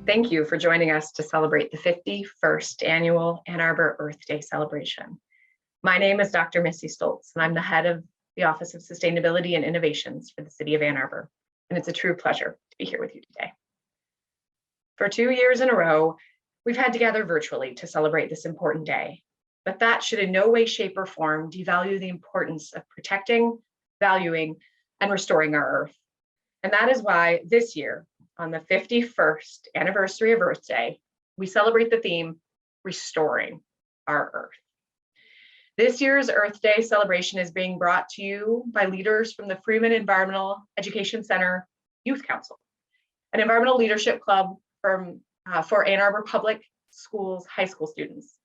Thank you for joining us to celebrate the 51st annual Ann Arbor Earth Day celebration. My name is Dr. Missy Stoltz, and I'm the head of the Office of Sustainability and Innovations for the City of Ann Arbor, and it's a true pleasure to be here with you today. For 2 years in a row, we've had to gather virtually to celebrate this important day, but that should in no way, shape, or form devalue the importance of protecting, valuing, and restoring our Earth. And that is why this year, on the 51st anniversary of Earth Day, we celebrate the theme, Restoring Our Earth. This year's Earth Day celebration is being brought to you by leaders from the Freeman Environmental Education Center Youth Council, an environmental leadership club for Ann Arbor Public Schools high school students.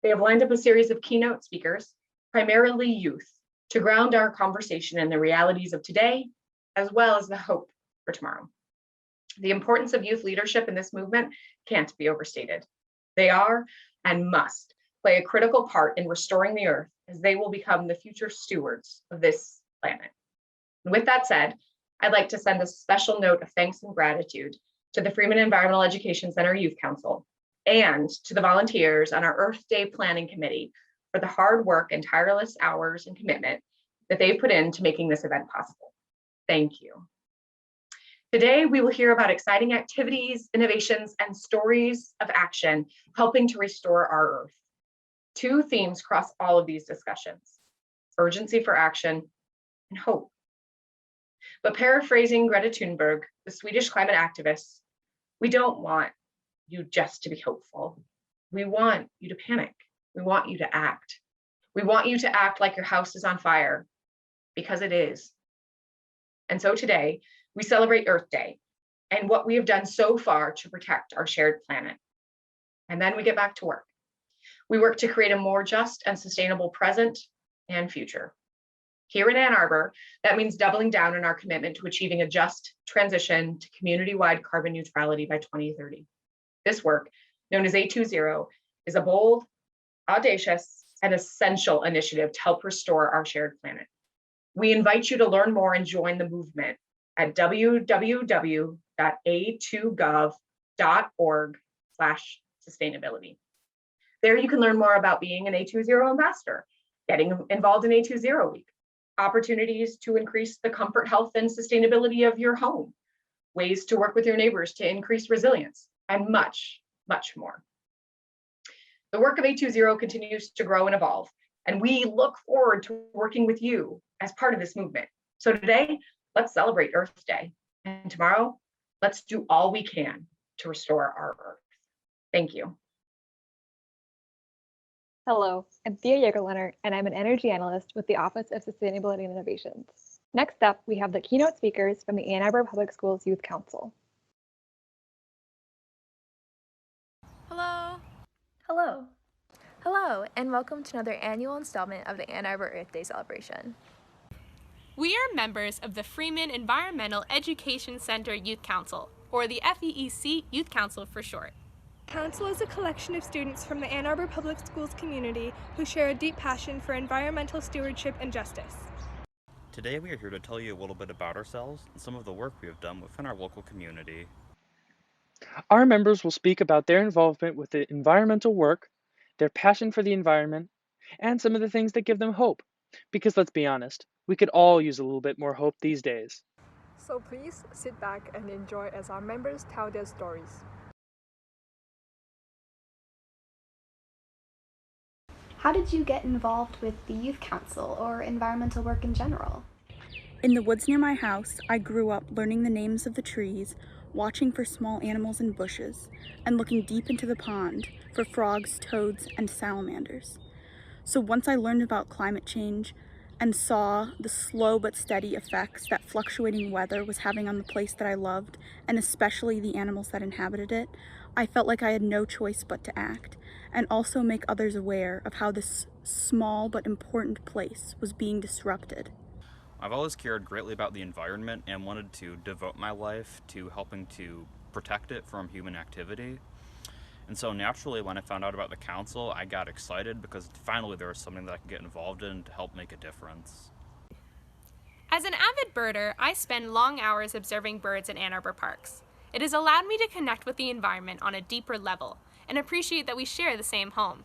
They have lined up a series of keynote speakers, primarily youth, to ground our conversation in the realities of today, as well as the hope for tomorrow. The importance of youth leadership in this movement can't be overstated. They are and must play a critical part in restoring the Earth, as they will become the future stewards of this planet. And with that said, I'd like to send a special note of thanks and gratitude to the Freeman Environmental Education Center Youth Council and to the volunteers on our Earth Day Planning Committee for the hard work and tireless hours and commitment that they've put into making this event possible. Thank you. Today, we will hear about exciting activities, innovations, and stories of action helping to restore our Earth. Two themes cross all of these discussions: urgency for action and hope. But paraphrasing Greta Thunberg, the Swedish climate activist, we don't want you just to be hopeful. We want you to panic. We want you to act. We want you to act like your house is on fire, because it is. And so today, we celebrate Earth Day and what we have done so far to protect our shared planet. And then we get back to work. We work to create a more just and sustainable present and future. Here in Ann Arbor, that means doubling down on our commitment to achieving a just transition to community-wide carbon neutrality by 2030. This work, known as A20, is a bold, audacious, and essential initiative to help restore our shared planet. We invite you to learn more and join the movement at www.a2gov.org/sustainability. There you can learn more about being an A20 ambassador, getting involved in A20 Week, opportunities to increase the comfort, health, and sustainability of your home, ways to work with your neighbors to increase resilience, and much, much more. The work of A20 continues to grow and evolve, and we look forward to working with you as part of this movement. So today, let's celebrate Earth Day, and tomorrow, let's do all we can to restore our Earth. Thank you. Hello, I'm Thea Jagerlener, and I'm an energy analyst with the Office of Sustainability and Innovations. Next up, we have the keynote speakers from the Ann Arbor Public Schools Youth Council. Hello. Hello. Hello, and welcome to another annual installment of the Ann Arbor Earth Day celebration. We are members of the Freeman Environmental Education Center Youth Council, or the FEEC Youth Council for short. Council is a collection of students from the Ann Arbor Public Schools community who share a deep passion for environmental stewardship and justice. Today we are here to tell you a little bit about ourselves and some of the work we have done within our local community. Our members will speak about their involvement with the environmental work, their passion for the environment, and some of the things that give them hope. Because let's be honest, we could all use a little bit more hope these days. So please sit back and enjoy as our members tell their stories. How did you get involved with the Youth Council or environmental work in general? In the woods near my house, I grew up learning the names of the trees, watching for small animals in bushes, and looking deep into the pond for frogs, toads, and salamanders. So once I learned about climate change and saw the slow but steady effects that fluctuating weather was having on the place that I loved, and especially the animals that inhabited it, I felt like I had no choice but to act, and also make others aware of how this small but important place was being disrupted. I've always cared greatly about the environment and wanted to devote my life to helping to protect it from human activity. And so naturally, when I found out about the council, I got excited because finally there was something that I could get involved in to help make a difference. As an avid birder, I spend long hours observing birds in Ann Arbor parks. It has allowed me to connect with the environment on a deeper level and appreciate that we share the same home.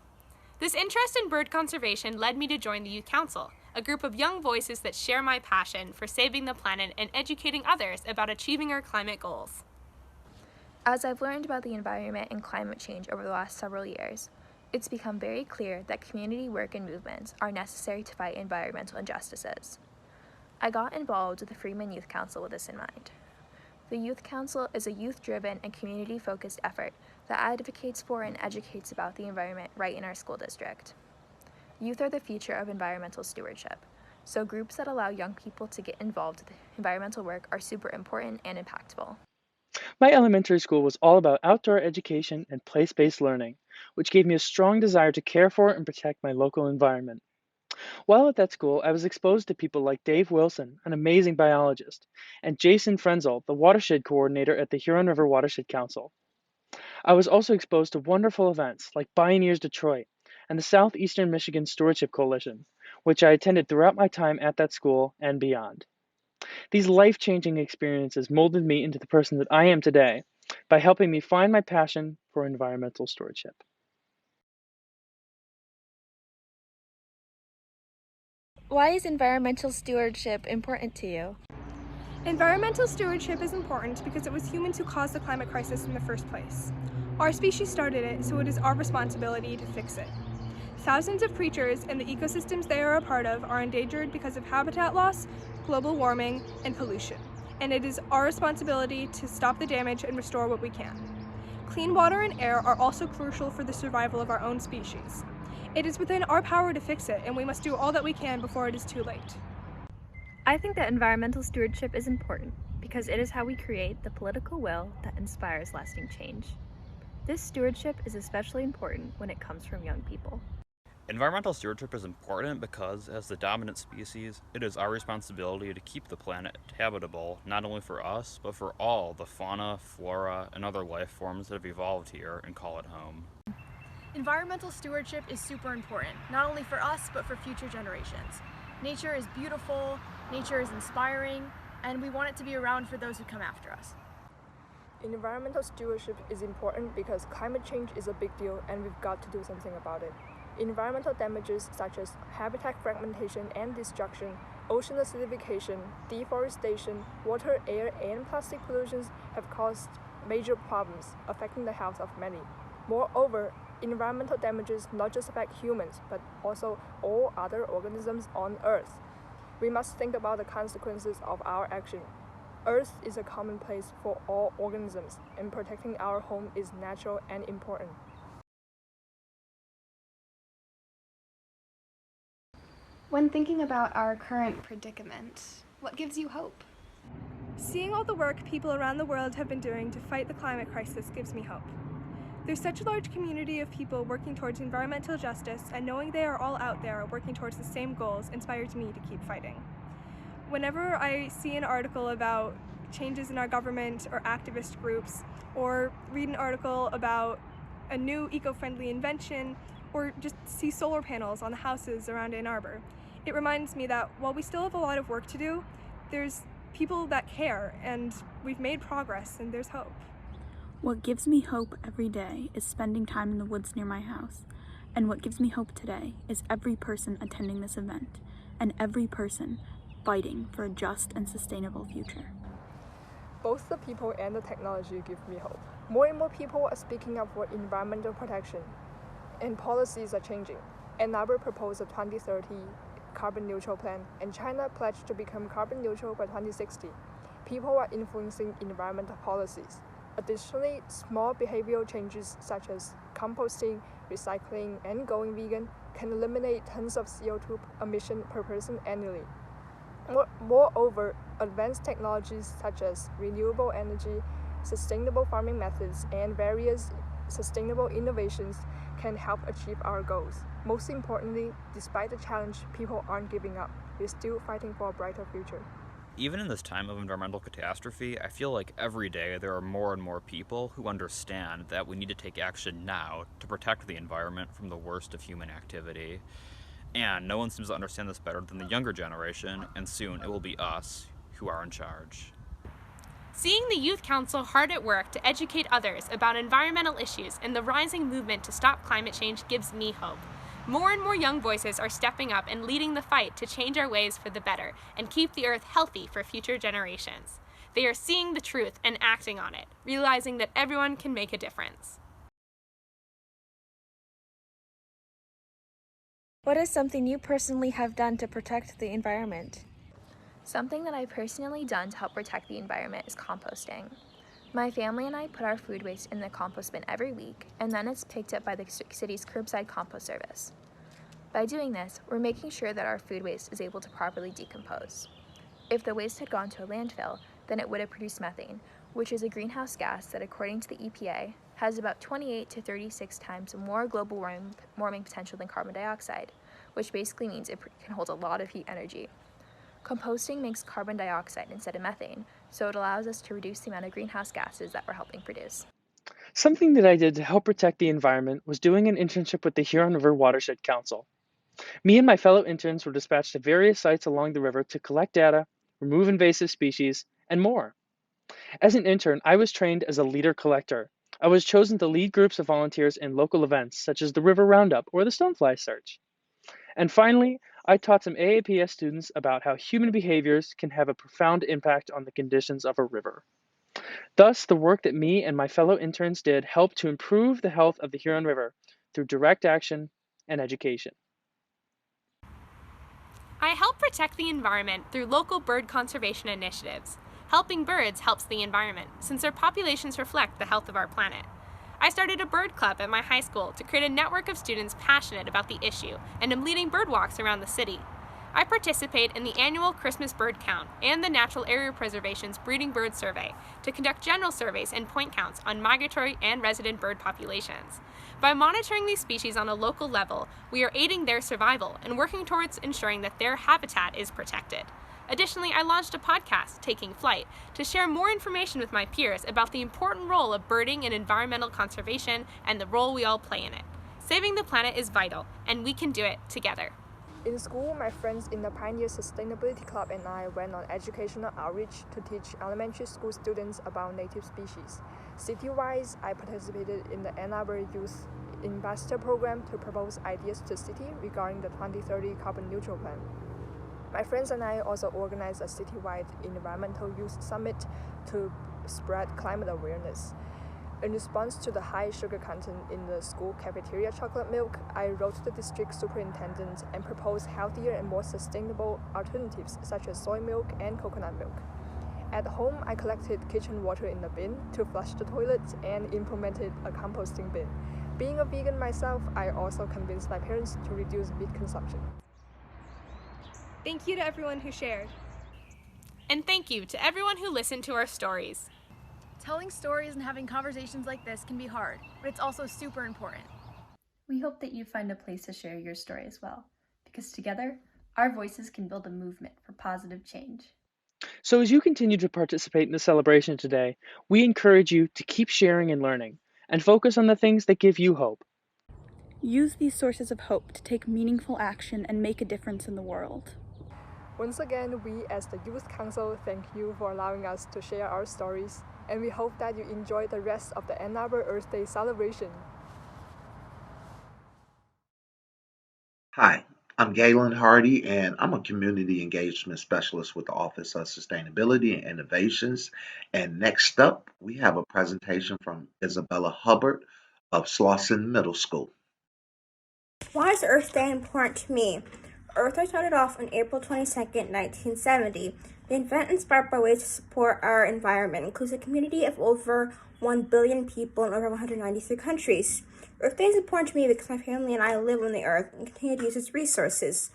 This interest in bird conservation led me to join the Youth Council, a group of young voices that share my passion for saving the planet and educating others about achieving our climate goals. As I've learned about the environment and climate change over the last several years, it's become very clear that community work and movements are necessary to fight environmental injustices. I got involved with the Freeman Youth Council with this in mind. The Youth Council is a youth-driven and community-focused effort that advocates for and educates about the environment right in our school district. Youth are the future of environmental stewardship, so groups that allow young people to get involved with environmental work are super important and impactful. My elementary school was all about outdoor education and place-based learning, which gave me a strong desire to care for and protect my local environment. While at that school, I was exposed to people like Dave Wilson, an amazing biologist, and Jason Frenzel, the watershed coordinator at the Huron River Watershed Council. I was also exposed to wonderful events like Bioneers Detroit and the Southeastern Michigan Stewardship Coalition, which I attended throughout my time at that school and beyond. These life-changing experiences molded me into the person that I am today by helping me find my passion for environmental stewardship. Why is environmental stewardship important to you? Environmental stewardship is important because it was humans who caused the climate crisis in the first place. Our species started it, so it is our responsibility to fix it. Thousands of creatures and the ecosystems they are a part of are endangered because of habitat loss, global warming, and pollution, and it is our responsibility to stop the damage and restore what we can. Clean water and air are also crucial for the survival of our own species. It is within our power to fix it, and we must do all that we can before it is too late. I think that environmental stewardship is important because it is how we create the political will that inspires lasting change. This stewardship is especially important when it comes from young people. Environmental stewardship is important because, as the dominant species, it is our responsibility to keep the planet habitable, not only for us, but for all the fauna, flora, and other life forms that have evolved here and call it home. Environmental stewardship is super important, not only for us, but for future generations. Nature is beautiful, nature is inspiring, and we want it to be around for those who come after us. Environmental stewardship is important because climate change is a big deal and we've got to do something about it. Environmental damages such as habitat fragmentation and destruction, ocean acidification, deforestation, water, air, and plastic pollution have caused major problems affecting the health of many. Moreover, environmental damages not just affect humans, but also all other organisms on Earth. We must think about the consequences of our action. Earth is a common place for all organisms, and protecting our home is natural and important. When thinking about our current predicament, what gives you hope? Seeing all the work people around the world have been doing to fight the climate crisis gives me hope. There's such a large community of people working towards environmental justice, and knowing they are all out there working towards the same goals inspires me to keep fighting. Whenever I see an article about changes in our government or activist groups, or read an article about a new eco-friendly invention, or just see solar panels on the houses around Ann Arbor, it reminds me that while we still have a lot of work to do, there's people that care, and we've made progress, and there's hope. What gives me hope every day is spending time in the woods near my house. And what gives me hope today is every person attending this event, and every person fighting for a just and sustainable future. Both the people and the technology give me hope. More and more people are speaking up for environmental protection, and policies are changing. Ann Arbor proposed a 2030 carbon neutral plan, and China pledged to become carbon neutral by 2060. People are influencing environmental policies. Additionally, small behavioral changes such as composting, recycling, and going vegan can eliminate tons of CO2 emission per person annually. Moreover, advanced technologies such as renewable energy, sustainable farming methods, and various sustainable innovations can help achieve our goals. Most importantly, despite the challenge, people aren't giving up. We're still fighting for a brighter future. Even in this time of environmental catastrophe, I feel like every day there are more and more people who understand that we need to take action now to protect the environment from the worst of human activity. And no one seems to understand this better than the younger generation, and soon it will be us who are in charge. Seeing the Youth Council hard at work to educate others about environmental issues and the rising movement to stop climate change gives me hope. More and more young voices are stepping up and leading the fight to change our ways for the better and keep the Earth healthy for future generations. They are seeing the truth and acting on it, realizing that everyone can make a difference. What is something you personally have done to protect the environment? Something that I've personally done to help protect the environment is composting. My family and I put our food waste in the compost bin every week, and then it's picked up by the city's curbside compost service. By doing this, we're making sure that our food waste is able to properly decompose. If the waste had gone to a landfill, then it would have produced methane, which is a greenhouse gas that, according to the EPA, has about 28 to 36 times more global warming potential than carbon dioxide, which basically means it can hold a lot of heat energy. Composting makes carbon dioxide instead of methane, so it allows us to reduce the amount of greenhouse gases that we're helping produce. Something that I did to help protect the environment was doing an internship with the Huron River Watershed Council. Me and my fellow interns were dispatched to various sites along the river to collect data, remove invasive species, and more. As an intern, I was trained as a leader collector. I was chosen to lead groups of volunteers in local events such as the River Roundup or the Stonefly Search. And finally, I taught some AAPS students about how human behaviors can have a profound impact on the conditions of a river. Thus, the work that me and my fellow interns did helped to improve the health of the Huron River through direct action and education. I help protect the environment through local bird conservation initiatives. Helping birds helps the environment, since their populations reflect the health of our planet. I started a bird club at my high school to create a network of students passionate about the issue, and am leading bird walks around the city. I participate in the annual Christmas bird count and the Natural Area Preservation's Breeding Bird Survey to conduct general surveys and point counts on migratory and resident bird populations. By monitoring these species on a local level, we are aiding their survival and working towards ensuring that their habitat is protected. Additionally, I launched a podcast, Taking Flight, to share more information with my peers about the important role of birding in environmental conservation and the role we all play in it. Saving the planet is vital, and we can do it together. In school, my friends in the Pioneer Sustainability Club and I went on educational outreach to teach elementary school students about native species. City-wise, I participated in the Ann Arbor Youth Ambassador Program to propose ideas to the city regarding the 2030 carbon neutral plan. My friends and I also organized a citywide environmental youth summit to spread climate awareness. In response to the high sugar content in the school cafeteria chocolate milk, I wrote to the district superintendent and proposed healthier and more sustainable alternatives such as soy milk and coconut milk. At home, I collected kitchen water in the bin to flush the toilets and implemented a composting bin. Being a vegan myself, I also convinced my parents to reduce meat consumption. Thank you to everyone who shared. And thank you to everyone who listened to our stories. Telling stories and having conversations like this can be hard, but it's also super important. We hope that you find a place to share your story as well, because together, our voices can build a movement for positive change. So as you continue to participate in the celebration today, we encourage you to keep sharing and learning, and focus on the things that give you hope. Use these sources of hope to take meaningful action and make a difference in the world. Once again, we as the Youth Council thank you for allowing us to share our stories, and we hope that you enjoy the rest of the Ann Arbor Earth Day celebration. Hi, I'm Galen Hardy, and I'm a Community Engagement Specialist with the Office of Sustainability and Innovations. And next up, we have a presentation from Isabella Hubbard of Slauson Middle School. Why is Earth Day important to me? Earth Day started off on April 22nd, 1970. The event, inspired by ways to support our environment, includes a community of over 1 billion people in over 193 countries. Earth Day is important to me because my family and I live on the Earth and continue to use its resources.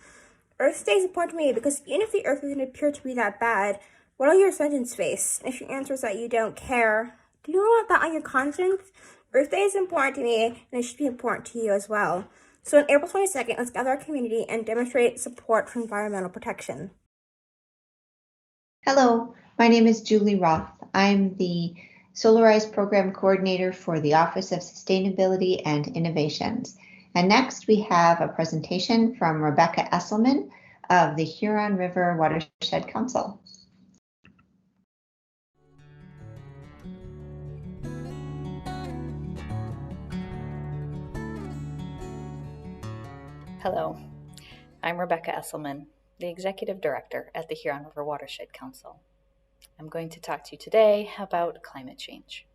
Earth Day is important to me because even if the Earth doesn't appear to be that bad, what will your sentence face? If your answer is that you don't care, do you want that on your conscience? Earth Day is important to me, and it should be important to you as well. So on April 22nd, let's gather our community and demonstrate support for environmental protection. Hello, my name is Julie Roth. I'm the Solarize Program Coordinator for the Office of Sustainability and Innovations. And next we have a presentation from Rebecca Esselman of the Huron River Watershed Council. Hello, I'm Rebecca Esselman, the Executive Director at the Huron River Watershed Council. I'm going to talk to you today about climate change.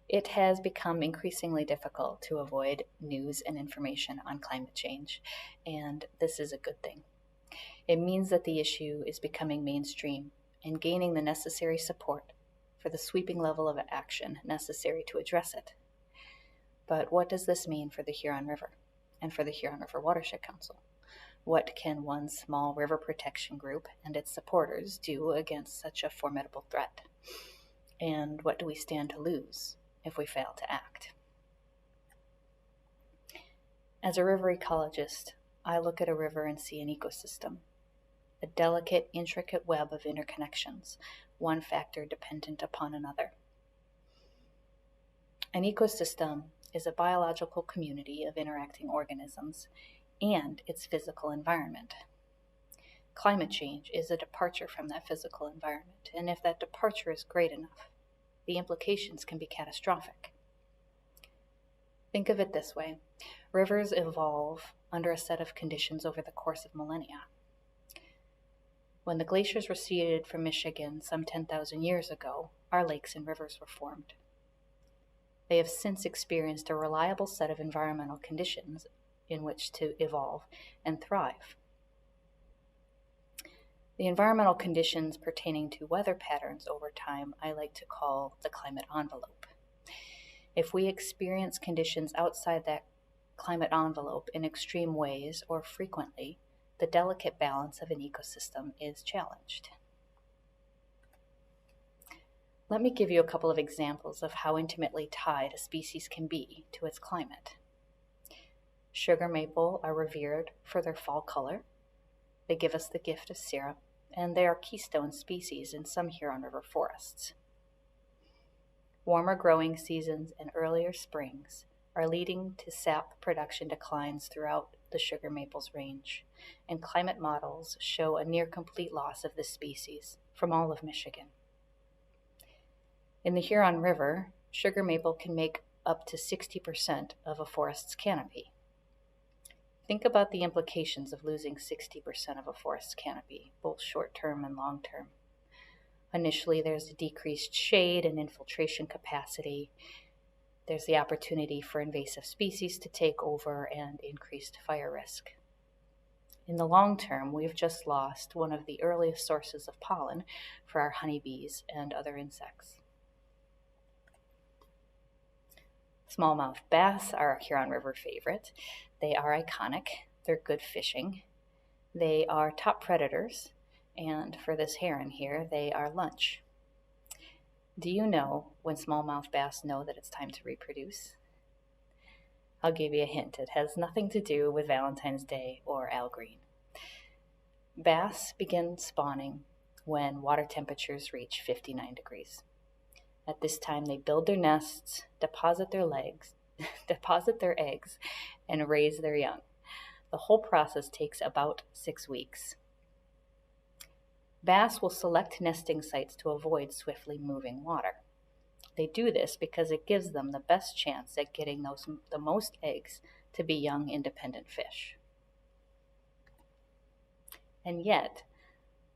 It has become increasingly difficult to avoid news and information on climate change, and this is a good thing. It means that the issue is becoming mainstream and gaining the necessary support for the sweeping level of action necessary to address it. But what does this mean for the Huron River and for the Huron River Watershed Council? What can one small river protection group and its supporters do against such a formidable threat? And what do we stand to lose if we fail to act? As a river ecologist, I look at a river and see an ecosystem, a delicate, intricate web of interconnections, one factor dependent upon another. An ecosystem is a biological community of interacting organisms and its physical environment. Climate change is a departure from that physical environment, and if that departure is great enough, the implications can be catastrophic. Think of it this way. Rivers evolve under a set of conditions over the course of millennia. When the glaciers receded from Michigan some 10,000 years ago, our lakes and rivers were formed. They have since experienced a reliable set of environmental conditions in which to evolve and thrive. The environmental conditions pertaining to weather patterns over time I like to call the climate envelope. If we experience conditions outside that climate envelope in extreme ways or frequently, the delicate balance of an ecosystem is challenged. Let me give you a couple of examples of how intimately tied a species can be to its climate. Sugar maple are revered for their fall color. They give us the gift of syrup, and they are keystone species in some Huron River forests. Warmer growing seasons and earlier springs are leading to sap production declines throughout the sugar maple's range, and climate models show a near complete loss of this species from all of Michigan. In the Huron River, sugar maple can make up to 60% of a forest's canopy. Think about the implications of losing 60% of a forest's canopy, both short-term and long-term. Initially, there's a decreased shade and infiltration capacity. There's the opportunity for invasive species to take over and increased fire risk. In the long term, we've just lost one of the earliest sources of pollen for our honeybees and other insects. Smallmouth bass are a Huron River favorite. They are iconic, they're good fishing, they are top predators, and for this heron here, they are lunch. Do you know when smallmouth bass know that it's time to reproduce? I'll give you a hint. It has nothing to do with Valentine's Day or Al Green. Bass begin spawning when water temperatures reach 59 degrees. At this time, they build their nests, deposit their eggs, and raise their young. The whole process takes about 6 weeks. Bass will select nesting sites to avoid swiftly moving water. They do this because it gives them the best chance at getting the most eggs to be young, independent fish. And yet,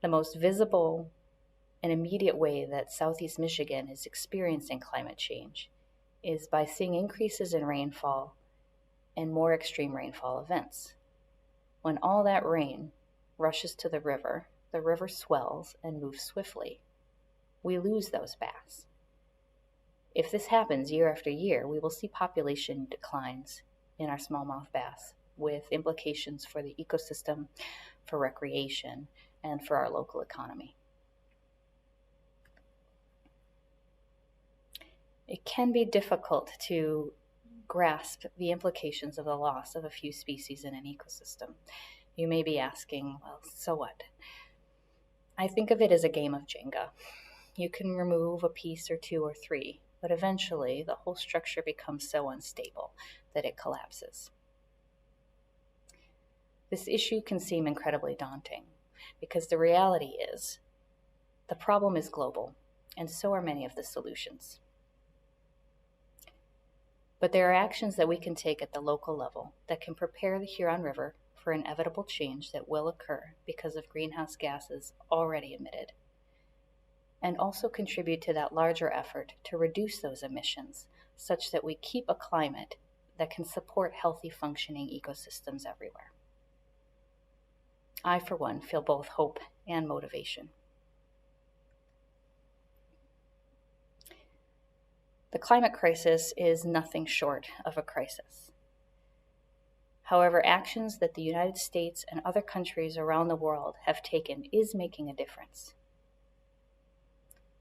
the most visible and immediate way that Southeast Michigan is experiencing climate change is by seeing increases in rainfall and more extreme rainfall events. When all that rain rushes to the river swells and moves swiftly. We lose those bass. If this happens year after year, we will see population declines in our smallmouth bass, with implications for the ecosystem, for recreation, and for our local economy. It can be difficult to grasp the implications of the loss of a few species in an ecosystem. You may be asking, well, so what? I think of it as a game of Jenga. You can remove a piece or two or three, but eventually the whole structure becomes so unstable that it collapses. This issue can seem incredibly daunting because the reality is the problem is global, and so are many of the solutions. But there are actions that we can take at the local level that can prepare the Huron River for inevitable change that will occur because of greenhouse gases already emitted, and also contribute to that larger effort to reduce those emissions such that we keep a climate that can support healthy functioning ecosystems everywhere. I, for one, feel both hope and motivation. The climate crisis is nothing short of a crisis. However, actions that the United States and other countries around the world have taken is making a difference.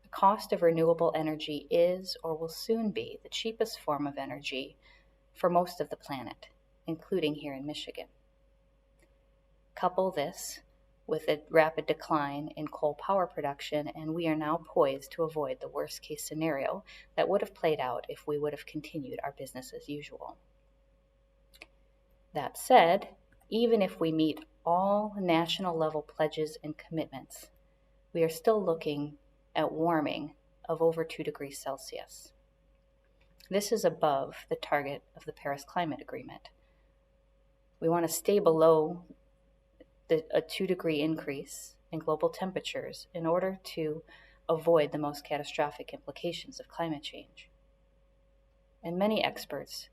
The cost of renewable energy is or will soon be the cheapest form of energy for most of the planet, including here in Michigan. Couple this with a rapid decline in coal power production, and we are now poised to avoid the worst case scenario that would have played out if we would have continued our business as usual. That said, even if we meet all national level pledges and commitments, we are still looking at warming of over 2 degrees Celsius. This is above the target of the Paris Climate Agreement. We want to stay below a 2-degree increase in global temperatures in order to avoid the most catastrophic implications of climate change. And many experts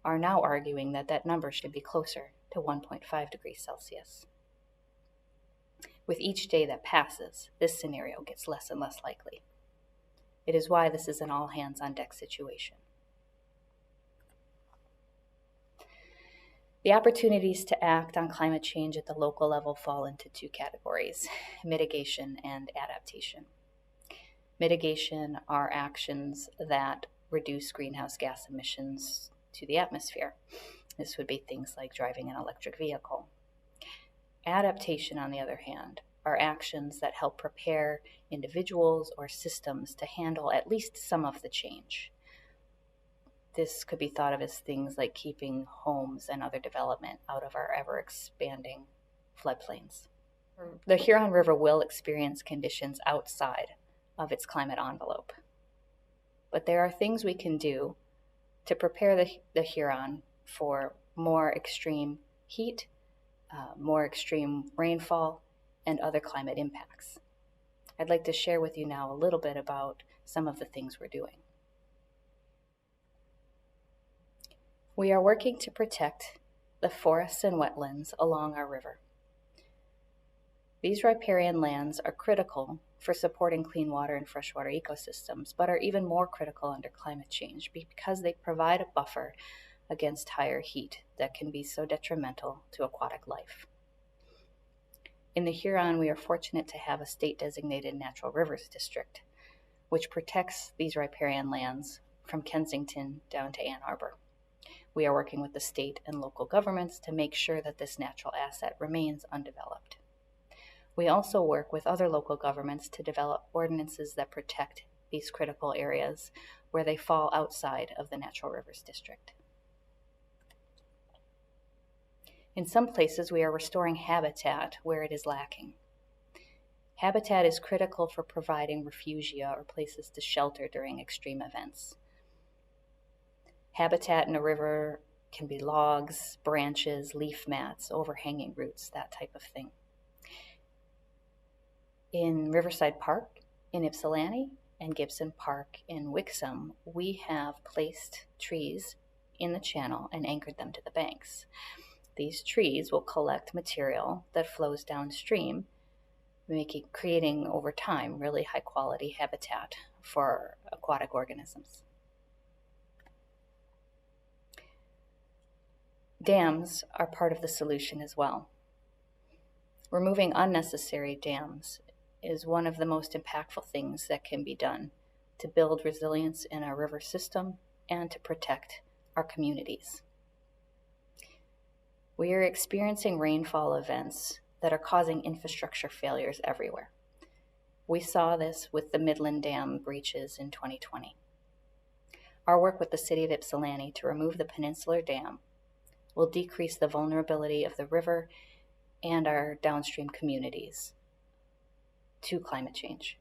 are now arguing that that number should be closer to 1.5 degrees Celsius. With each day that passes, this scenario gets less and less likely. It is why this is an all-hands-on-deck situation. The opportunities to act on climate change at the local level fall into 2 categories: mitigation and adaptation. Mitigation are actions that reduce greenhouse gas emissions to the atmosphere. This would be things like driving an electric vehicle. Adaptation, on the other hand, are actions that help prepare individuals or systems to handle at least some of the change. This could be thought of as things like keeping homes and other development out of our ever-expanding floodplains. The Huron River will experience conditions outside of its climate envelope, but there are things we can do to prepare the Huron for more extreme heat, more extreme rainfall, and other climate impacts. I'd like to share with you now a little bit about some of the things we're doing. We are working to protect the forests and wetlands along our river. These riparian lands are critical for supporting clean water and freshwater ecosystems, but are even more critical under climate change because they provide a buffer against higher heat that can be so detrimental to aquatic life. In the Huron, we are fortunate to have a state-designated natural rivers district, which protects these riparian lands from Kensington down to Ann Arbor. We are working with the state and local governments to make sure that this natural asset remains undeveloped. We also work with other local governments to develop ordinances that protect these critical areas where they fall outside of the Natural Rivers District. In some places, we are restoring habitat where it is lacking. Habitat is critical for providing refugia or places to shelter during extreme events. Habitat in a river can be logs, branches, leaf mats, overhanging roots, that type of thing. In Riverside Park in Ypsilanti and Gibson Park in Wixom, we have placed trees in the channel and anchored them to the banks. These trees will collect material that flows downstream, creating over time really high quality habitat for aquatic organisms. Dams are part of the solution as well. Removing unnecessary dams is one of the most impactful things that can be done to build resilience in our river system and to protect our communities. We are experiencing rainfall events that are causing infrastructure failures everywhere. We saw this with the Midland Dam breaches in 2020. Our work with the City of Ypsilanti to remove the Peninsular Dam will decrease the vulnerability of the river and our downstream communities to climate change.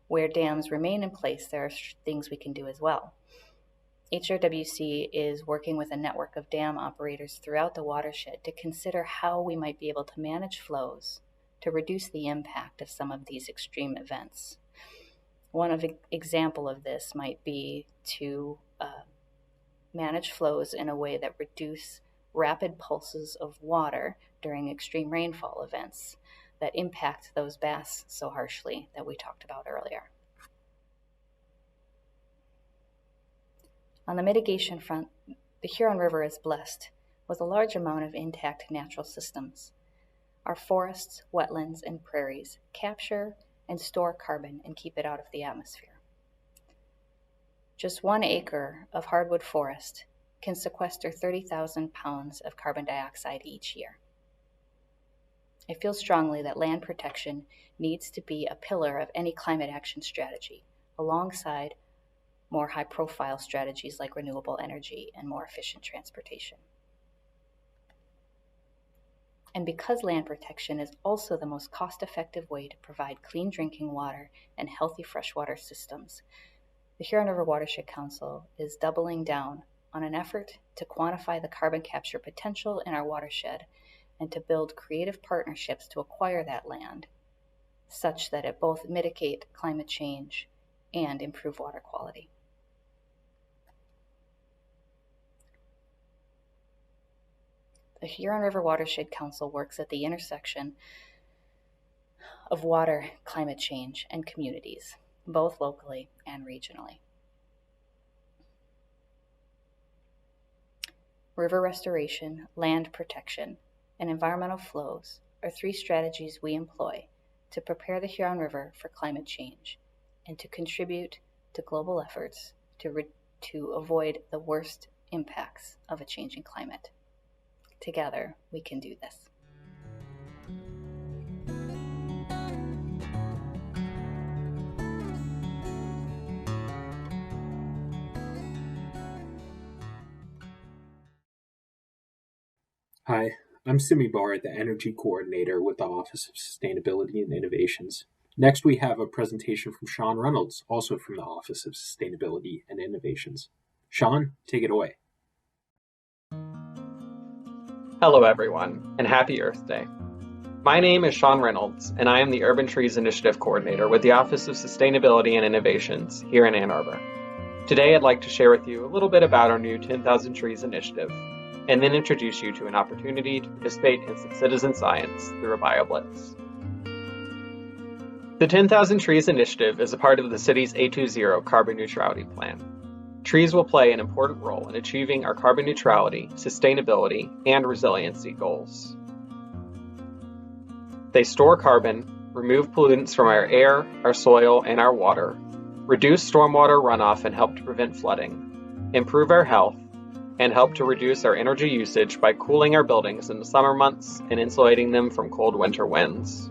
Where dams remain in place, there are things we can do as well. HRWC is working with a network of dam operators throughout the watershed to consider how we might be able to manage flows to reduce the impact of some of these extreme events. One example of this might be to manage flows in a way that reduce rapid pulses of water during extreme rainfall events that impact those bass so harshly that we talked about earlier. On the mitigation front, the Huron River is blessed with a large amount of intact natural systems. Our forests, wetlands, and prairies capture and store carbon and keep it out of the atmosphere. Just 1 acre of hardwood forest can sequester 30,000 pounds of carbon dioxide each year. I feel strongly that land protection needs to be a pillar of any climate action strategy, alongside more high-profile strategies like renewable energy and more efficient transportation. And because land protection is also the most cost-effective way to provide clean drinking water and healthy freshwater systems, the Huron River Watershed Council is doubling down on an effort to quantify the carbon capture potential in our watershed and to build creative partnerships to acquire that land, such that it both mitigate climate change and improve water quality. The Huron River Watershed Council works at the intersection of water, climate change, and communities, both locally and regionally. River restoration, land protection, and environmental flows are 3 strategies we employ to prepare the Huron River for climate change and to contribute to global efforts to avoid the worst impacts of a changing climate. Together, we can do this. Hi, I'm Simi Barr, the Energy Coordinator with the Office of Sustainability and Innovations. Next, we have a presentation from Sean Reynolds, also from the Office of Sustainability and Innovations. Sean, take it away. Hello everyone, and happy Earth Day. My name is Sean Reynolds, and I am the Urban Trees Initiative Coordinator with the Office of Sustainability and Innovations here in Ann Arbor. Today I'd like to share with you a little bit about our new 10,000 Trees initiative, and then introduce you to an opportunity to participate in some citizen science through a BioBlitz. The 10,000 Trees initiative is a part of the city's A20 carbon neutrality plan. Trees will play an important role in achieving our carbon neutrality, sustainability, and resiliency goals. They store carbon, remove pollutants from our air, our soil, and our water, reduce stormwater runoff and help to prevent flooding, improve our health, and help to reduce our energy usage by cooling our buildings in the summer months and insulating them from cold winter winds.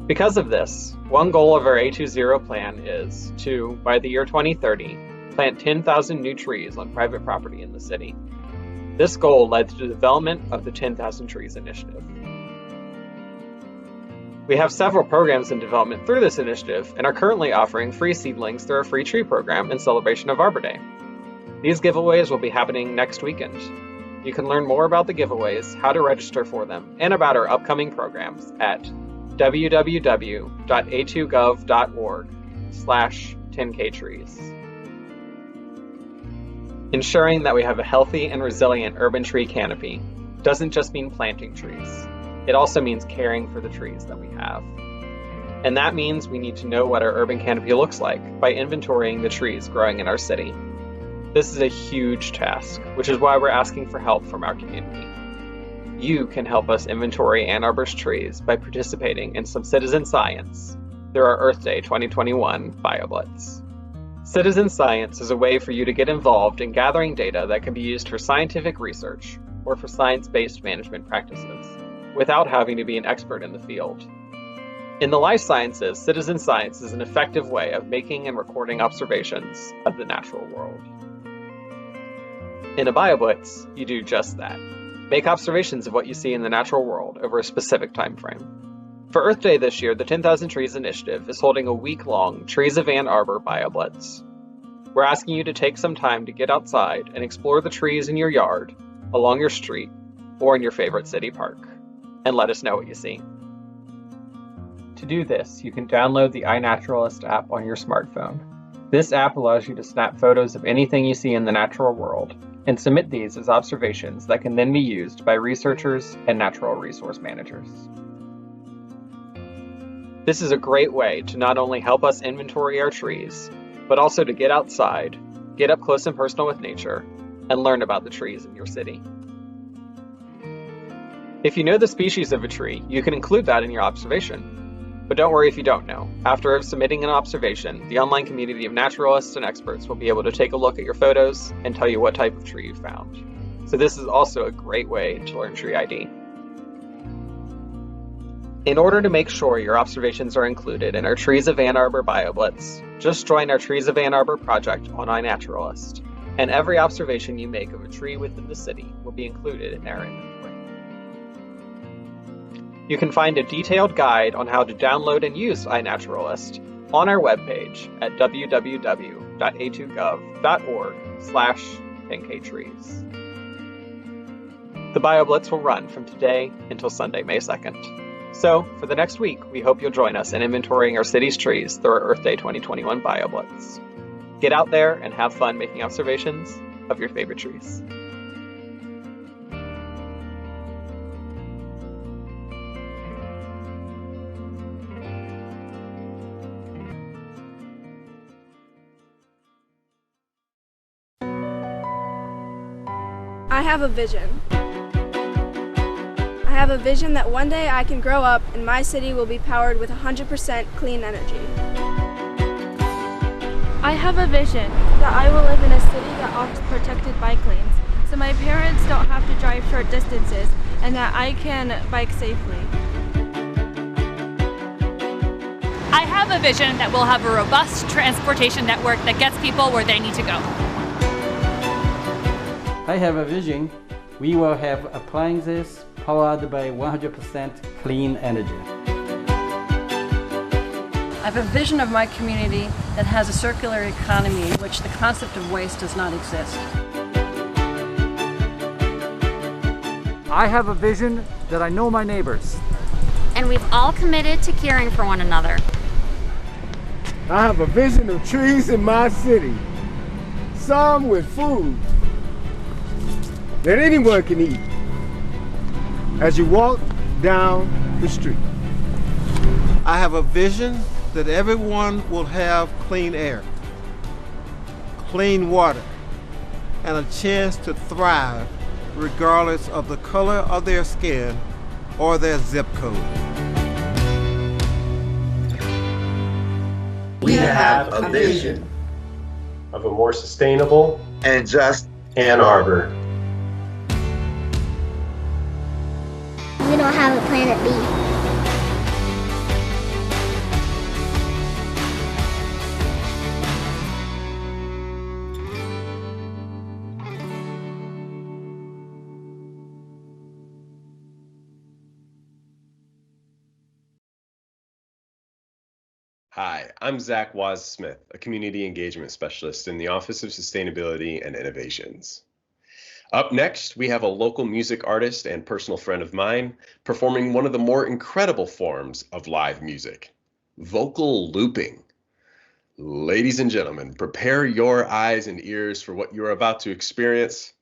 Because of this, one goal of our A20 plan is to, by the year 2030, plant 10,000 new trees on private property in the city. This goal led to the development of the 10,000 Trees initiative. We have several programs in development through this initiative and are currently offering free seedlings through our free tree program in celebration of Arbor Day. These giveaways will be happening next weekend. You can learn more about the giveaways, how to register for them, and about our upcoming programs at www.a2gov.org/10ktrees. Ensuring that we have a healthy and resilient urban tree canopy doesn't just mean planting trees. It also means caring for the trees that we have. And that means we need to know what our urban canopy looks like by inventorying the trees growing in our city. This is a huge task, which is why we're asking for help from our community. You can help us inventory Ann Arbor's trees by participating in some citizen science through our Earth Day 2021 BioBlitz. Citizen science is a way for you to get involved in gathering data that can be used for scientific research or for science-based management practices, without having to be an expert in the field. In the life sciences, citizen science is an effective way of making and recording observations of the natural world. In a BioBlitz, you do just that. Make observations of what you see in the natural world over a specific time frame. For Earth Day this year, the 10,000 Trees Initiative is holding a week-long Trees of Ann Arbor BioBlitz. We're asking you to take some time to get outside and explore the trees in your yard, along your street, or in your favorite city park, and let us know what you see. To do this, you can download the iNaturalist app on your smartphone. This app allows you to snap photos of anything you see in the natural world and submit these as observations that can then be used by researchers and natural resource managers. This is a great way to not only help us inventory our trees, but also to get outside, get up close and personal with nature, and learn about the trees in your city. If you know the species of a tree, you can include that in your observation. But don't worry if you don't know. After submitting an observation, the online community of naturalists and experts will be able to take a look at your photos and tell you what type of tree you found. So this is also a great way to learn tree ID. In order to make sure your observations are included in our Trees of Ann Arbor BioBlitz, just join our Trees of Ann Arbor project on iNaturalist, and every observation you make of a tree within the city will be included in their inventory. You can find a detailed guide on how to download and use iNaturalist on our webpage at www.a2gov.org/10ktrees. The BioBlitz will run from today until Sunday, May 2nd. So, for the next week, we hope you'll join us in inventorying our city's trees through our Earth Day 2021 BioBlitz. Get out there and have fun making observations of your favorite trees. I have a vision. I have a vision that one day I can grow up and my city will be powered with 100% clean energy. I have a vision that I will live in a city that offers protected bike lanes, so my parents don't have to drive short distances and that I can bike safely. I have a vision that we'll have a robust transportation network that gets people where they need to go. I have a vision we will have appliances powered by 100% clean energy. I have a vision of my community that has a circular economy in which the concept of waste does not exist. I have a vision that I know my neighbors. And we've all committed to caring for one another. I have a vision of trees in my city, some with food that anyone can eat as you walk down the street. I have a vision that everyone will have clean air, clean water, and a chance to thrive regardless of the color of their skin or their zip code. We have a vision of a more sustainable and just Ann Arbor. We don't have a planet B. Hi, I'm Zach Waz-Smith, a Community Engagement Specialist in the Office of Sustainability and Innovations. Up next, we have a local music artist and personal friend of mine performing one of the more incredible forms of live music, vocal looping. Ladies and gentlemen, prepare your eyes and ears for what you're about to experience.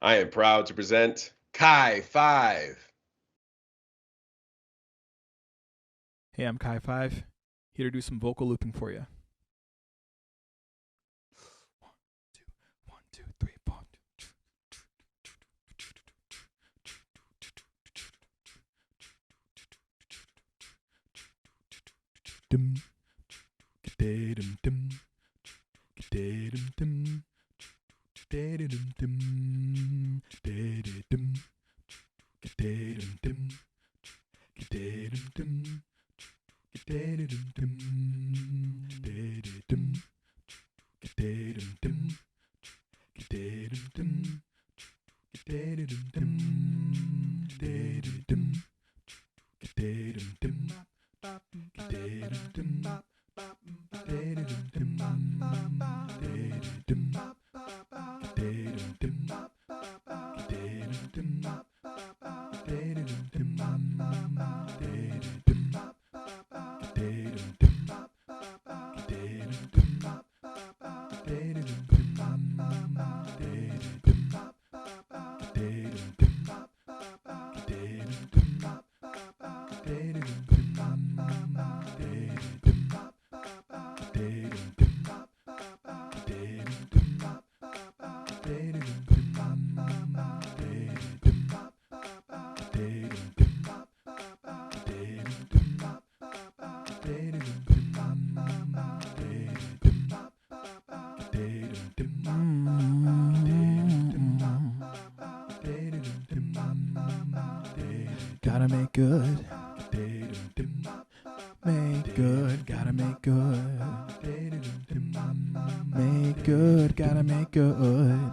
I am proud to present Kai 5. Hey, I'm Kai 5, here to do some vocal looping for you. 1, 2, 3, 4. Dum, dum, dum, dum, dum, Gotta make good. Make good, gotta make good. Make good, gotta make good.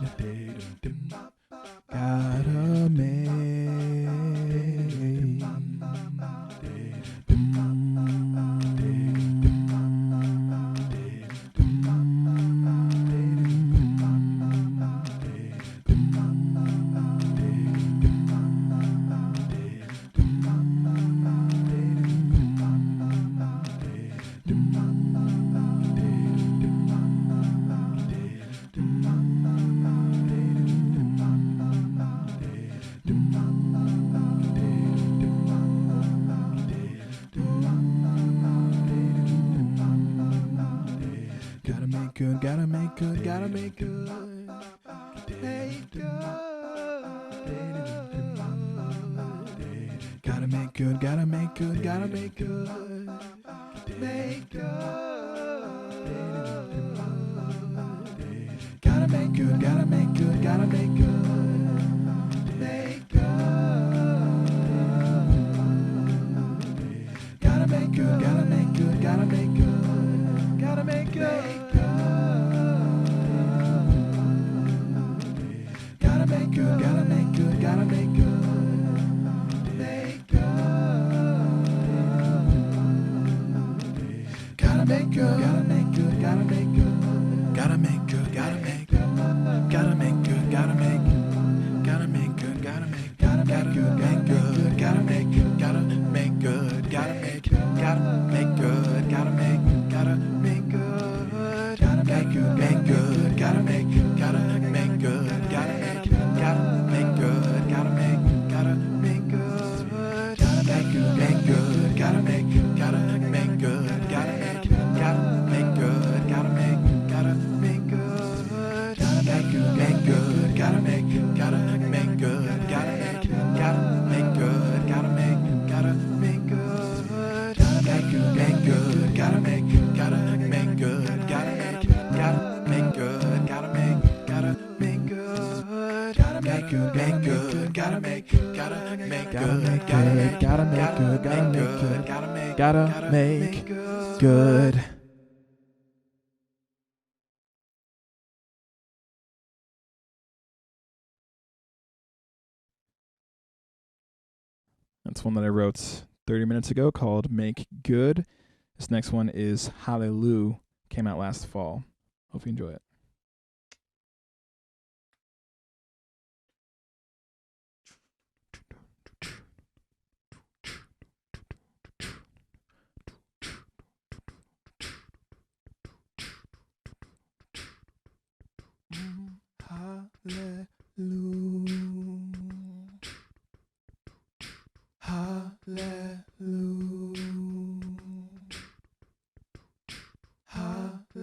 Gotta make. Good, gotta make good, gotta make good. Make good. Gotta make good, gotta make good, gotta make good. Make good. Gotta make good, gotta make good, gotta make good. Make good. Gotta make good, gotta make good, gotta make good. Gotta make good. Gotta make good, gotta make good, gotta make good. Make good. Gotta make good, gotta make good, gotta make good. Gotta make good, gotta make good. Gotta make good, gotta make. Gotta make good, gotta make. Gotta make good, make good. Gotta make good, gotta make good. Gotta make good, gotta make good. Gotta make, gotta make good. Gotta make good, make good. Gotta make, gotta make good. Gotta make, gotta make good. Gotta make, gotta make good. Gotta make good, make good. Gotta make, gotta make good. Gotta make, gotta make good. Gotta make, gotta make good. Gotta make good, make good. Gotta make, gotta make good. Gotta make, gotta make good. Gotta make, gotta make good. Gotta make good, make good. Gotta make, gotta make good. Gotta make, gotta make good. Gotta make, gotta make good. Gotta make good, make good. Gotta make, gotta make good. Gotta make, gotta make good. Gotta make good. Gotta make, gotta make good. That's one that I wrote 30 minutes ago called Make Good. This next one is Hallelujah. Came out last fall. Hope you enjoy it. Hallelujah. Hallelujah. Hallelujah.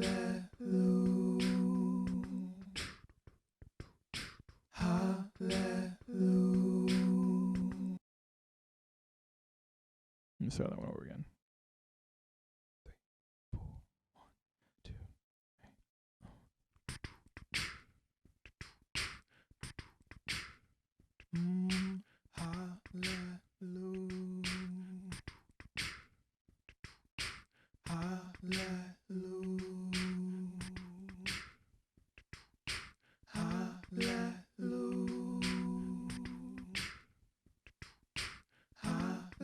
Hallelujah. Let me start that one over again. 3, 4, 1, 2, 3. Hallelujah. Hallelujah. Hallelujah. Hallelujah.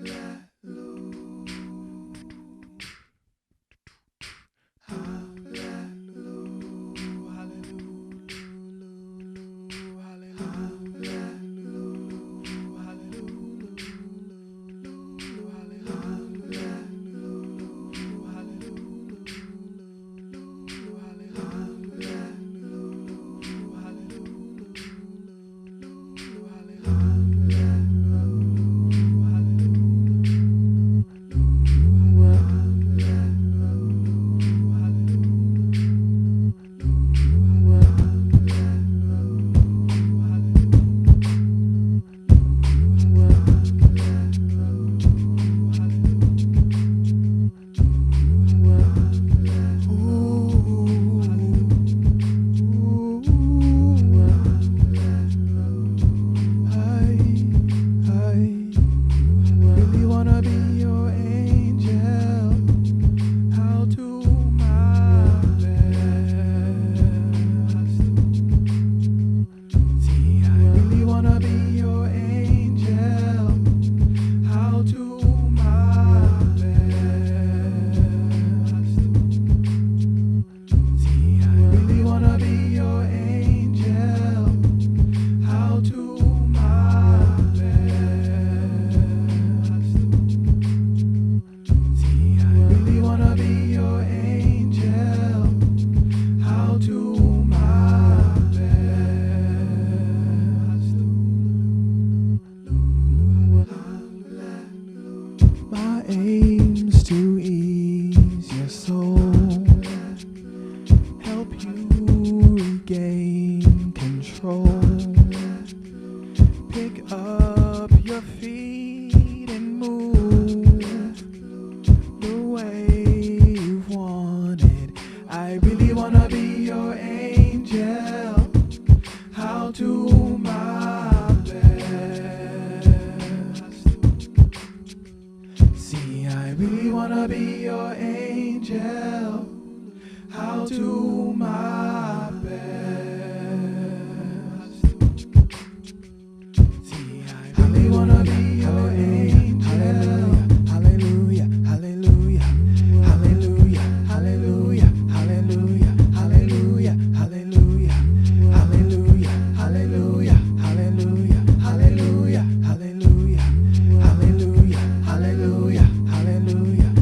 control. Pick up your feet and move the way you want it. I really wanna be your angel. I'll do my best. See, I really wanna be your angel. I'll do my best. See, I really wanna be your angel. Hallelujah, hallelujah, hallelujah, hallelujah, hallelujah, hallelujah, hallelujah, hallelujah, hallelujah, hallelujah, hallelujah, hallelujah, hallelujah, hallelujah, hallelujah,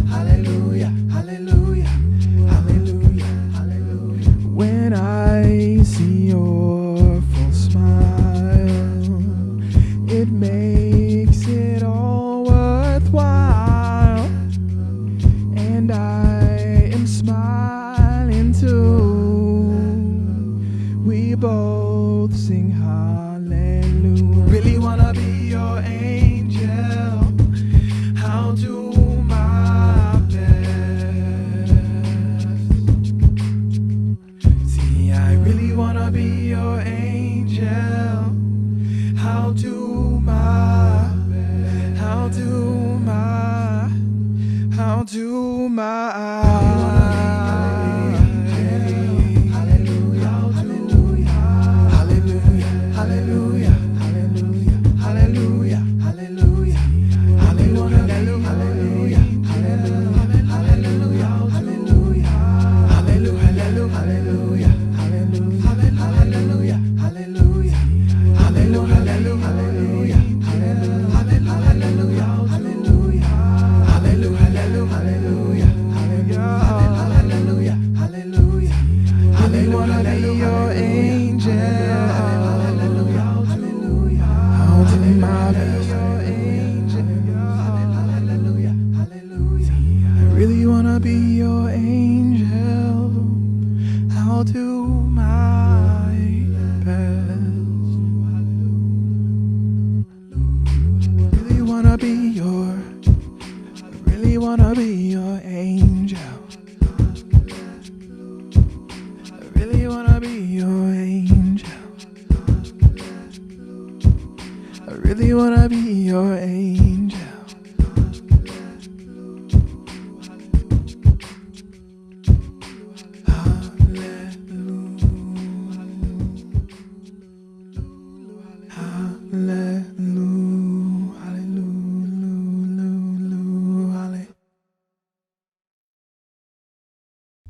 hallelujah, hallelujah, hallelujah, hallelujah. When I see your full smile, it makes it all worthwhile. And I am smiling too. We both sing hallelujah. Really wanna be your angel. I'll do my best. See, I really wanna be your angel. I'll do my best. I'll do my really wanna be your angel. I'll do my best. Really wanna be your, really wanna be your angel. I really wanna be your angel. I really wanna be your angel.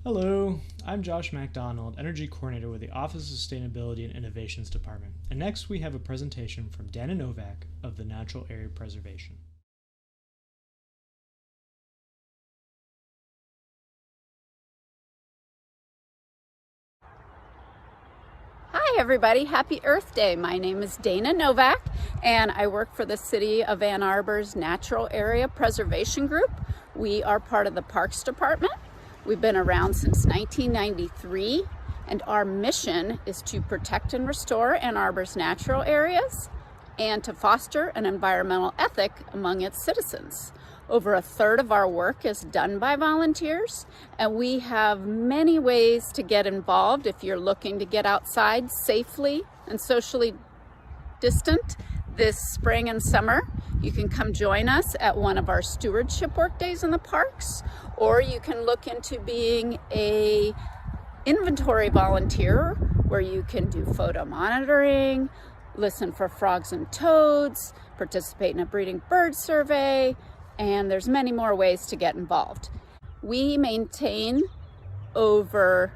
Hello, I'm Josh MacDonald, Energy Coordinator with the Office of Sustainability and Innovations Department. And next we have a presentation from Dana Novak of the Natural Area Preservation. Hi everybody, happy Earth Day. My name is Dana Novak and I work for the City of Ann Arbor's Natural Area Preservation Group. We are part of the Parks Department. We've been around since 1993 and our mission is to protect and restore Ann Arbor's natural areas and to foster an environmental ethic among its citizens. Over a third of our work is done by volunteers, and we have many ways to get involved if you're looking to get outside safely and socially distant this spring and summer. You can come join us at one of our stewardship work days in the parks, or you can look into being a inventory volunteer where you can do photo monitoring, listen for frogs and toads, participate in a breeding bird survey, and there's many more ways to get involved. We maintain over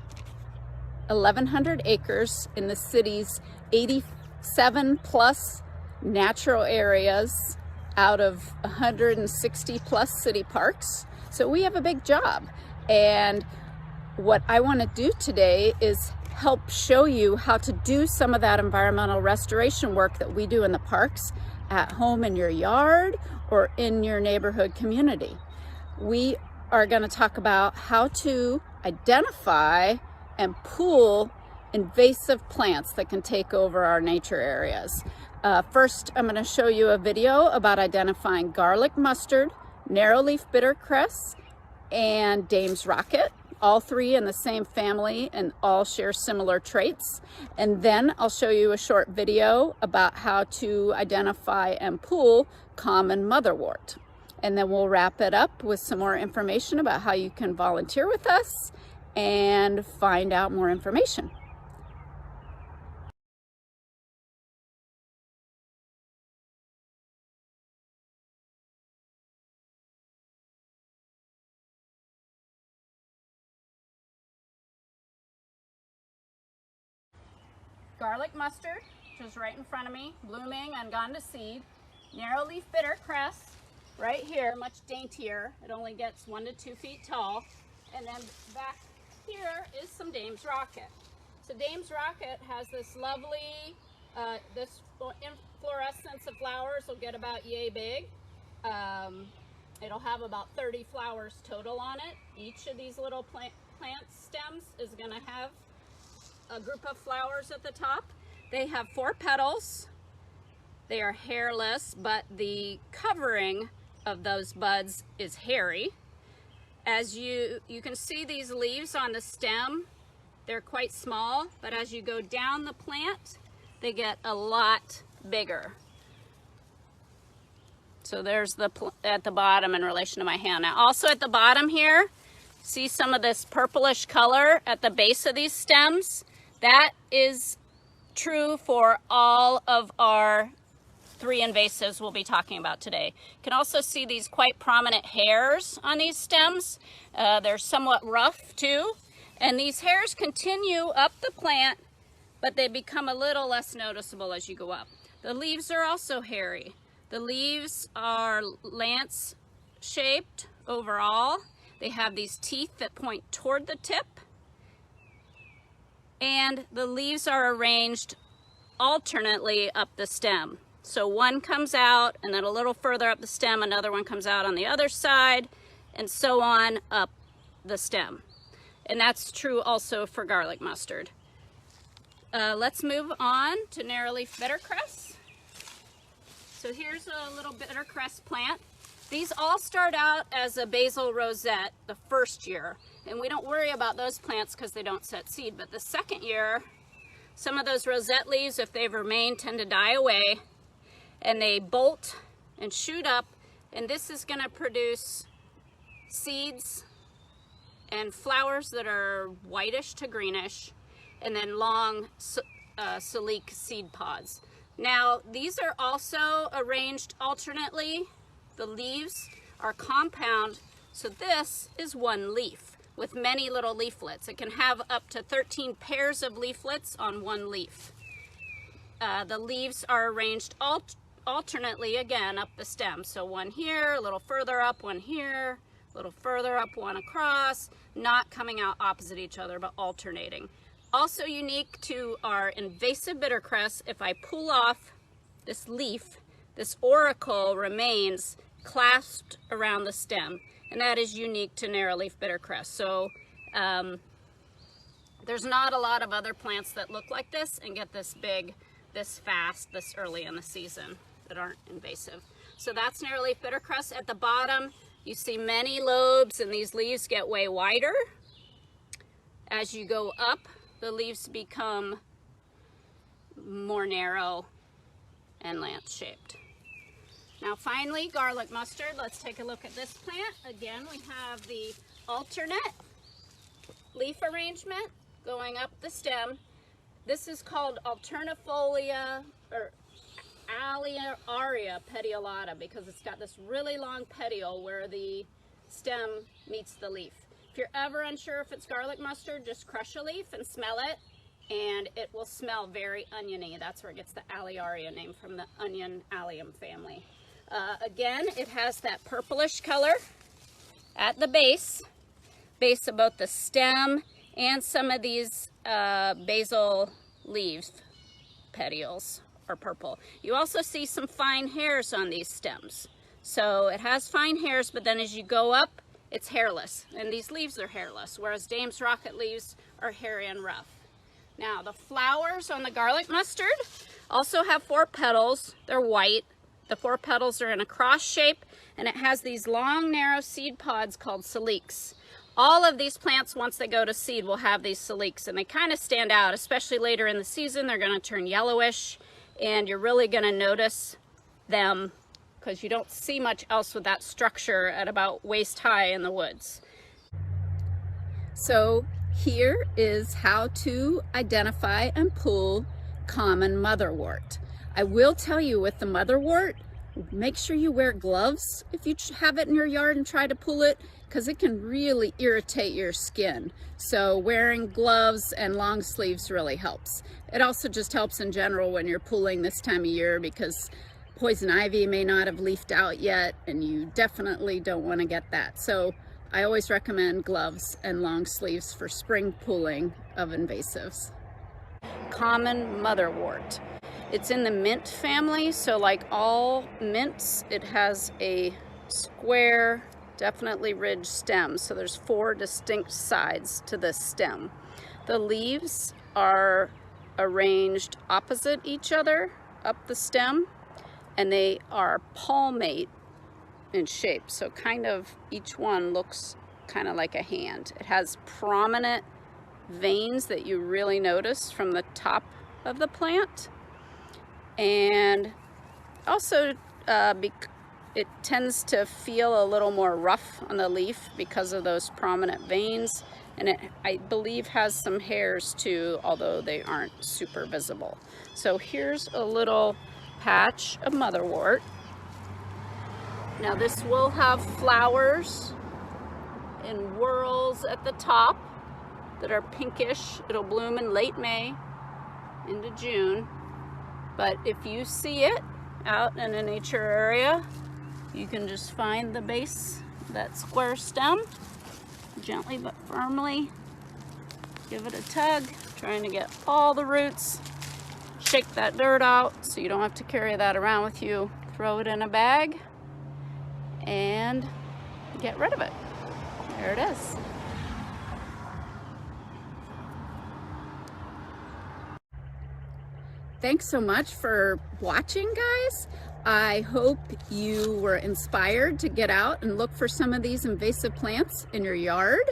1,100 acres in the city's 87 plus natural areas out of 160 plus city parks. So we have a big job. And what I want to do today is help show you how to do some of that environmental restoration work that we do in the parks at home in your yard or in your neighborhood community. We are going to talk about how to identify and pool invasive plants that can take over our nature areas. First, I'm going to show you a video about identifying garlic mustard, narrowleaf bittercress, and Dame's rocket, all three in the same family and all share similar traits. And then I'll show you a short video about how to identify and pull common motherwort. And then we'll wrap it up with some more information about how you can volunteer with us and find out more information. Garlic mustard, which is right in front of me, blooming and gone to seed. Narrowleaf bittercress, right here, much daintier. It only gets 1 to 2 feet tall. And then back here is some Dame's rocket. So Dame's rocket has this lovely, this inflorescence of flowers will get about yay big. It'll have about 30 flowers total on it. Each of these little plant stems is going to have a group of flowers at the top. They have 4 petals. They are hairless, but the covering of those buds is hairy. As you can see these leaves on the stem, they're quite small, but as you go down the plant, they get a lot bigger. So there's at the bottom in relation to my hand. Now also at the bottom here, see some of this purplish color at the base of these stems? That is true for all of our 3 invasives we'll be talking about today. You can also see these quite prominent hairs on these stems. They're somewhat rough too. And these hairs continue up the plant, but they become a little less noticeable as you go up. The leaves are also hairy. The leaves are lance shaped overall. They have these teeth that point toward the tip. And the leaves are arranged alternately up the stem. So one comes out, and then a little further up the stem, another one comes out on the other side, and so on up the stem. And that's true also for garlic mustard. Let's move on to narrowleaf bittercress. So here's a little bittercress plant. These all start out as a basal rosette the first year. And we don't worry about those plants because they don't set seed. But the second year, some of those rosette leaves, if they've remained, tend to die away. And they bolt and shoot up. And this is going to produce seeds and flowers that are whitish to greenish. And then long cilique seed pods. Now, these are also arranged alternately. The leaves are compound. So this is one leaf with many little leaflets. It can have up to 13 pairs of leaflets on one leaf. The leaves are arranged alternately again up the stem. So one here, a little further up, one here, a little further up, one across, not coming out opposite each other, but alternating. Also unique to our invasive bittercress, if I pull off this leaf, this auricle remains clasped around the stem. And that is unique to narrowleaf bittercress. So there's not a lot of other plants that look like this and get this big, this fast, this early in the season that aren't invasive. So that's narrowleaf bittercress. At the bottom, you see many lobes, and these leaves get way wider. As you go up, the leaves become more narrow and lance-shaped. Now finally, garlic mustard. Let's take a look at this plant. Again, we have the alternate leaf arrangement going up the stem. This is called alternifolia or Aliaria petiolata because it's got this really long petiole where the stem meets the leaf. If you're ever unsure if it's garlic mustard, just crush a leaf and smell it, and it will smell very oniony. That's where it gets the Aliaria name, from the onion allium family. Again, it has that purplish color at the base of both the stem and some of these basal leaves, petioles are purple. You also see some fine hairs on these stems. So it has fine hairs, but then as you go up, it's hairless. And these leaves are hairless, whereas Dame's rocket leaves are hairy and rough. Now the flowers on the garlic mustard also have 4 petals. They're white. The 4 petals are in a cross shape, and it has these long narrow seed pods called siliques. All of these plants, once they go to seed, will have these siliques, and they kind of stand out, especially later in the season. They're going to turn yellowish, and you're really going to notice them because you don't see much else with that structure at about waist high in the woods. So here is how to identify and pull common motherwort. I will tell you, with the motherwort, make sure you wear gloves if you have it in your yard and try to pull it, because it can really irritate your skin. So wearing gloves and long sleeves really helps. It also just helps in general when you're pulling this time of year, because poison ivy may not have leafed out yet, and you definitely don't want to get that. So I always recommend gloves and long sleeves for spring pulling of invasives. Common motherwort. It's in the mint family, so like all mints, it has a square, definitely ridged stem. So there's 4 distinct sides to this stem. The leaves are arranged opposite each other up the stem, and they are palmate in shape. So kind of each one looks kind of like a hand. It has prominent veins that you really notice from the top of the plant. And also it tends to feel a little more rough on the leaf because of those prominent veins, and it, I believe, has some hairs too, although they aren't super visible. So here's a little patch of motherwort. Now this will have flowers in whorls at the top that are pinkish. It'll bloom in late May into June. But if you see it out in a nature area, you can just find the base of that square stem, gently but firmly give it a tug, trying to get all the roots. Shake that dirt out so you don't have to carry that around with you. Throw it in a bag and get rid of it. There it is. Thanks so much for watching, guys. I hope you were inspired to get out and look for some of these invasive plants in your yard.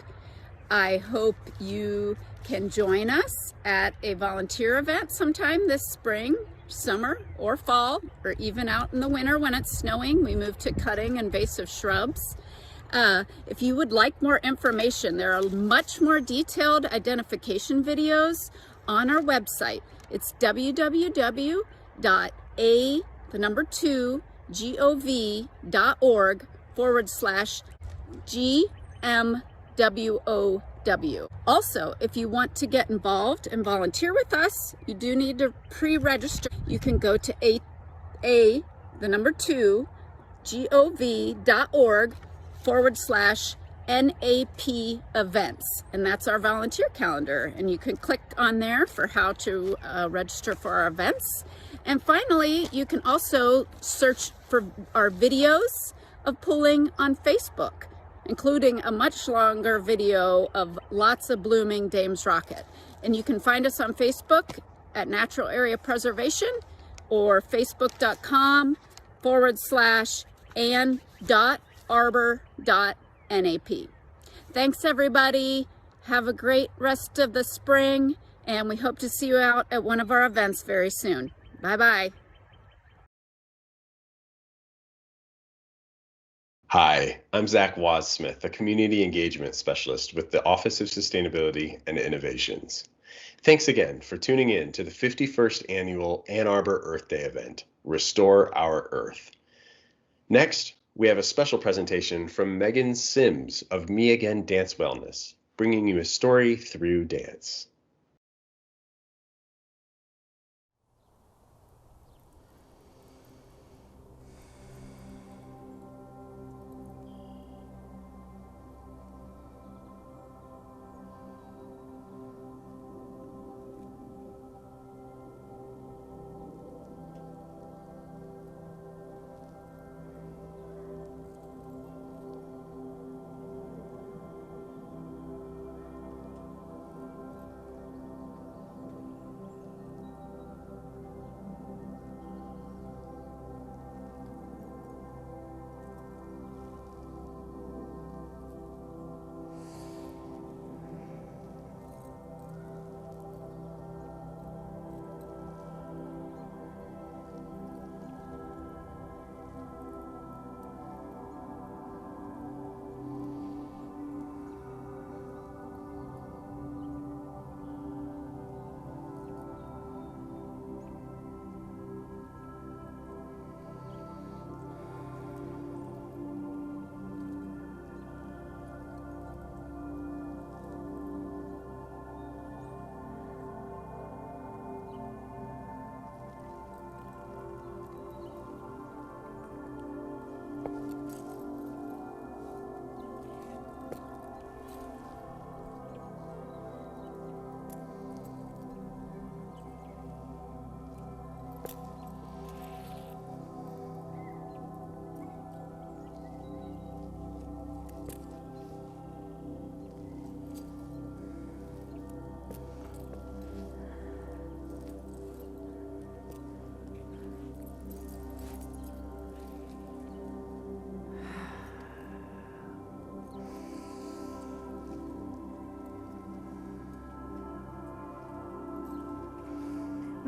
I hope you can join us at a volunteer event sometime this spring, summer, or fall, or even out in the winter when it's snowing. We move to cutting invasive shrubs. If you would like more information, there are much more detailed identification videos on our website. It's www.a2gov.org/GMWOW. Also, if you want to get involved and volunteer with us, you do need to pre-register. You can go to a2gov.org/NAP events, and that's our volunteer calendar, and you can click on there for how to register for our events. And finally, you can also search for our videos of pulling on Facebook, including a much longer video of lots of blooming Dame's Rocket. And you can find us on Facebook at Natural Area Preservation, or facebook.com/Ann.Arbor.NAP. Thanks, everybody. Have a great rest of the spring, and we hope to see you out at one of our events very soon. Bye-bye. Hi, I'm Zach Wadsmith, a Community Engagement Specialist with the Office of Sustainability and Innovations. Thanks again for tuning in to the 51st Annual Ann Arbor Earth Day event, Restore Our Earth. Next, we have a special presentation from Megan Sims of Me Again Dance Wellness, bringing you a story through dance.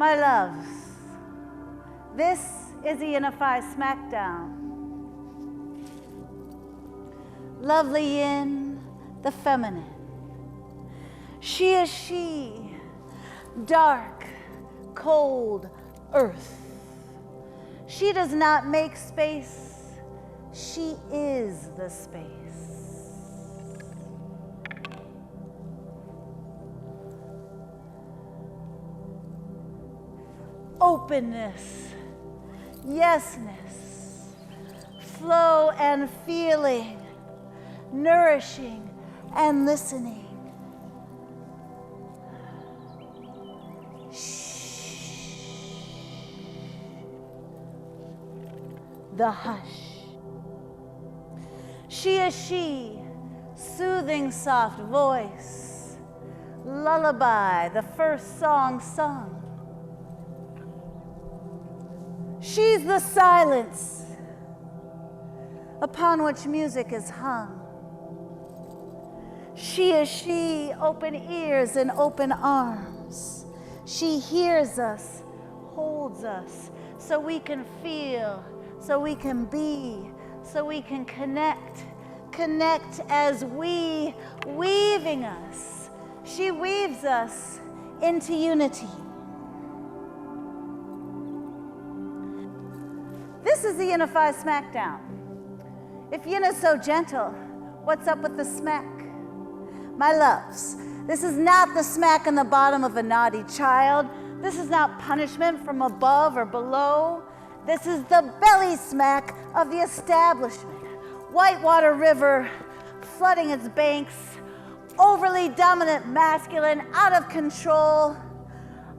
My loves, this is the Unify Smackdown. Lovely in the feminine. She is she, dark, cold earth. She does not make space, she is the space. Openness, yesness, flow and feeling, nourishing and listening. The hush. She is she, soothing soft voice, lullaby, the first song sung. She's the silence upon which music is hung. She is she, open ears and open arms. She hears us, holds us, so we can feel, so we can be, so we can connect. Connect as we, weaving us. She weaves us into unity. This is the Unify Smackdown. If Yina's so gentle, what's up with the smack? My loves, this is not the smack on the bottom of a naughty child. This is not punishment from above or below. This is the belly smack of the establishment. Whitewater River, flooding its banks, overly dominant masculine, out of control,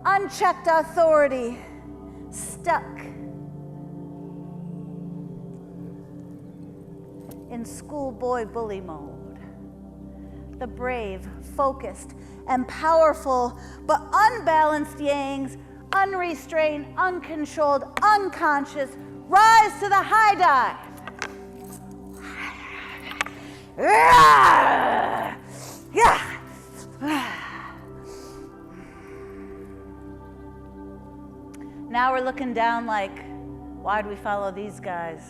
unchecked authority, stuck in schoolboy bully mode. The brave, focused, and powerful, but unbalanced Yangs, unrestrained, uncontrolled, unconscious, rise to the high dive. Now we're looking down like, why'd we follow these guys?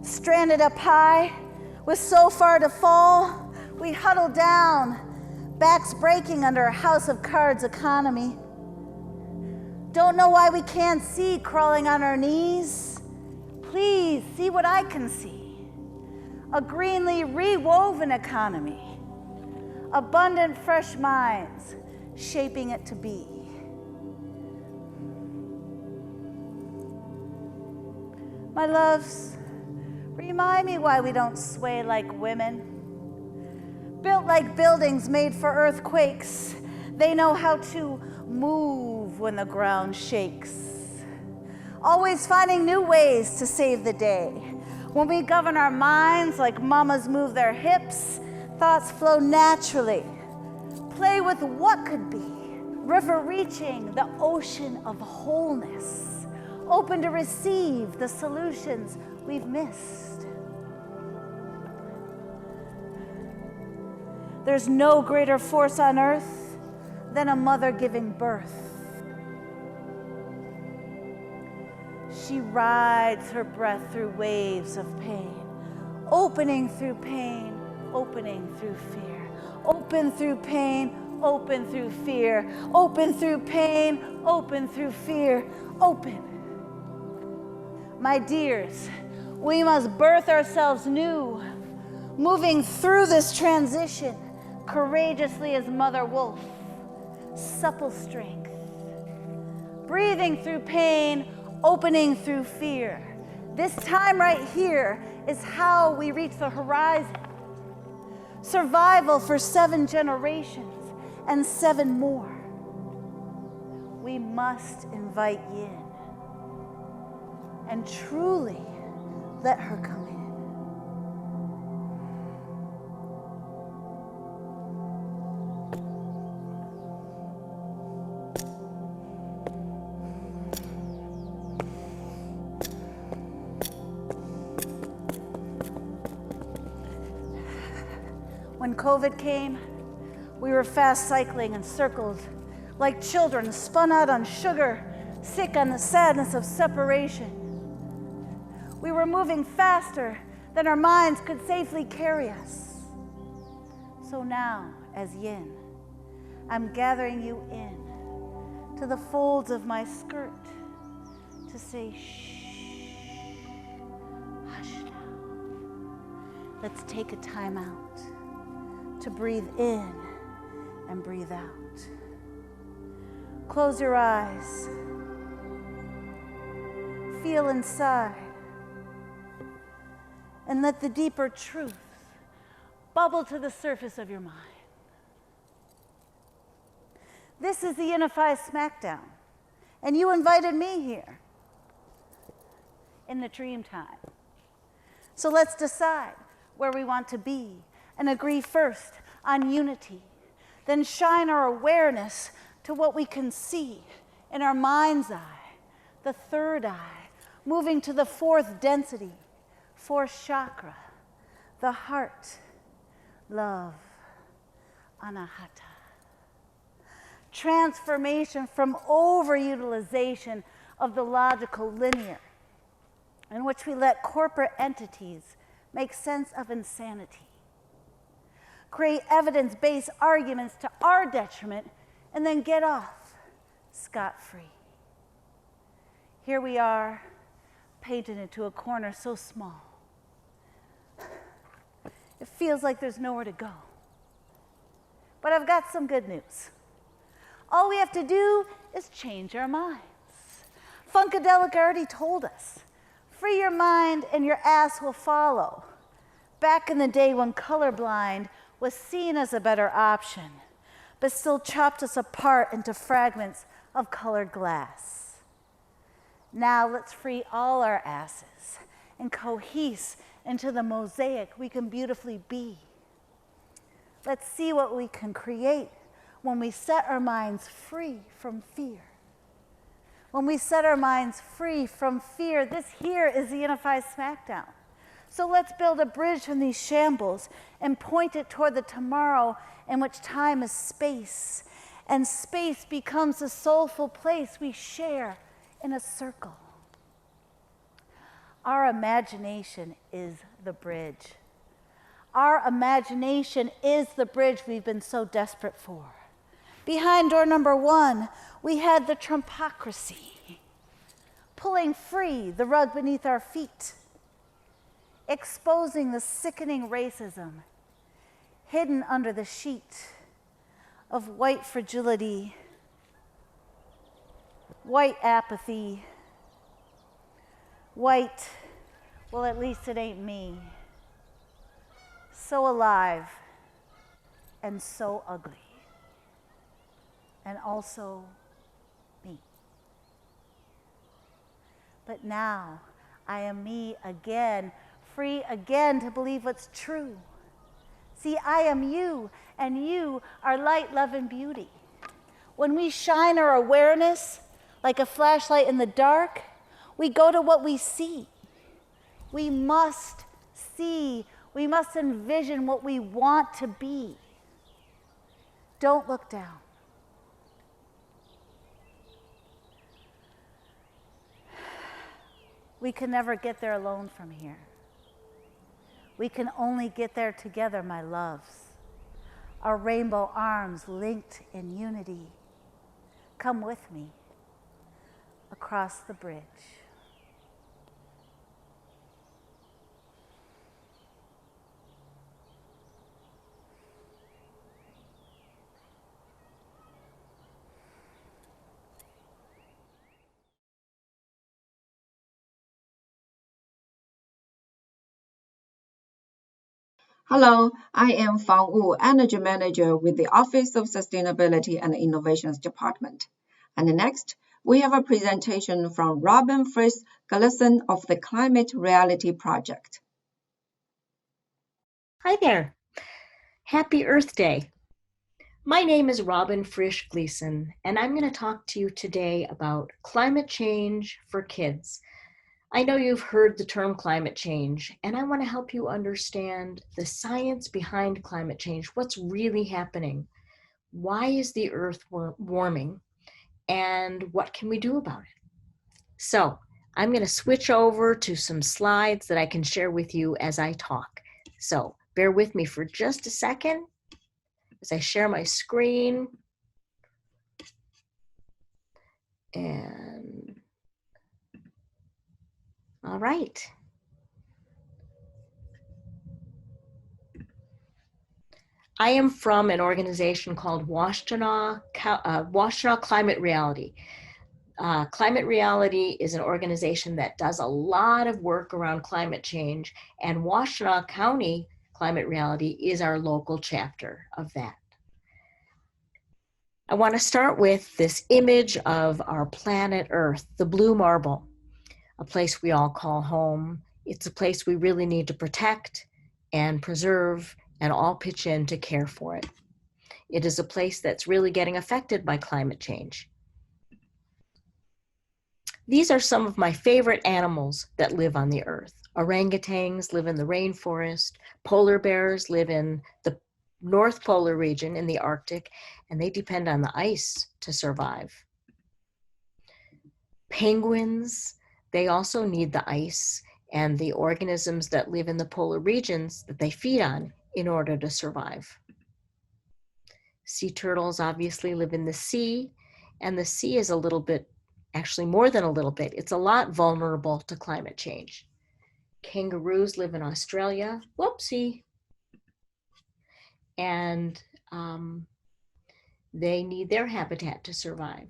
Stranded up high, with so far to fall, we huddle down, backs breaking under a house of cards economy. Don't know why we can't see crawling on our knees. Please see what I can see. A greenly rewoven economy. Abundant fresh minds shaping it to be. My loves, remind me why we don't sway like women. Built like buildings made for earthquakes. They know how to move when the ground shakes. Always finding new ways to save the day. When we govern our minds like mamas move their hips, thoughts flow naturally. Play with what could be. River reaching the ocean of wholeness. Open to receive the solutions we've missed. There's no greater force on earth than a mother giving birth. She rides her breath through waves of pain, opening through pain, opening through fear, open through pain, open through fear, open through pain, open through fear, open. My dears, we must birth ourselves new, moving through this transition courageously as Mother Wolf, supple strength, breathing through pain, opening through fear. This time right here is how we reach the horizon. Survival for 7 generations and 7 more. We must invite Yin and truly let her come in. When COVID came, we were fast cycling in circles like children spun out on sugar, sick on the sadness of separation. We were moving faster than our minds could safely carry us. So now, as yin, I'm gathering you in to the folds of my skirt to say, shh, hush now. Let's take a time out to breathe in and breathe out. Close your eyes. Feel inside. And let the deeper truth bubble to the surface of your mind. This is the Unify Smackdown, and you invited me here in the dream time. So let's decide where we want to be and agree first on unity, then shine our awareness to what we can see in our mind's eye, the third eye, moving to the fourth density, fourth chakra, the heart, love, anahata. Transformation from overutilization of the logical linear, in which we let corporate entities make sense of insanity, create evidence-based arguments to our detriment, and then get off scot-free. Here we are, painted into a corner so small. It feels like there's nowhere to go. But I've got some good news. All we have to do is change our minds. Funkadelic already told us, free your mind and your ass will follow. Back in the day when colorblind was seen as a better option, but still chopped us apart into fragments of colored glass. Now let's free all our asses and cohese into the mosaic we can beautifully be. Let's see what we can create when we set our minds free from fear. When we set our minds free from fear, this here is the Unified Smackdown. So let's build a bridge from these shambles and point it toward the tomorrow in which time is space, and space becomes the soulful place we share in a circle. Our imagination is the bridge. Our imagination is the bridge we've been so desperate for. Behind door number 1, we had the Trumpocracy, pulling free the rug beneath our feet, exposing the sickening racism hidden under the sheet of white fragility, white apathy, white, well, at least it ain't me, so alive and so ugly. And also me. But now I am me again, free again to believe what's true. See, I am you, and you are light, love, and beauty. When we shine our awareness like a flashlight in the dark, we go to what we see. We must see, we must envision what we want to be. Don't look down. We can never get there alone from here. We can only get there together, my loves. Our rainbow arms linked in unity. Come with me across the bridge. Hello, I am Fang Wu, Energy Manager with the Office of Sustainability and Innovations Department. And next, we have a presentation from Robin Frisch Gleason of the Climate Reality Project. Hi there. Happy Earth Day. My name is Robin Frisch Gleason, and I'm going to talk to you today about climate change for kids. I know you've heard the term climate change, and I want to help you understand the science behind climate change, what's really happening. Why is the Earth warming? And what can we do about it? So I'm going to switch over to some slides that I can share with you as I talk. So bear with me for just a second as I share my screen. And all right. I am from an organization called Washtenaw Climate Reality. Climate Reality is an organization that does a lot of work around climate change, and Washtenaw County Climate Reality is our local chapter of that. I want to start with this image of our planet Earth, the blue marble, a place we all call home. It's a place we really need to protect and preserve and all pitch in to care for it. It is a place that's really getting affected by climate change. These are some of my favorite animals that live on the Earth. Orangutans live in the rainforest. Polar bears live in the North Polar region in the Arctic, and they depend on the ice to survive. Penguins, they also need the ice and the organisms that live in the polar regions that they feed on in order to survive. Sea turtles obviously live in the sea, and the sea is a little bit, actually more than a little bit, it's a lot vulnerable to climate change. Kangaroos live in Australia, whoopsie, and they need their habitat to survive.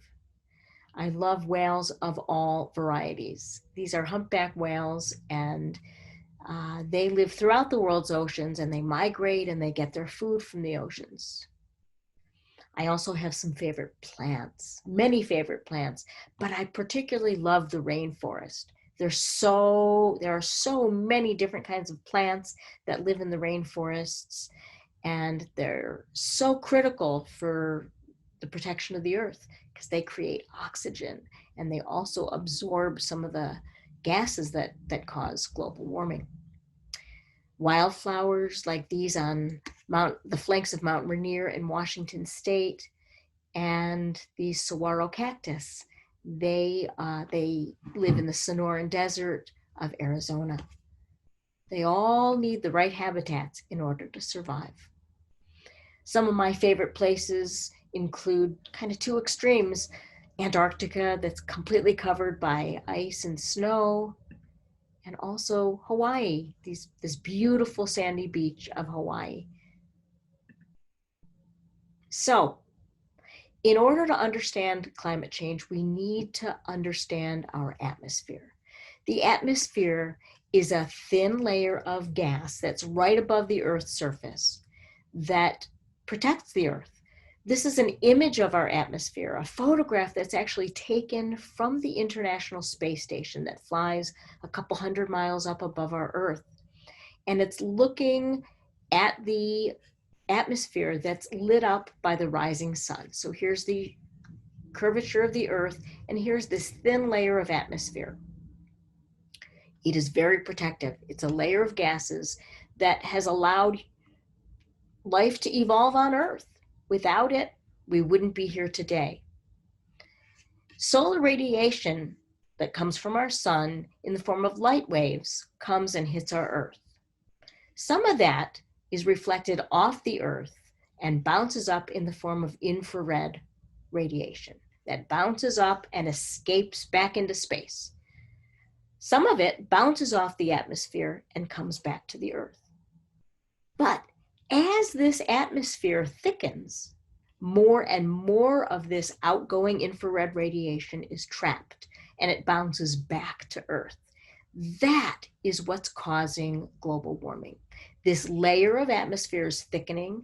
I love whales of all varieties. These are humpback whales, and they live throughout the world's oceans, and they migrate and they get their food from the oceans. I also have some favorite plants, many favorite plants, but I particularly love the rainforest. There are so many different kinds of plants that live in the rainforests, and they're so critical for the protection of the Earth because they create oxygen and they also absorb some of the gases that cause global warming. Wildflowers like these on the flanks of Mount Rainier in Washington State, and these saguaro cactus, they live in the Sonoran Desert of Arizona. They all need the right habitats in order to survive. Some of my favorite places include kind of two extremes: Antarctica, that's completely covered by ice and snow, and also Hawaii, this beautiful sandy beach of Hawaii. So, in order to understand climate change, we need to understand our atmosphere. The atmosphere is a thin layer of gas that's right above the Earth's surface that protects the Earth. This is an image of our atmosphere, a photograph that's actually taken from the International Space Station that flies a couple hundred miles up above our Earth. And it's looking at the atmosphere that's lit up by the rising sun. So here's the curvature of the Earth, and here's this thin layer of atmosphere. It is very protective. It's a layer of gases that has allowed life to evolve on Earth. Without it, we wouldn't be here today. Solar radiation that comes from our sun in the form of light waves comes and hits our Earth. Some of that is reflected off the Earth and bounces up in the form of infrared radiation that bounces up and escapes back into space. Some of it bounces off the atmosphere and comes back to the Earth. But as this atmosphere thickens, more and more of this outgoing infrared radiation is trapped and it bounces back to Earth. That is what's causing global warming. This layer of atmosphere is thickening.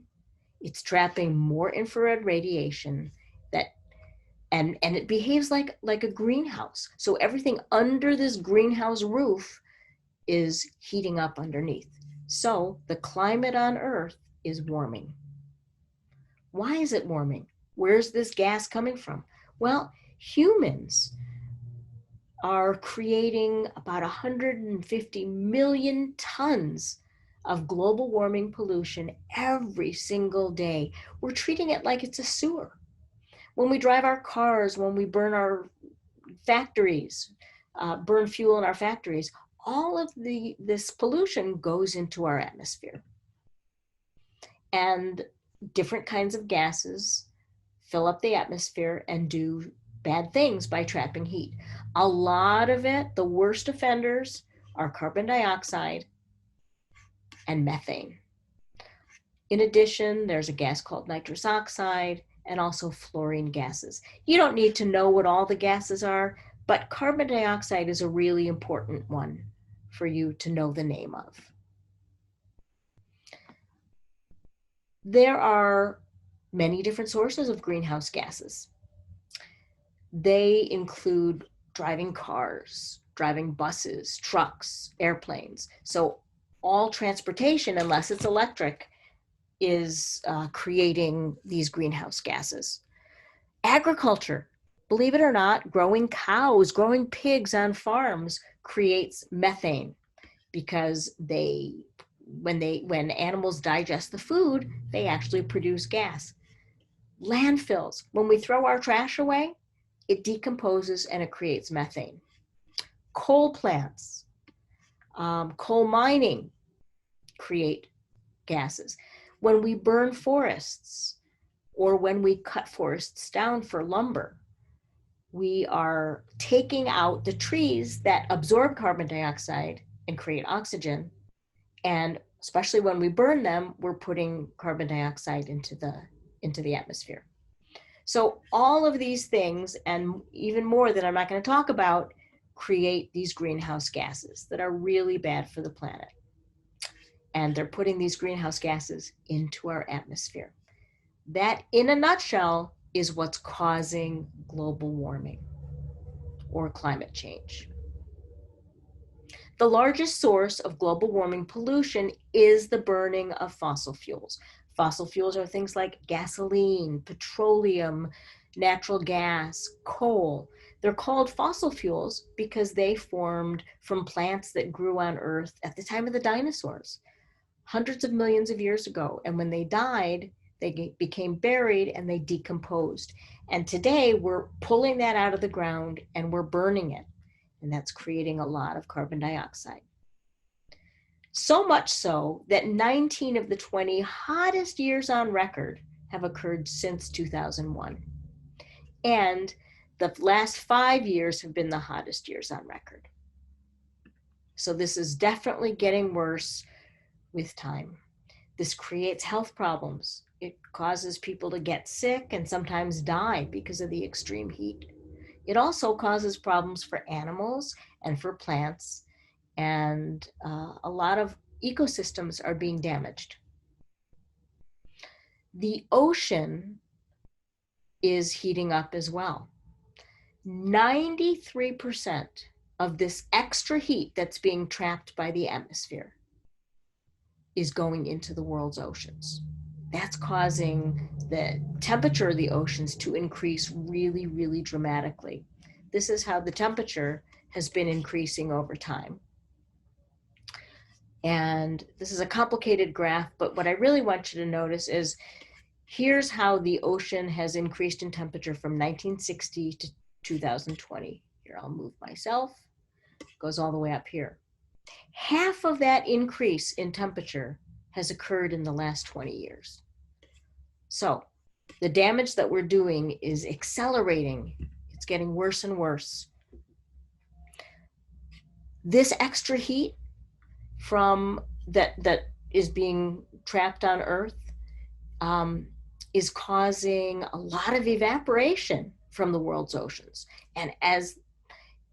It's trapping more infrared radiation and it behaves like a greenhouse. So everything under this greenhouse roof is heating up underneath. So the climate on Earth is warming. Why is it warming? Where's this gas coming from? Well, humans are creating about 150 million tons of global warming pollution every single day. We're treating it like it's a sewer. When we drive our cars, when we burn our factories, burn fuel in our factories, all of this pollution goes into our atmosphere. And different kinds of gases fill up the atmosphere and do bad things by trapping heat. A lot of it, the worst offenders, are carbon dioxide and methane. In addition, there's a gas called nitrous oxide and also fluorine gases. You don't need to know what all the gases are, but carbon dioxide is a really important one for you to know the name of. There are many different sources of greenhouse gases. They include driving cars, driving buses, trucks, airplanes. So all transportation, unless it's electric, is creating these greenhouse gases. Agriculture, believe it or not, growing cows, growing pigs on farms creates methane because when animals digest the food, they actually produce gas. Landfills, when we throw our trash away, it decomposes and it creates methane. Coal plants, coal mining create gases. When we burn forests or when we cut forests down for lumber, we are taking out the trees that absorb carbon dioxide and create oxygen. And especially when we burn them, we're putting carbon dioxide into the atmosphere. So all of these things, and even more that I'm not going to talk about, create these greenhouse gases that are really bad for the planet. And they're putting these greenhouse gases into our atmosphere. That, in a nutshell, is what's causing global warming or climate change. The largest source of global warming pollution is the burning of fossil fuels. Fossil fuels are things like gasoline, petroleum, natural gas, coal. They're called fossil fuels because they formed from plants that grew on Earth at the time of the dinosaurs, hundreds of millions of years ago. And when they died, they became buried and they decomposed. And today we're pulling that out of the ground and we're burning it. And that's creating a lot of carbon dioxide. So much so that 19 of the 20 hottest years on record have occurred since 2001. And the last 5 years have been the hottest years on record. So this is definitely getting worse with time. This creates health problems. It causes people to get sick and sometimes die because of the extreme heat. It also causes problems for animals and for plants, and a lot of ecosystems are being damaged. The ocean is heating up as well. 93% of this extra heat that's being trapped by the atmosphere is going into the world's oceans. That's causing the temperature of the oceans to increase really, really dramatically. This is how the temperature has been increasing over time. And this is a complicated graph, but what I really want you to notice is here's how the ocean has increased in temperature from 1960 to 2020. Here, I'll move myself. It goes all the way up here. Half of that increase in temperature has occurred in the last 20 years. So the damage that we're doing is accelerating. It's getting worse and worse. This extra heat from that is being trapped on Earth is causing a lot of evaporation from the world's oceans. And as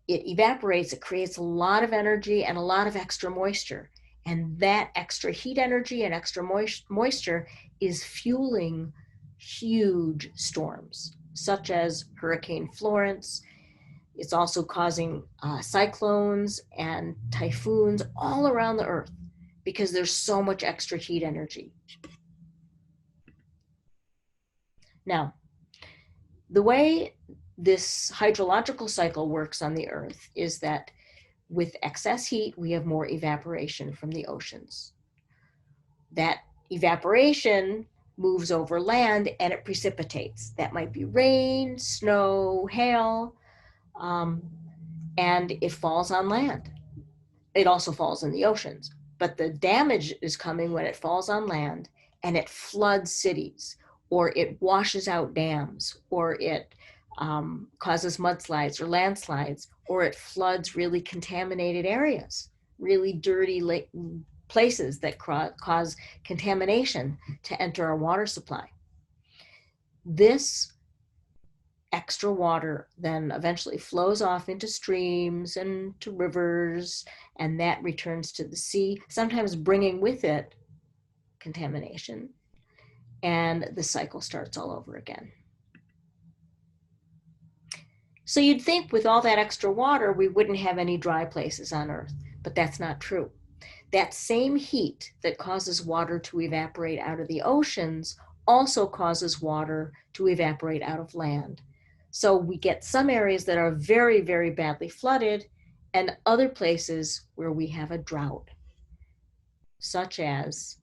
it evaporates, it creates a lot of energy and a lot of extra moisture. And that extra heat energy and extra moisture is fueling huge storms, such as Hurricane Florence. It's also causing cyclones and typhoons all around the Earth because there's so much extra heat energy. Now, the way this hydrological cycle works on the Earth is that with excess heat, we have more evaporation from the oceans. That evaporation moves over land and it precipitates. That might be rain, snow, hail, and it falls on land. It also falls in the oceans, but the damage is coming when it falls on land and it floods cities, or it washes out dams, or it causes mudslides or landslides, or it floods really contaminated areas, really dirty places that cause contamination to enter our water supply. This extra water then eventually flows off into streams and to rivers, and that returns to the sea, sometimes bringing with it contamination, and the cycle starts all over again. So you'd think with all that extra water, we wouldn't have any dry places on Earth, but that's not true. That same heat that causes water to evaporate out of the oceans also causes water to evaporate out of land. So we get some areas that are very, very badly flooded and other places where we have a drought, such as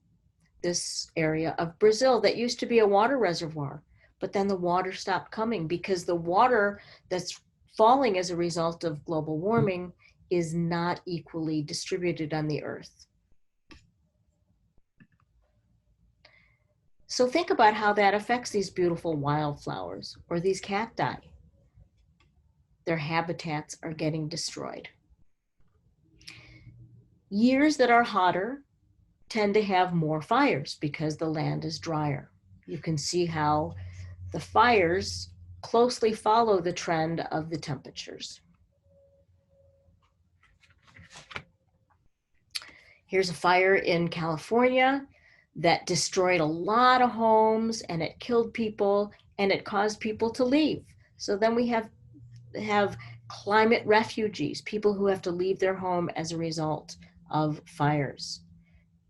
this area of Brazil that used to be a water reservoir, but then the water stopped coming because the water that's falling as a result of global warming is not equally distributed on the Earth. So think about how that affects these beautiful wildflowers or these cacti. Their habitats are getting destroyed. Years that are hotter tend to have more fires because the land is drier. You can see how the fires closely follow the trend of the temperatures. Here's a fire in California that destroyed a lot of homes, and it killed people, and it caused people to leave. So then we have climate refugees, people who have to leave their home as a result of fires.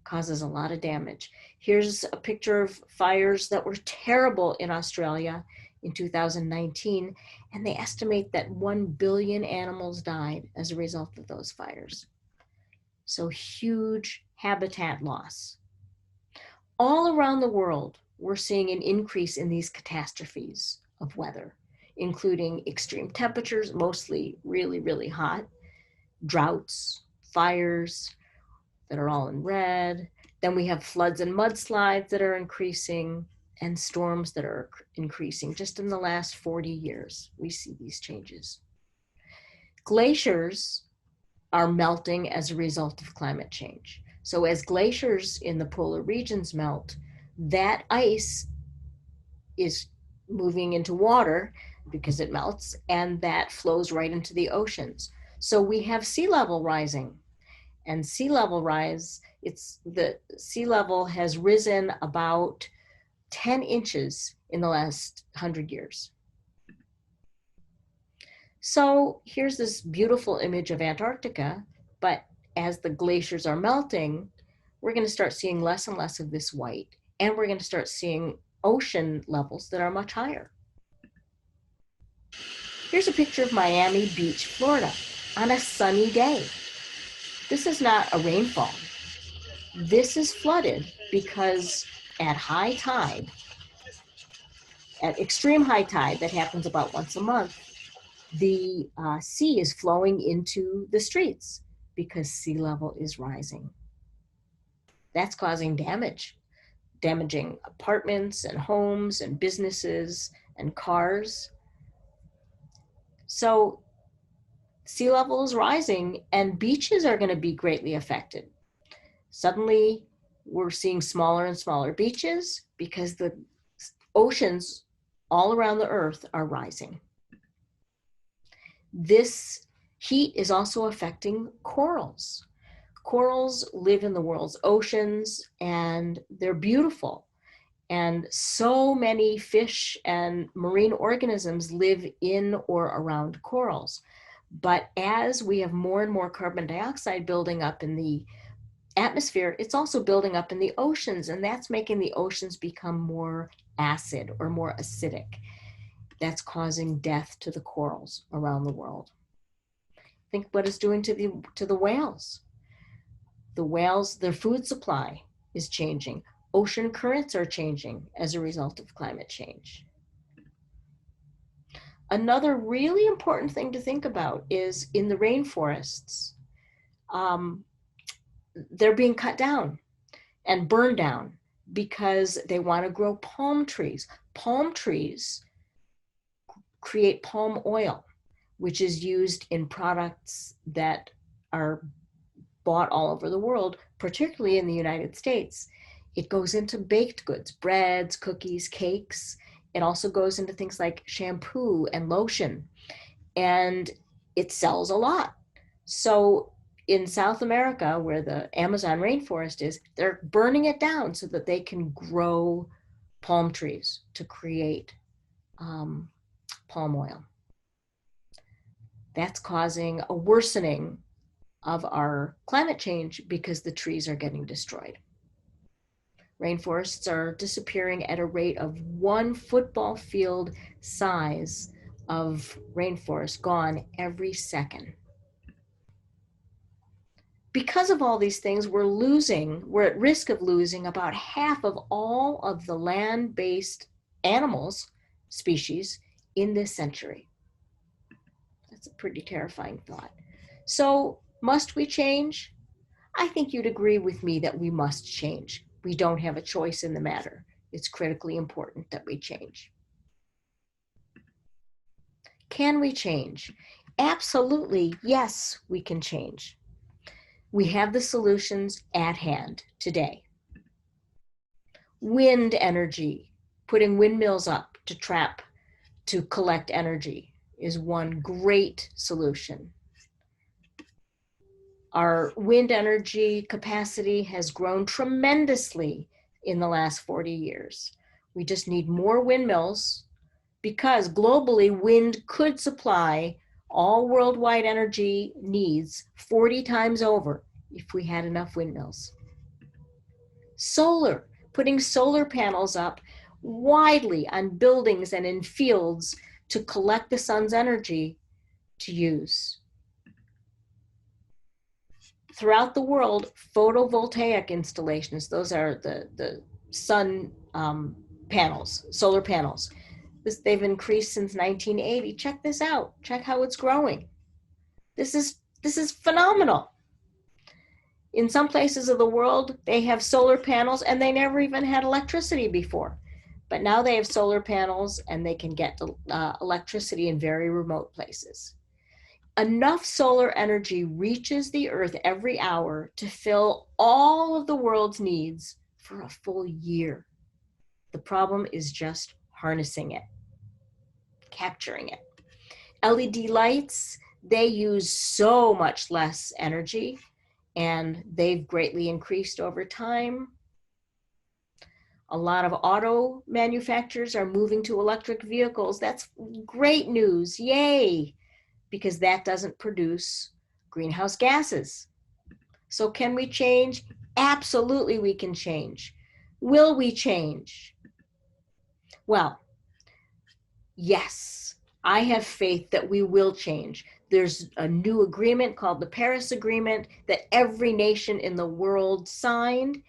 Causes a lot of damage. Here's a picture of fires that were terrible in Australia in 2019, and they estimate that 1 billion animals died as a result of those fires. So huge habitat loss. All around the world, we're seeing an increase in these catastrophes of weather, including extreme temperatures, mostly really, really hot, droughts, fires that are all in red. Then we have floods and mudslides that are increasing, and storms that are increasing. Just in the last 40 years, we see these changes. Glaciers are melting as a result of climate change. So as glaciers in the polar regions melt, that ice is moving into water because it melts, and that flows right into the oceans. So we have sea level rising. And sea level rise, the sea level has risen about 10 inches in the last 100 years. So here's this beautiful image of Antarctica, but as the glaciers are melting, we're going to start seeing less and less of this white, and we're going to start seeing ocean levels that are much higher. Here's a picture of Miami Beach, Florida, on a sunny day. This is not a rainfall. This is flooded because at high tide, at extreme high tide that happens about once a month, the sea is flowing into the streets because sea level is rising. That's causing damage, damaging apartments and homes and businesses and cars. So sea level is rising and beaches are going to be greatly affected. Suddenly, we're seeing smaller and smaller beaches because the oceans all around the Earth are rising. This heat is also affecting corals. Corals live in the world's oceans, and they're beautiful. And so many fish and marine organisms live in or around corals. But as we have more and more carbon dioxide building up in the atmosphere, it's also building up in the oceans, and that's making the oceans become more acid or more acidic. That's causing death to the corals around the world. Think what it's doing to the whales. The whales, their food supply is changing. Ocean currents are changing as a result of climate change. Another really important thing to think about is in the rainforests, they're being cut down and burned down because they want to grow palm trees. Palm trees create palm oil, which is used in products that are bought all over the world, particularly in the United States. It goes into baked goods, breads, cookies, cakes. It also goes into things like shampoo and lotion, and it sells a lot. So in South America, where the Amazon rainforest is, they're burning it down so that they can grow palm trees to create palm oil. That's causing a worsening of our climate change because the trees are getting destroyed. Rainforests are disappearing at a rate of 1 football field size of rainforest gone every second. Because of all these things, we're at risk of losing about half of all of the land-based animals species in this century. That's a pretty terrifying thought. So, must we change? I think you'd agree with me that we must change. We don't have a choice in the matter. It's critically important that we change. Can we change? Absolutely, yes, we can change. We have the solutions at hand today. Wind energy, putting windmills up to collect energy is one great solution. Our wind energy capacity has grown tremendously in the last 40 years. We just need more windmills because globally wind could supply all worldwide energy needs 40 times over if we had enough windmills. Solar, putting solar panels up widely on buildings and in fields to collect the sun's energy to use. Throughout the world, photovoltaic installations, those are the sun panels, solar panels. They've increased since 1980. Check this out. Check how it's growing. This is phenomenal. In some places of the world, they have solar panels and they never even had electricity before. But now they have solar panels and they can get electricity in very remote places. Enough solar energy reaches the Earth every hour to fill all of the world's needs for a full year. The problem is just harnessing it, capturing it. LED lights, they use so much less energy and they've greatly increased over time. A lot of auto manufacturers are moving to electric vehicles. That's great news, yay, because that doesn't produce greenhouse gases. So can we change? Absolutely we can change. Will we change? Well, yes, I have faith that we will change. There's a new agreement called the Paris Agreement that every nation in the world signed,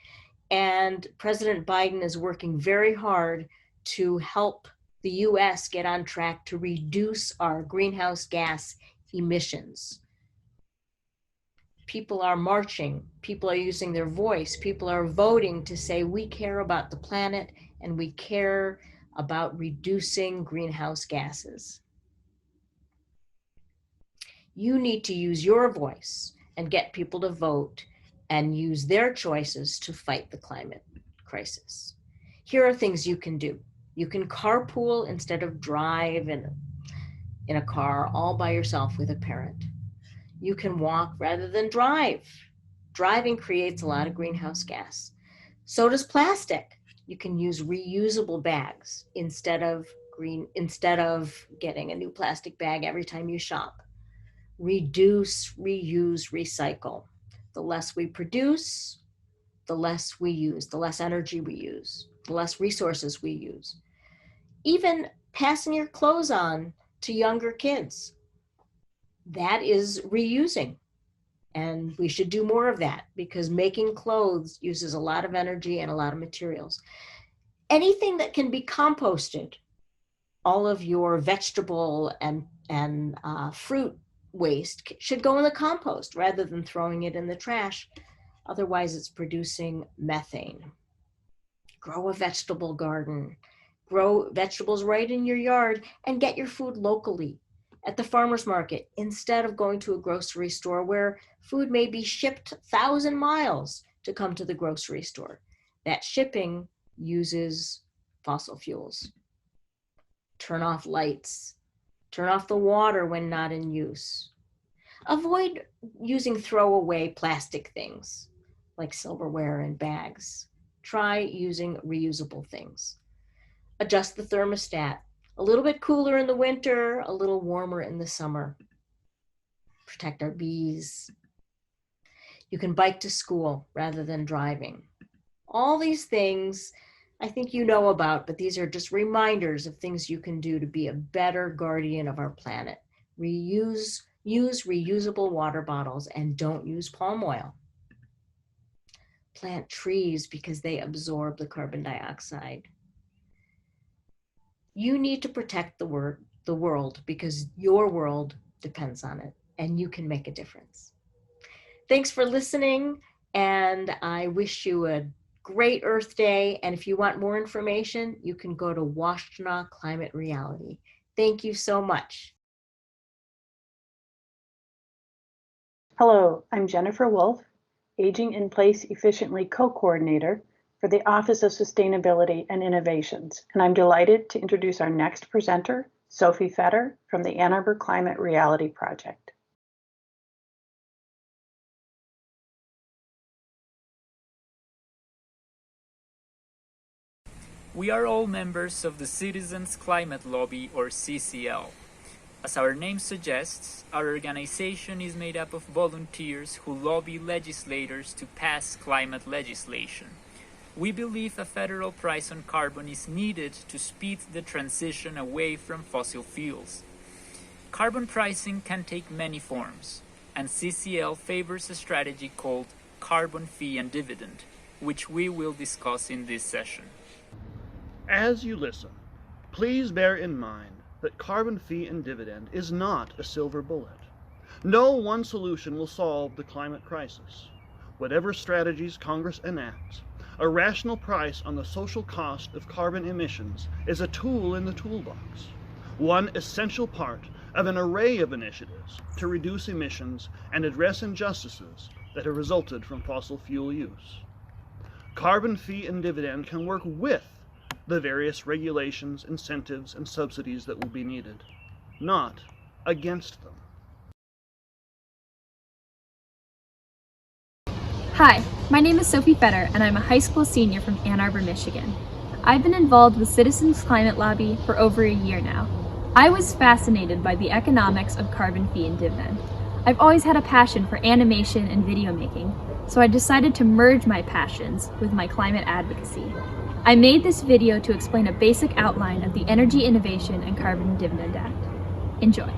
and President Biden is working very hard to help the US get on track to reduce our greenhouse gas emissions. People are marching, people are using their voice, people are voting to say we care about the planet and we care about reducing greenhouse gases. You need to use your voice and get people to vote and use their choices to fight the climate crisis. Here are things you can do. You can carpool instead of drive in a car all by yourself with a parent. You can walk rather than drive. Driving creates a lot of greenhouse gas. So does plastic. You can use reusable bags instead of getting a new plastic bag every time you shop. Reduce, reuse, recycle. The less we produce, the less we use, the less energy we use, the less resources we use. Even passing your clothes on to younger kids, that is reusing. And we should do more of that because making clothes uses a lot of energy and a lot of materials. Anything that can be composted, all of your vegetable and fruit waste should go in the compost rather than throwing it in the trash. Otherwise, it's producing methane. Grow a vegetable garden. Grow vegetables right in your yard and get your food locally at the farmer's market instead of going to a grocery store where food may be shipped 1,000 miles to come to the grocery store. That shipping uses fossil fuels. Turn off lights. Turn off the water when not in use. Avoid using throwaway plastic things like silverware and bags. Try using reusable things. Adjust the thermostat. A little bit cooler in the winter, a little warmer in the summer. Protect our bees. You can bike to school rather than driving. All these things I think you know about, but these are just reminders of things you can do to be a better guardian of our planet. Use reusable water bottles and don't use palm oil. Plant trees because they absorb the carbon dioxide. You need to protect the world because your world depends on it and you can make a difference. Thanks for listening, and I wish you a great Earth Day. And if you want more information, you can go to Washtenaw Climate Reality. Thank you so much. Hello, I'm Jennifer Wolf, Aging in Place Efficiently Co-Coordinator for the Office of Sustainability and Innovations, and I'm delighted to introduce our next presenter, Sophie Fetter from the Ann Arbor Climate Reality Project. We are all members of the Citizens Climate Lobby, or CCL. As our name suggests, our organization is made up of volunteers who lobby legislators to pass climate legislation. We believe a federal price on carbon is needed to speed the transition away from fossil fuels. Carbon pricing can take many forms, and CCL favors a strategy called carbon fee and dividend, which we will discuss in this session. As you listen, please bear in mind that carbon fee and dividend is not a silver bullet. No one solution will solve the climate crisis. Whatever strategies Congress enacts, a rational price on the social cost of carbon emissions is a tool in the toolbox, one essential part of an array of initiatives to reduce emissions and address injustices that have resulted from fossil fuel use. Carbon fee and dividend can work with the various regulations, incentives, and subsidies that will be needed, not against them. Hi, my name is Sophie Fetter, and I'm a high school senior from Ann Arbor, Michigan. I've been involved with Citizens Climate Lobby for over a year now. I was fascinated by the economics of carbon fee and dividend. I've always had a passion for animation and video making, so I decided to merge my passions with my climate advocacy. I made this video to explain a basic outline of the Energy Innovation and Carbon Dividend Act. Enjoy.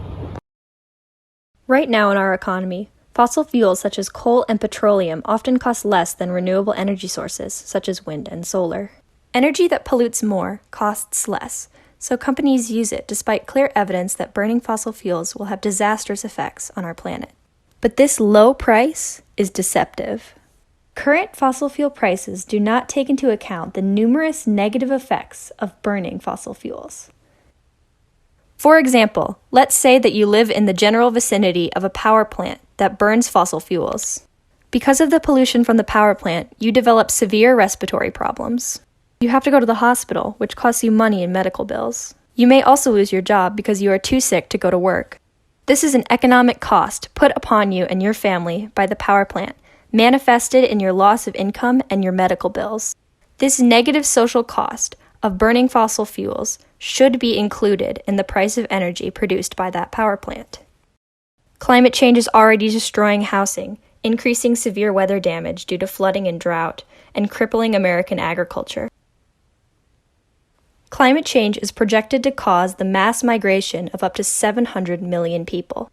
Right now in our economy, fossil fuels such as coal and petroleum often cost less than renewable energy sources such as wind and solar. Energy that pollutes more costs less, so companies use it despite clear evidence that burning fossil fuels will have disastrous effects on our planet. But this low price is deceptive. Current fossil fuel prices do not take into account the numerous negative effects of burning fossil fuels. For example, let's say that you live in the general vicinity of a power plant that burns fossil fuels. Because of the pollution from the power plant, you develop severe respiratory problems. You have to go to the hospital, which costs you money in medical bills. You may also lose your job because you are too sick to go to work. This is an economic cost put upon you and your family by the power plant, manifested in your loss of income and your medical bills. This negative social cost of burning fossil fuels should be included in the price of energy produced by that power plant. Climate change is already destroying housing, increasing severe weather damage due to flooding and drought, and crippling American agriculture. Climate change is projected to cause the mass migration of up to 700 million people.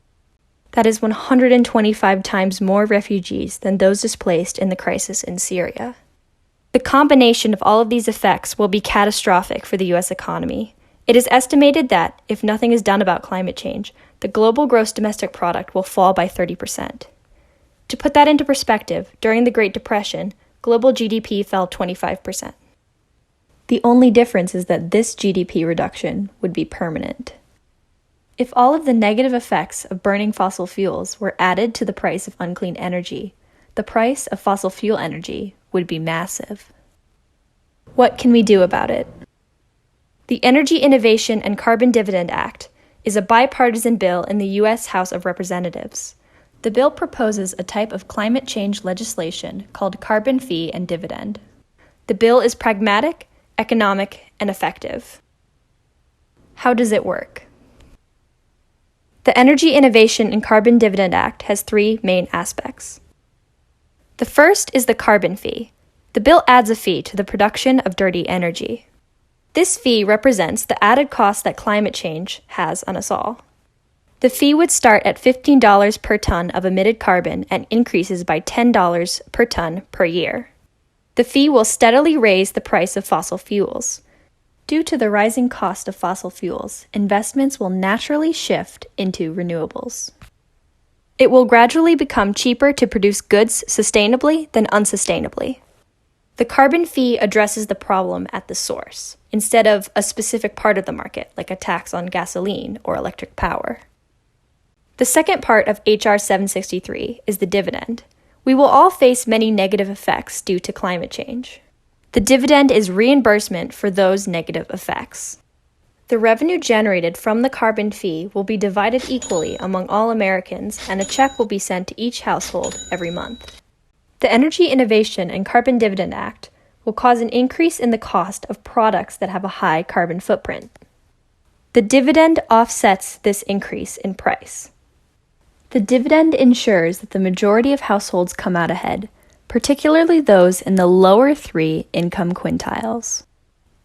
That is 125 times more refugees than those displaced in the crisis in Syria. The combination of all of these effects will be catastrophic for the U.S. economy. It is estimated that, if nothing is done about climate change, the global gross domestic product will fall by 30%. To put that into perspective, during the Great Depression, global GDP fell 25%. The only difference is that this GDP reduction would be permanent. If all of the negative effects of burning fossil fuels were added to the price of unclean energy, the price of fossil fuel energy would be massive. What can we do about it? The Energy Innovation and Carbon Dividend Act is a bipartisan bill in the U.S. House of Representatives. The bill proposes a type of climate change legislation called carbon fee and dividend. The bill is pragmatic, economic, and effective. How does it work? The Energy Innovation and Carbon Dividend Act has three main aspects. The first is the carbon fee. The bill adds a fee to the production of dirty energy. This fee represents the added cost that climate change has on us all. The fee would start at $15 per ton of emitted carbon and increases by $10 per ton per year. The fee will steadily raise the price of fossil fuels. Due to the rising cost of fossil fuels, investments will naturally shift into renewables. It will gradually become cheaper to produce goods sustainably than unsustainably. The carbon fee addresses the problem at the source, instead of a specific part of the market, like a tax on gasoline or electric power. The second part of H.R. 763 is the dividend. We will all face many negative effects due to climate change. The dividend is reimbursement for those negative effects. The revenue generated from the carbon fee will be divided equally among all Americans, and a check will be sent to each household every month. The Energy Innovation and Carbon Dividend Act will cause an increase in the cost of products that have a high carbon footprint. The dividend offsets this increase in price. The dividend ensures that the majority of households come out ahead, particularly those in the lower 3 income quintiles.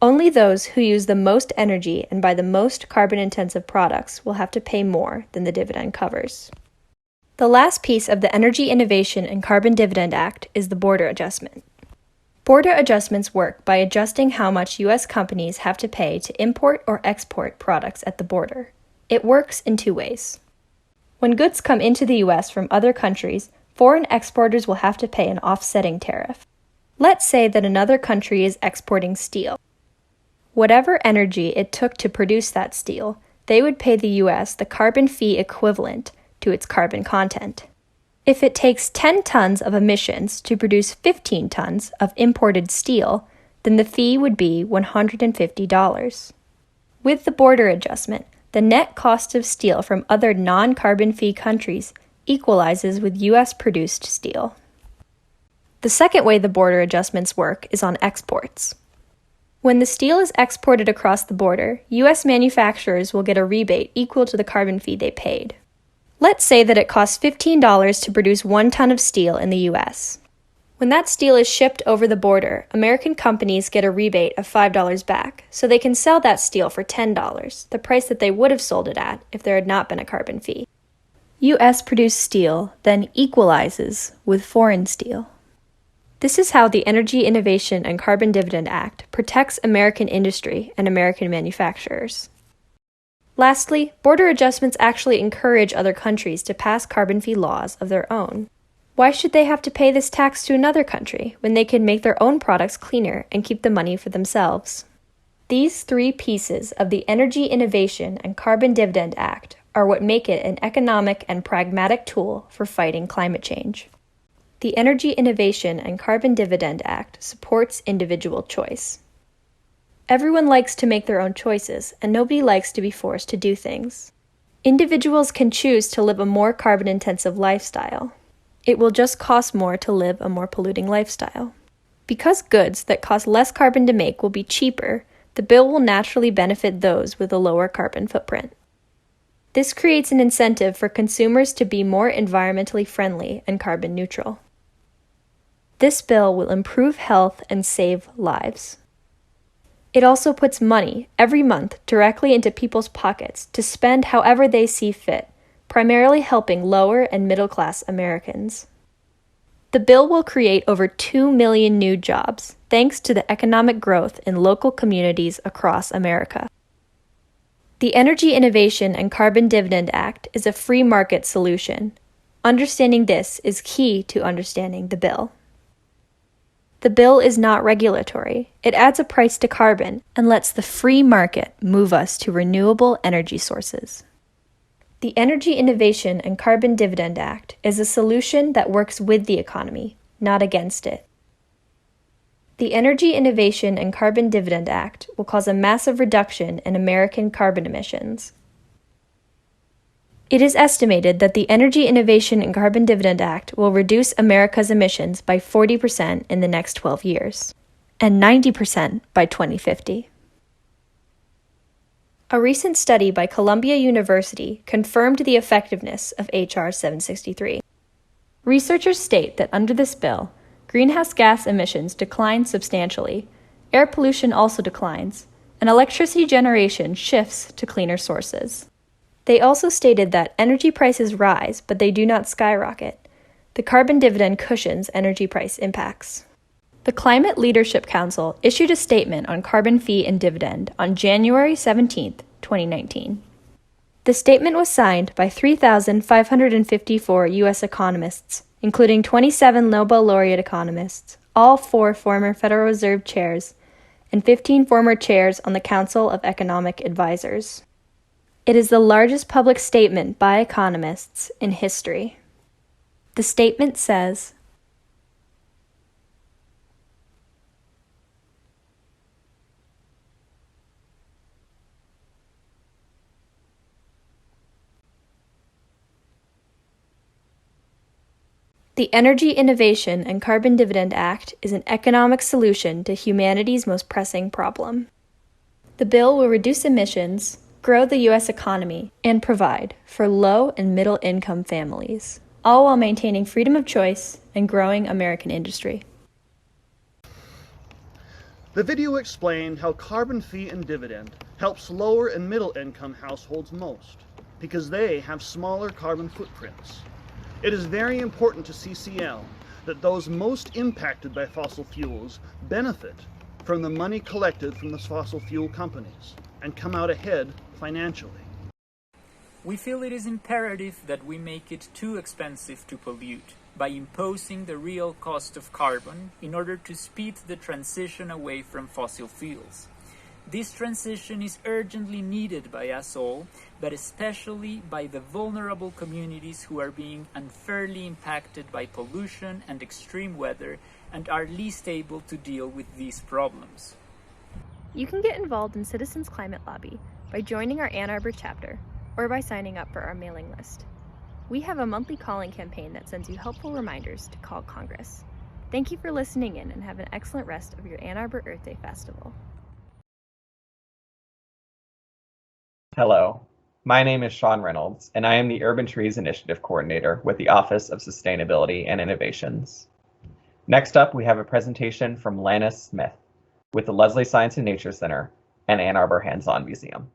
Only those who use the most energy and buy the most carbon-intensive products will have to pay more than the dividend covers. The last piece of the Energy Innovation and Carbon Dividend Act is the border adjustment. Border adjustments work by adjusting how much U.S. companies have to pay to import or export products at the border. It works in two ways. When goods come into the U.S. from other countries, foreign exporters will have to pay an offsetting tariff. Let's say that another country is exporting steel. Whatever energy it took to produce that steel, they would pay the U.S. the carbon fee equivalent to its carbon content. If it takes 10 tons of emissions to produce 15 tons of imported steel, then the fee would be $150. With the border adjustment, the net cost of steel from other non-carbon fee countries equalizes with U.S.-produced steel. The second way the border adjustments work is on exports. When the steel is exported across the border, U.S. manufacturers will get a rebate equal to the carbon fee they paid. Let's say that it costs $15 to produce 1 ton of steel in the U.S. When that steel is shipped over the border, American companies get a rebate of $5 back, so they can sell that steel for $10, the price that they would have sold it at if there had not been a carbon fee. U.S.-produced steel then equalizes with foreign steel. This is how the Energy Innovation and Carbon Dividend Act protects American industry and American manufacturers. Lastly, border adjustments actually encourage other countries to pass carbon fee laws of their own. Why should they have to pay this tax to another country when they can make their own products cleaner and keep the money for themselves? These three pieces of the Energy Innovation and Carbon Dividend Act are what make it an economic and pragmatic tool for fighting climate change. The Energy Innovation and Carbon Dividend Act supports individual choice. Everyone likes to make their own choices, and nobody likes to be forced to do things. Individuals can choose to live a more carbon-intensive lifestyle. It will just cost more to live a more polluting lifestyle. Because goods that cost less carbon to make will be cheaper, the bill will naturally benefit those with a lower carbon footprint. This creates an incentive for consumers to be more environmentally friendly and carbon neutral. This bill will improve health and save lives. It also puts money every month directly into people's pockets to spend however they see fit, primarily helping lower and middle class Americans. The bill will create over 2 million new jobs, thanks to the economic growth in local communities across America. The Energy Innovation and Carbon Dividend Act is a free market solution. Understanding this is key to understanding the bill. The bill is not regulatory. It adds a price to carbon and lets the free market move us to renewable energy sources. The Energy Innovation and Carbon Dividend Act is a solution that works with the economy, not against it. The Energy Innovation and Carbon Dividend Act will cause a massive reduction in American carbon emissions. It is estimated that the Energy Innovation and Carbon Dividend Act will reduce America's emissions by 40% in the next 12 years, and 90% by 2050. A recent study by Columbia University confirmed the effectiveness of H.R. 763. Researchers state that under this bill, greenhouse gas emissions decline substantially, air pollution also declines, and electricity generation shifts to cleaner sources. They also stated that energy prices rise, but they do not skyrocket. The carbon dividend cushions energy price impacts. The Climate Leadership Council issued a statement on carbon fee and dividend on January 17, 2019. The statement was signed by 3,554 U.S. economists, including 27 Nobel laureate economists, all 4 former Federal Reserve chairs, and 15 former chairs on the Council of Economic Advisors. It is the largest public statement by economists in history. The statement says, the Energy Innovation and Carbon Dividend Act is an economic solution to humanity's most pressing problem. The bill will reduce emissions, grow the U.S. economy, and provide for low and middle income families, all while maintaining freedom of choice and growing American industry. The video explained how carbon fee and dividend helps lower and middle income households most, because they have smaller carbon footprints. It is very important to CCL that those most impacted by fossil fuels benefit from the money collected from the fossil fuel companies and come out ahead financially. We feel it is imperative that we make it too expensive to pollute by imposing the real cost of carbon in order to speed the transition away from fossil fuels. This transition is urgently needed by us all, but especially by the vulnerable communities who are being unfairly impacted by pollution and extreme weather and are least able to deal with these problems. You can get involved in Citizens Climate Lobby by joining our Ann Arbor chapter or by signing up for our mailing list. We have a monthly calling campaign that sends you helpful reminders to call Congress. Thank you for listening in and have an excellent rest of your Ann Arbor Earth Day Festival. Hello, my name is Sean Reynolds, and I am the Urban Trees Initiative Coordinator with the Office of Sustainability and Innovations. Next up, we have a presentation from Lannis Smith with the Leslie Science and Nature Center and Ann Arbor Hands-On Museum.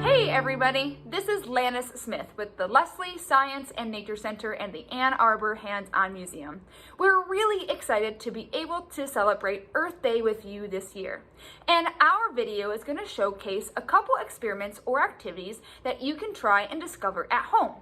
Hey everybody, this is Lannis Smith with the Leslie Science and Nature Center and the Ann Arbor Hands-On Museum. We're really excited to be able to celebrate Earth Day with you this year. And our video is going to showcase a couple experiments or activities that you can try and discover at home.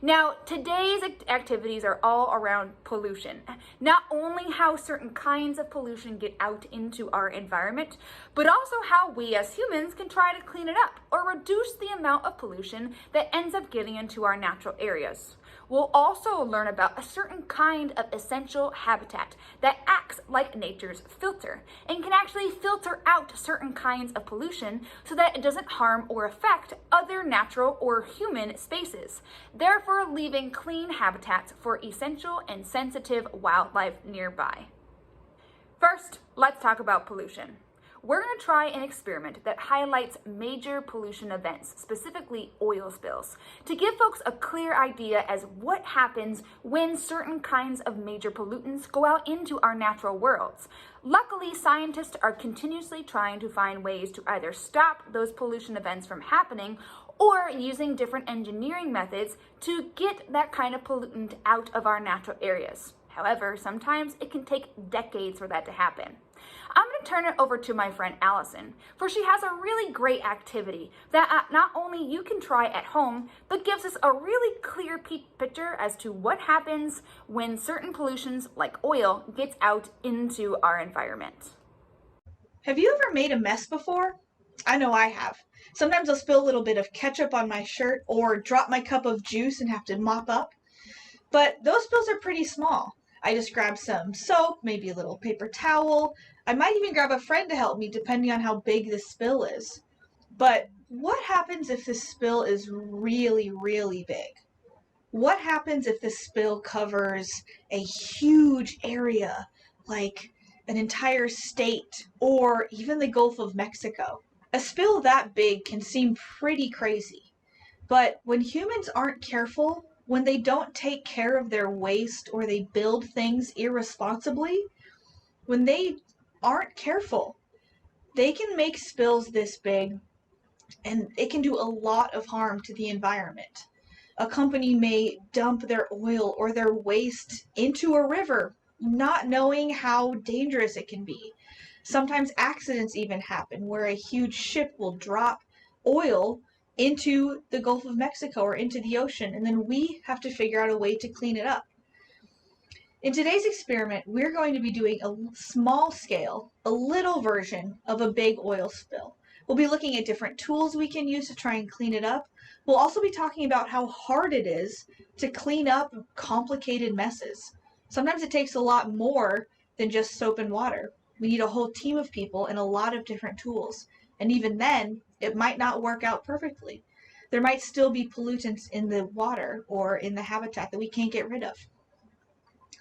Now, today's activities are all around pollution. Not only how certain kinds of pollution get out into our environment, but also how we as humans can try to clean it up or reduce the amount of pollution that ends up getting into our natural areas. We'll also learn about a certain kind of essential habitat that acts like nature's filter and can actually filter out certain kinds of pollution so that it doesn't harm or affect other natural or human spaces, therefore leaving clean habitats for essential and sensitive wildlife nearby. First, let's talk about pollution. we're going to try an experiment that highlights major pollution events, specifically oil spills, to give folks a clear idea as what happens when certain kinds of major pollutants go out into our natural worlds. Luckily, scientists are continuously trying to find ways to either stop those pollution events from happening or using different engineering methods to get that kind of pollutant out of our natural areas. However, sometimes it can take decades for that to happen. I'm going to turn it over to my friend Allison, for she has a really great activity that not only you can try at home, but gives us a really clear picture as to what happens when certain pollutions like oil gets out into our environment. Have you ever made a mess before? I know I have. Sometimes I'll spill a little bit of ketchup on my shirt or drop my cup of juice and have to mop up. But those spills are pretty small. I just grab some soap, maybe a little paper towel. I might even grab a friend to help me depending on how big the spill is. But what happens if the spill is really, really big? What happens if the spill covers a huge area, like an entire state or even the Gulf of Mexico? A spill that big can seem pretty crazy, but when humans aren't careful, when they don't take care of their waste or they build things irresponsibly, when they aren't careful, they can make spills this big and it can do a lot of harm to the environment. A company may dump their oil or their waste into a river, not knowing how dangerous it can be. Sometimes accidents even happen where a huge ship will drop oil into the Gulf of Mexico or into the ocean, and then we have to figure out a way to clean it up. In today's experiment, we're going to be doing a small scale, a little version of a big oil spill. We'll be looking at different tools we can use to try and clean it up. We'll also be talking about how hard it is to clean up complicated messes. Sometimes it takes a lot more than just soap and water. We need a whole team of people and a lot of different tools. And even then, it might not work out perfectly. There might still be pollutants in the water or in the habitat that we can't get rid of.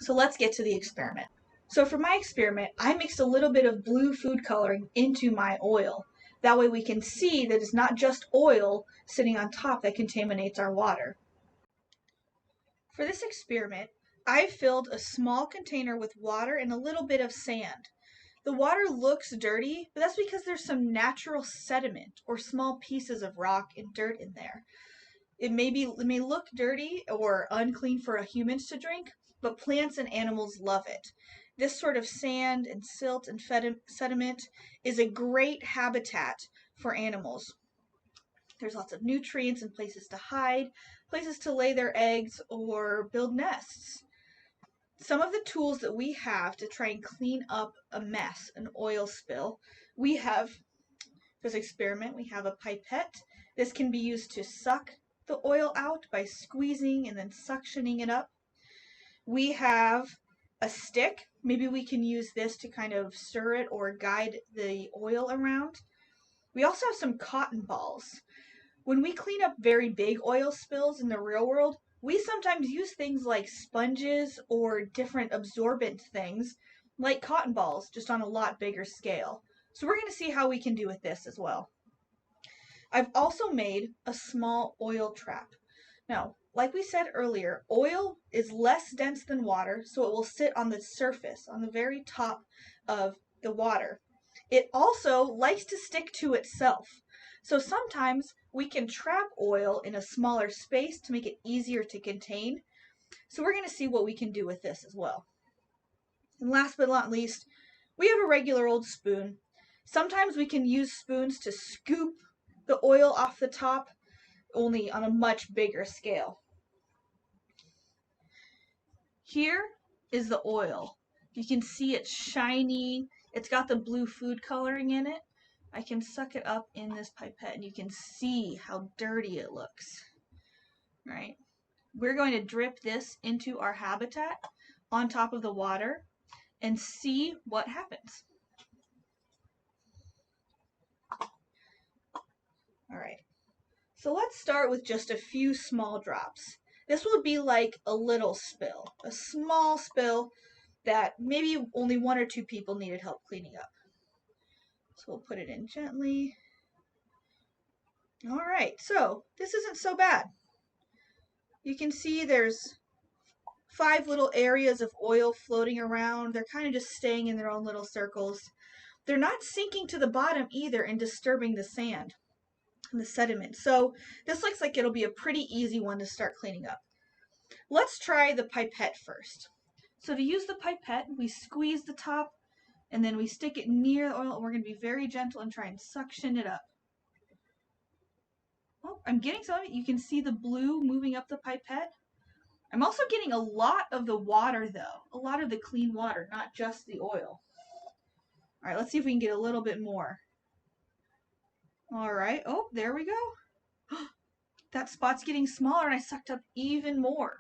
So let's get to the experiment. So for my experiment, I mixed a little bit of blue food coloring into my oil. That way we can see that it's not just oil sitting on top that contaminates our water. For this experiment, I filled a small container with water and a little bit of sand. The water looks dirty, but that's because there's some natural sediment or small pieces of rock and dirt in there. It may look dirty or unclean for humans to drink, but plants and animals love it. This sort of sand and silt and sediment is a great habitat for animals. There's lots of nutrients and places to hide, places to lay their eggs or build nests. Some of the tools that we have to try and clean up a mess, an oil spill, we have, for this experiment, we have a pipette. This can be used to suck the oil out by squeezing and then suctioning it up. We have a stick. Maybe we can use this to kind of stir it or guide the oil around. We also have some cotton balls. When we clean up very big oil spills in the real world, we sometimes use things like sponges or different absorbent things like cotton balls, just on a lot bigger scale. So we're going to see how we can do with this as well. I've also made a small oil trap. Now, like we said earlier, oil is less dense than water, so it will sit on the surface, on the very top of the water. It also likes to stick to itself. So sometimes we can trap oil in a smaller space to make it easier to contain. So we're going to see what we can do with this as well. And last but not least, we have a regular old spoon. Sometimes we can use spoons to scoop the oil off the top, only on a much bigger scale. Here is the oil. You can see it's shiny. It's got the blue food coloring in it. I can suck it up in this pipette and you can see how dirty it looks. Right? We're going to drip this into our habitat on top of the water and see what happens. All right. So let's start with just a few small drops. This will be like a little spill, a small spill that maybe only one or two people needed help cleaning up. So we'll put it in gently. All right, so this isn't so bad. You can see there's 5 little areas of oil floating around. They're kind of just staying in their own little circles. They're not sinking to the bottom either and disturbing the sand and the sediment. So this looks like it'll be a pretty easy one to start cleaning up. Let's try the pipette first. So to use the pipette, we squeeze the top and then we stick it near the oil, and we're going to be very gentle and try and suction it up. Oh, I'm getting some of it. You can see the blue moving up the pipette. I'm also getting a lot of the water though, a lot of the clean water, not just the oil. All right, let's see if we can get a little bit more. All right, oh, there we go. That spot's getting smaller and I sucked up even more.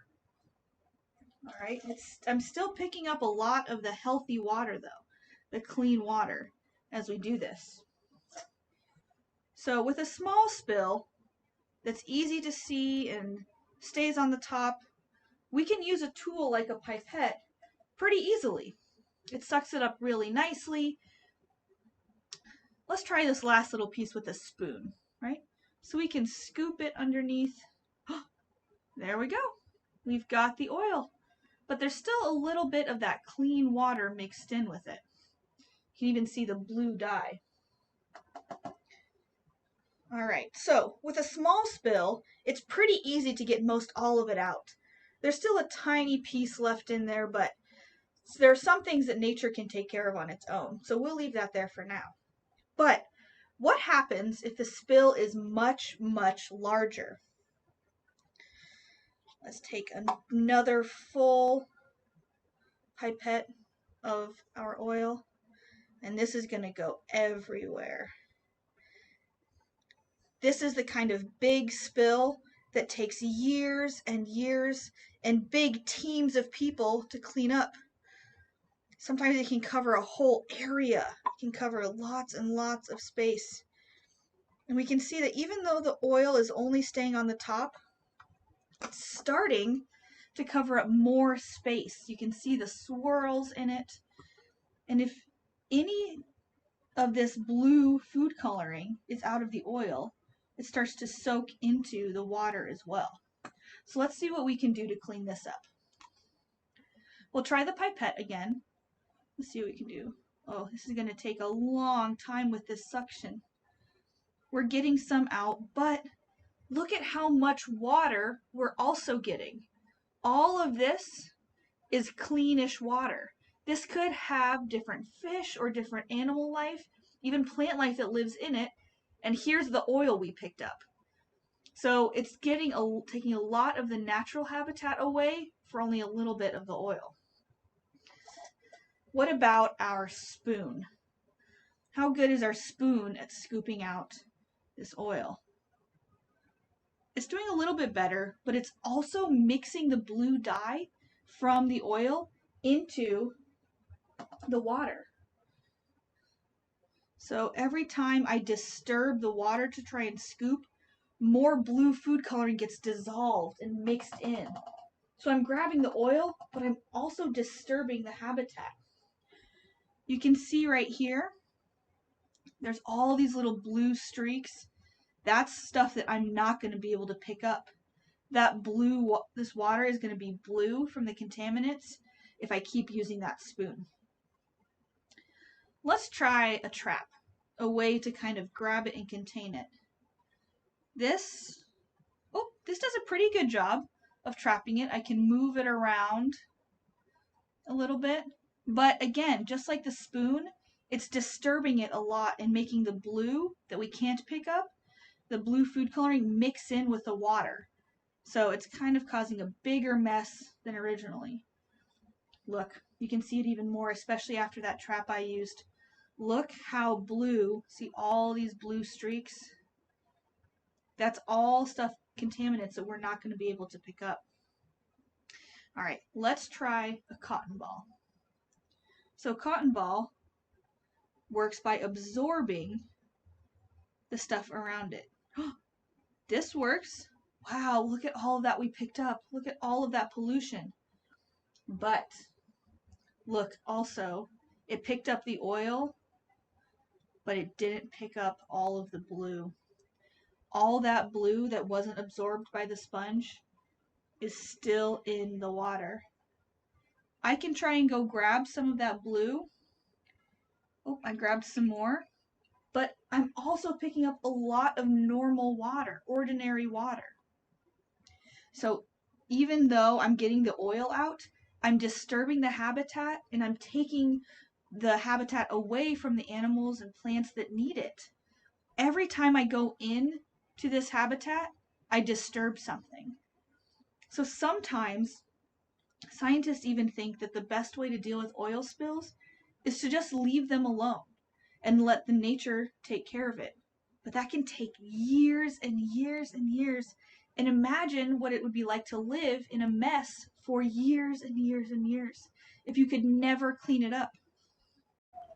All right, I'm still picking up a lot of the healthy water though, the clean water as we do this. So with a small spill that's easy to see and stays on the top, we can use a tool like a pipette pretty easily. It sucks it up really nicely. Let's try this last little piece with a spoon, right? So we can scoop it underneath. There we go. We've got the oil, but there's still a little bit of that clean water mixed in with it. You can even see the blue dye. All right, so with a small spill, it's pretty easy to get most all of it out. There's still a tiny piece left in there, but there are some things that nature can take care of on its own, so we'll leave that there for now. But what happens if the spill is much, much larger? Let's take another full pipette of our oil, and this is going to go everywhere. This is the kind of big spill that takes years and years and big teams of people to clean up. Sometimes it can cover a whole area. It can cover lots and lots of space. And we can see that even though the oil is only staying on the top, it's starting to cover up more space. You can see the swirls in it. And if any of this blue food coloring is out of the oil, it starts to soak into the water as well. So let's see what we can do to clean this up. We'll try the pipette again. Let's see what we can do. Oh, this is going to take a long time with this suction. We're getting some out, but look at how much water we're also getting. All of this is cleanish water. This could have different fish or different animal life, even plant life that lives in it. And here's the oil we picked up. So it's taking a lot of the natural habitat away for only a little bit of the oil. What about our spoon? How good is our spoon at scooping out this oil? It's doing a little bit better, but it's also mixing the blue dye from the oil into the water. So every time I disturb the water to try and scoop, more blue food coloring gets dissolved and mixed in. So I'm grabbing the oil, but I'm also disturbing the habitat. You can see right here, there's all these little blue streaks. That's stuff that I'm not going to be able to pick up. That blue, this water is going to be blue from the contaminants if I keep using that spoon. Let's try a trap, a way to kind of grab it and contain it. This does a pretty good job of trapping it. I can move it around a little bit, but again, just like the spoon, it's disturbing it a lot and making the blue that we can't pick up, the blue food coloring, mix in with the water. So it's kind of causing a bigger mess than originally. Look, you can see it even more, especially after that trap I used. Look how blue, see all these blue streaks? That's all stuff, contaminants that we're not going to be able to pick up. All right, let's try a cotton ball. So cotton ball works by absorbing the stuff around it. This works. Wow, look at all of that we picked up. Look at all of that pollution. But look, also, it picked up the oil but it didn't pick up all of the blue. All that blue that wasn't absorbed by the sponge is still in the water. I can try and go grab some of that blue. Oh, I grabbed some more. But I'm also picking up a lot of normal water, ordinary water. So even though I'm getting the oil out, I'm disturbing the habitat and I'm taking the habitat away from the animals and plants that need it. Every time I go in to this habitat, I disturb something. So sometimes scientists even think that the best way to deal with oil spills is to just leave them alone and let the nature take care of it. But that can take years and years and years. And imagine what it would be like to live in a mess for years and years and years if you could never clean it up.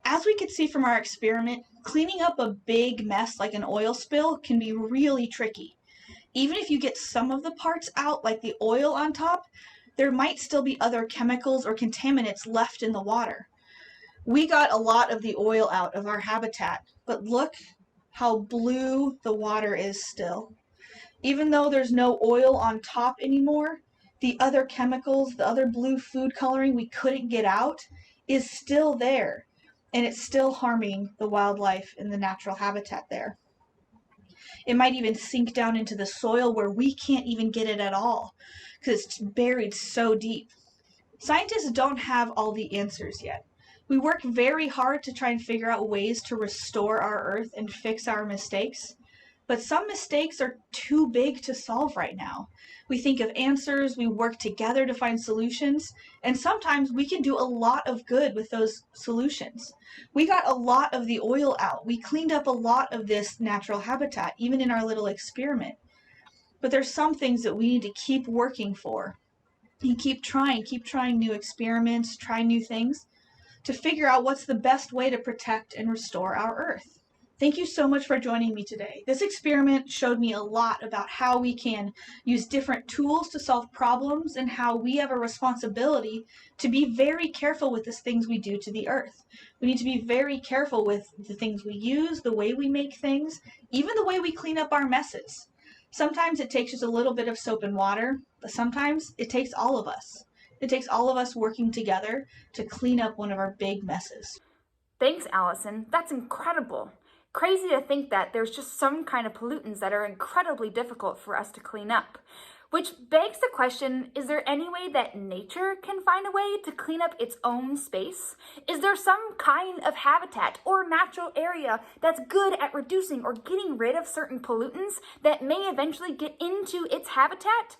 As we could see from our experiment, cleaning up a big mess like an oil spill can be really tricky. Even if you get some of the parts out, like the oil on top, there might still be other chemicals or contaminants left in the water. We got a lot of the oil out of our habitat, but look how blue the water is still. Even though there's no oil on top anymore, the other chemicals, the other blue food coloring we couldn't get out is still there, and it's still harming the wildlife in the natural habitat there. It might even sink down into the soil where we can't even get it at all because it's buried so deep. Scientists don't have all the answers yet. We work very hard to try and figure out ways to restore our Earth and fix our mistakes, but some mistakes are too big to solve right now. We think of answers, we work together to find solutions, and sometimes we can do a lot of good with those solutions. We got a lot of the oil out. We cleaned up a lot of this natural habitat, even in our little experiment. But there's some things that we need to keep working for. And keep trying new experiments, try new things to figure out what's the best way to protect and restore our Earth. Thank you so much for joining me today. This experiment showed me a lot about how we can use different tools to solve problems and how we have a responsibility to be very careful with the things we do to the Earth. We need to be very careful with the things we use, the way we make things, even the way we clean up our messes. Sometimes it takes just a little bit of soap and water, but sometimes it takes all of us. It takes all of us working together to clean up one of our big messes. Thanks, Allison. That's incredible. Crazy to think that there's just some kind of pollutants that are incredibly difficult for us to clean up. Which begs the question, is there any way that nature can find a way to clean up its own space? Is there some kind of habitat or natural area that's good at reducing or getting rid of certain pollutants that may eventually get into its habitat?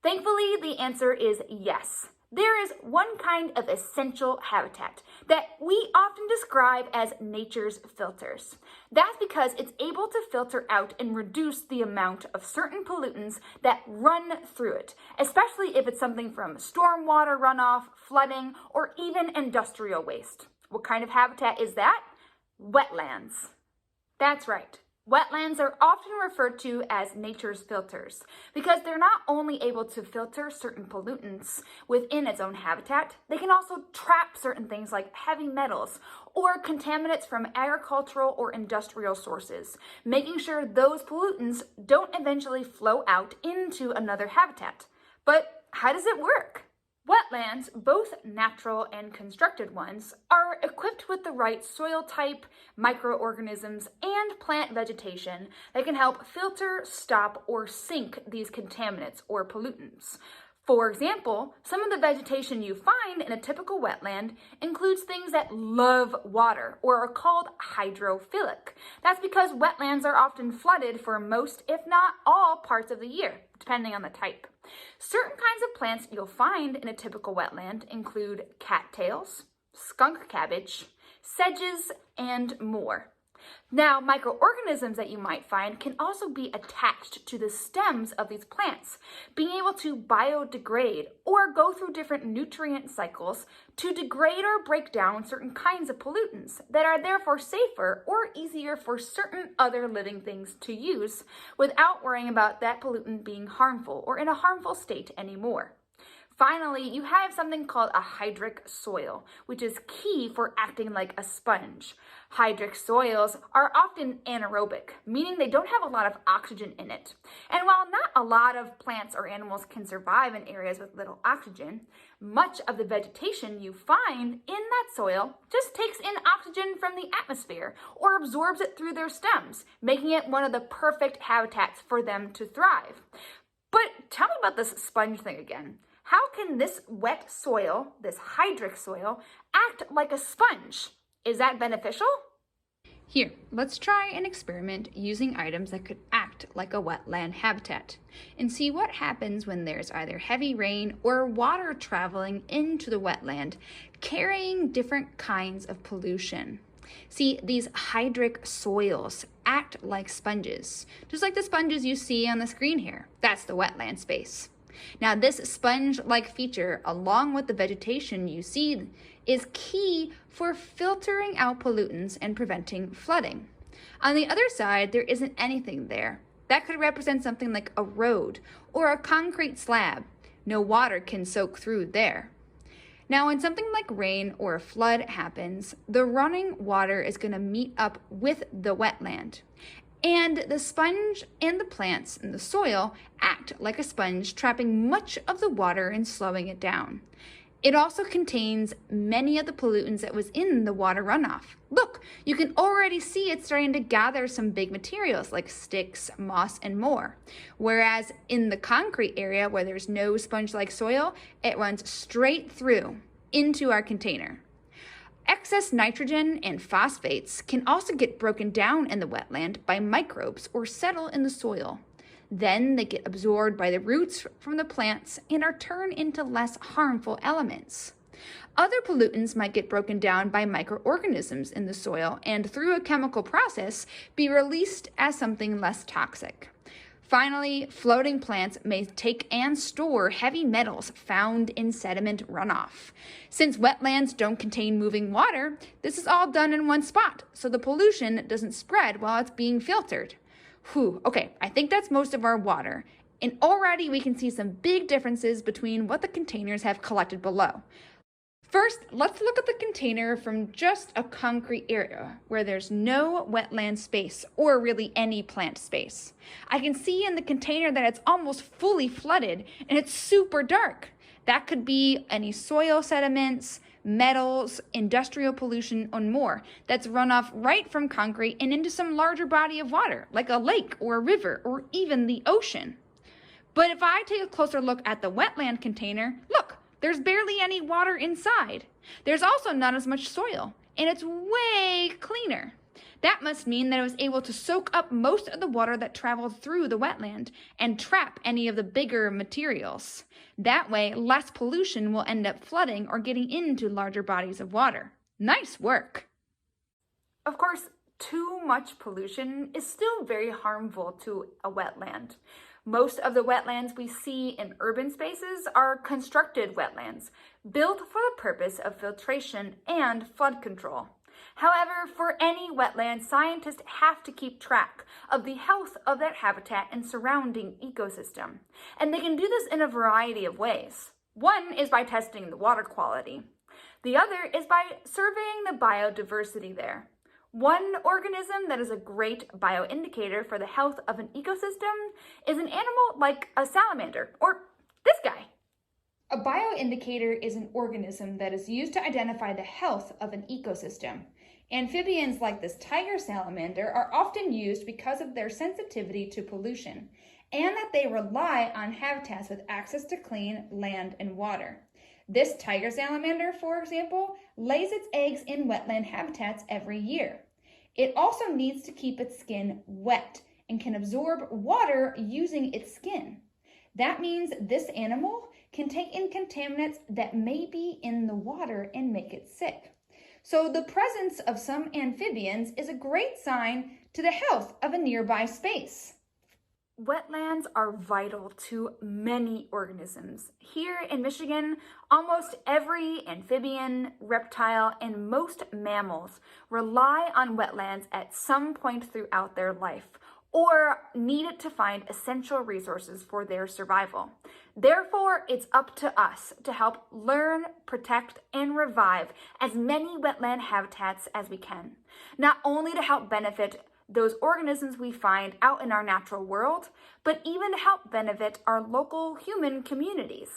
Thankfully, the answer is yes. There is one kind of essential habitat that we often describe as nature's filters. That's because it's able to filter out and reduce the amount of certain pollutants that run through it, especially if it's something from stormwater runoff, flooding, or even industrial waste. What kind of habitat is that? Wetlands. That's right. Wetlands are often referred to as nature's filters because they're not only able to filter certain pollutants within its own habitat, they can also trap certain things like heavy metals or contaminants from agricultural or industrial sources, making sure those pollutants don't eventually flow out into another habitat. But how does it work? Wetlands, both natural and constructed ones, are equipped with the right soil type, microorganisms, and plant vegetation that can help filter, stop, or sink these contaminants or pollutants. For example, some of the vegetation you find in a typical wetland includes things that love water or are called hydrophilic. That's because wetlands are often flooded for most, if not all, parts of the year, depending on the type. Certain kinds of plants you'll find in a typical wetland include cattails, skunk cabbage, sedges, and more. Now, microorganisms that you might find can also be attached to the stems of these plants, being able to biodegrade or go through different nutrient cycles to degrade or break down certain kinds of pollutants that are therefore safer or easier for certain other living things to use without worrying about that pollutant being harmful or in a harmful state anymore. Finally, you have something called a hydric soil, which is key for acting like a sponge. Hydric soils are often anaerobic, meaning they don't have a lot of oxygen in it. And while not a lot of plants or animals can survive in areas with little oxygen, much of the vegetation you find in that soil just takes in oxygen from the atmosphere or absorbs it through their stems, making it one of the perfect habitats for them to thrive. But tell me about this sponge thing again. How can this wet soil, this hydric soil, act like a sponge? Is that beneficial? Here, let's try an experiment using items that could act like a wetland habitat and see what happens when there's either heavy rain or water traveling into the wetland, carrying different kinds of pollution. See, these hydric soils act like sponges, just like the sponges you see on the screen here. That's the wetland space. Now, this sponge-like feature, along with the vegetation you see, is key for filtering out pollutants and preventing flooding. On the other side, there isn't anything there. That could represent something like a road or a concrete slab. No water can soak through there. Now, when something like rain or a flood happens, the running water is going to meet up with the wetland. And the sponge and the plants in the soil act like a sponge, trapping much of the water and slowing it down. It also contains many of the pollutants that was in the water runoff. Look, you can already see it starting to gather some big materials like sticks, moss, and more. Whereas in the concrete area where there's no sponge-like soil, it runs straight through into our container. Excess nitrogen and phosphates can also get broken down in the wetland by microbes or settle in the soil. Then they get absorbed by the roots from the plants and are turned into less harmful elements. Other pollutants might get broken down by microorganisms in the soil and through a chemical process be released as something less toxic. Finally, floating plants may take and store heavy metals found in sediment runoff. Since wetlands don't contain moving water, this is all done in one spot, so the pollution doesn't spread while it's being filtered. Whew, okay, I think that's most of our water. And already we can see some big differences between what the containers have collected below. First, let's look at the container from just a concrete area where there's no wetland space or really any plant space. I can see in the container that it's almost fully flooded and it's super dark. That could be any soil sediments, metals, industrial pollution, and more that's run off right from concrete and into some larger body of water, like a lake or a river or even the ocean. But if I take a closer look at the wetland container, look, there's barely any water inside. There's also not as much soil, and it's way cleaner. That must mean that it was able to soak up most of the water that traveled through the wetland and trap any of the bigger materials. That way, less pollution will end up flooding or getting into larger bodies of water. Nice work! Of course, too much pollution is still very harmful to a wetland. Most of the wetlands we see in urban spaces are constructed wetlands, built for the purpose of filtration and flood control. However, for any wetland, scientists have to keep track of the health of that habitat and surrounding ecosystem. And they can do this in a variety of ways. One is by testing the water quality. The other is by surveying the biodiversity there. One organism that is a great bioindicator for the health of an ecosystem is an animal like a salamander, or this guy. A bioindicator is an organism that is used to identify the health of an ecosystem. Amphibians like this tiger salamander are often used because of their sensitivity to pollution, and that they rely on habitats with access to clean land and water. This tiger salamander, for example, lays its eggs in wetland habitats every year. It also needs to keep its skin wet and can absorb water using its skin. That means this animal can take in contaminants that may be in the water and make it sick. So the presence of some amphibians is a great sign to the health of a nearby space. Wetlands are vital to many organisms. Here in Michigan, almost every amphibian, reptile, and most mammals rely on wetlands at some point throughout their life, or needed to find essential resources for their survival. Therefore, it's up to us to help learn, protect, and revive as many wetland habitats as we can, not only to help benefit those organisms we find out in our natural world, but even to help benefit our local human communities.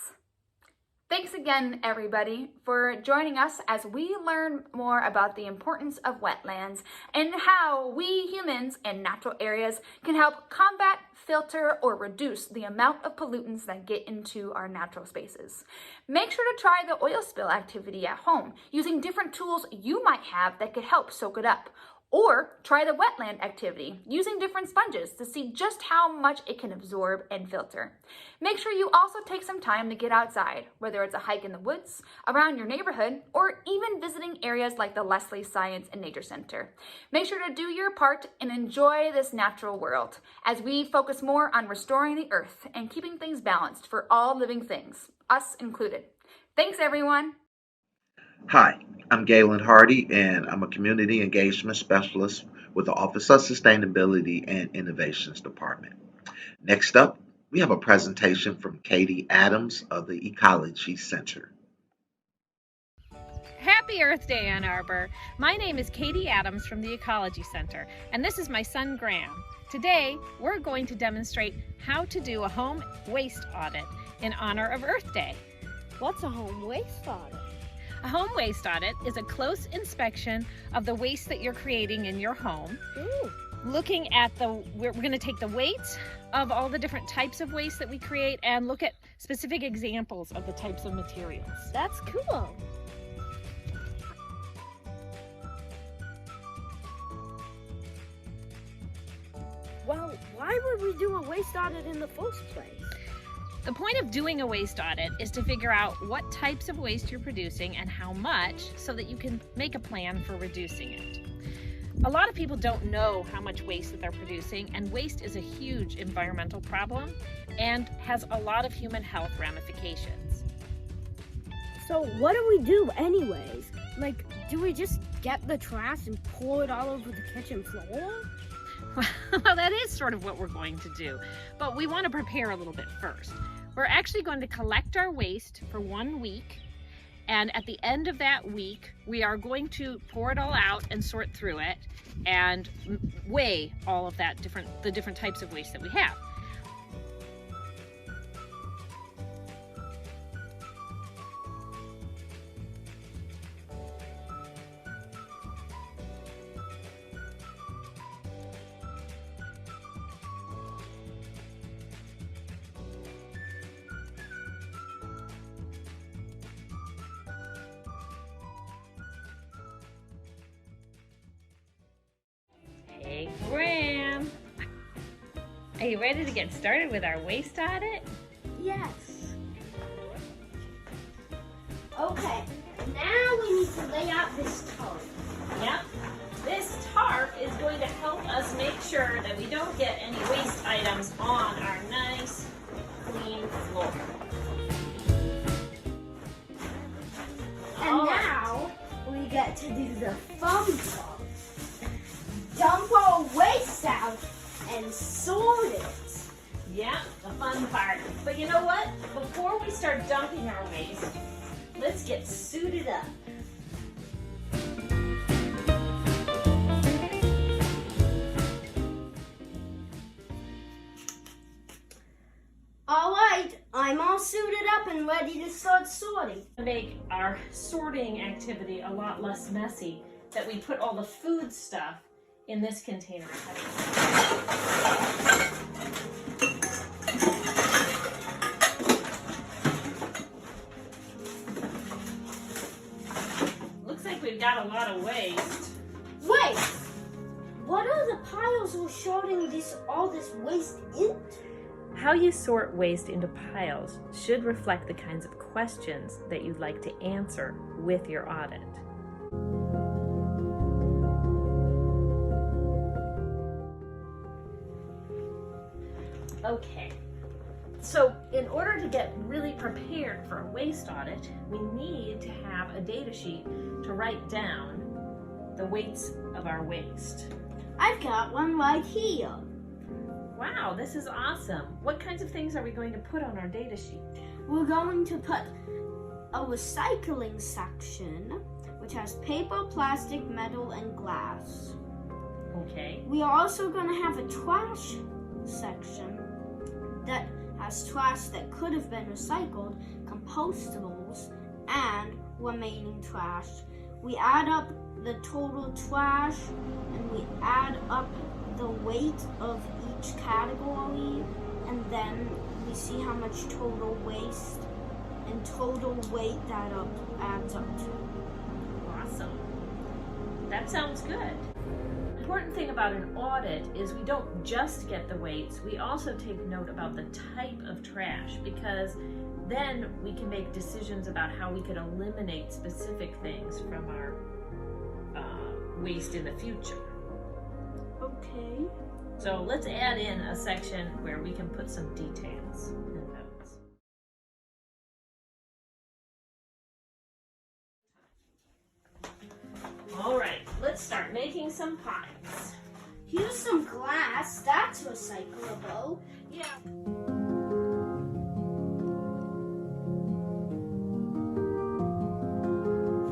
Thanks again, everybody, for joining us as we learn more about the importance of wetlands and how we humans in natural areas can help combat, filter, or reduce the amount of pollutants that get into our natural spaces. Make sure to try the oil spill activity at home using different tools you might have that could help soak it up. Or try the wetland activity using different sponges to see just how much it can absorb and filter. Make sure you also take some time to get outside, whether it's a hike in the woods, around your neighborhood, or even visiting areas like the Leslie Science and Nature Center. Make sure to do your part and enjoy this natural world as we focus more on restoring the earth and keeping things balanced for all living things, us included. Thanks, everyone. Hi, I'm Galen Hardy, and I'm a Community Engagement Specialist with the Office of Sustainability and Innovations Department. Next up, we have a presentation from Katie Adams of the Ecology Center. Happy Earth Day, Ann Arbor. My name is Katie Adams from the Ecology Center, and this is my son, Graham. Today, we're going to demonstrate how to do a home waste audit in honor of Earth Day. What's a home waste audit? A home waste audit is a close inspection of the waste that you're creating in your home. Ooh. Looking at we're going to take the weights of all the different types of waste that we create and look at specific examples of the types of materials. That's cool. Well, why would we do a waste audit in the first place? The point of doing a waste audit is to figure out what types of waste you're producing and how much so that you can make a plan for reducing it. A lot of people don't know how much waste that they're producing, and waste is a huge environmental problem and has a lot of human health ramifications. So what do we do anyways? Like, do we just get the trash and pour it all over the kitchen floor? Well, that is sort of what we're going to do, but we want to prepare a little bit first. We're actually going to collect our waste for 1 week, and at the end of that week, we are going to pour it all out and sort through it and weigh all of that the different types of waste that we have. Hey, Graham. Are you ready to get started with our waste audit? Yes. Okay, now we need to lay out this tarp. Yep. This tarp is going to help us make sure that we don't get any waste items on our nice, clean floor. And now we get to do the fun part. Dump our waste out and sort it. Yeah, the fun part. But you know what? Before we start dumping our waste, let's get suited up. All right, I'm all suited up and ready to start sorting. To make our sorting activity a lot less messy, that we put all the food stuff in this container. Looks like we've got a lot of waste. Wait! What are the piles we're sorting all this waste into? How you sort waste into piles should reflect the kinds of questions that you'd like to answer with your audit. Okay, so in order to get really prepared for a waste audit, we need to have a data sheet to write down the weights of our waste. I've got one right here. Wow, this is awesome. What kinds of things are we going to put on our data sheet? We're going to put a recycling section, which has paper, plastic, metal, and glass. Okay. We are also going to have a trash section that has trash that could have been recycled, compostables, and remaining trash. We add up the total trash and we add up the weight of each category, and then we see how much total waste and total weight that adds up to. Awesome. That sounds good. The important thing about an audit is we don't just get the weights, we also take note about the type of trash, because then we can make decisions about how we can eliminate specific things from our waste in the future. Okay. So let's add in a section where we can put some details and notes. All right, let's start making some pies. Here's some glass, that's recyclable. Yeah.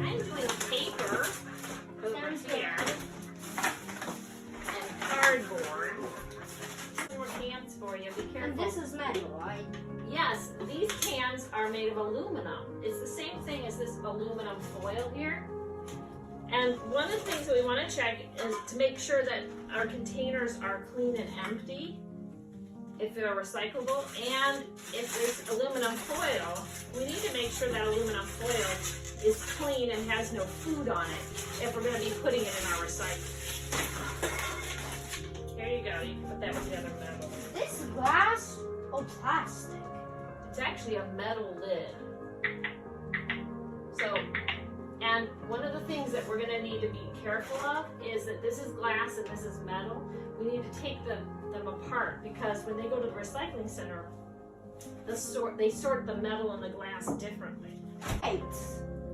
I'm doing paper over here and cardboard. More cans for you, be careful. And this is metal, right? Yes, these cans are made of aluminum. It's the same thing as this aluminum foil here. And one of the things that we want to check is to make sure that our containers are clean and empty, if they're recyclable, and if there's aluminum foil, we need to make sure that aluminum foil is clean and has no food on it if we're going to be putting it in our recycling. Here you go, you can put that with the other metal. This glass or plastic? It's actually a metal lid. So, and one of the things that we're going to need to be careful of is that this is glass and this is metal. We need to take them apart, because when they go to the recycling center, they sort the metal and the glass differently. Right.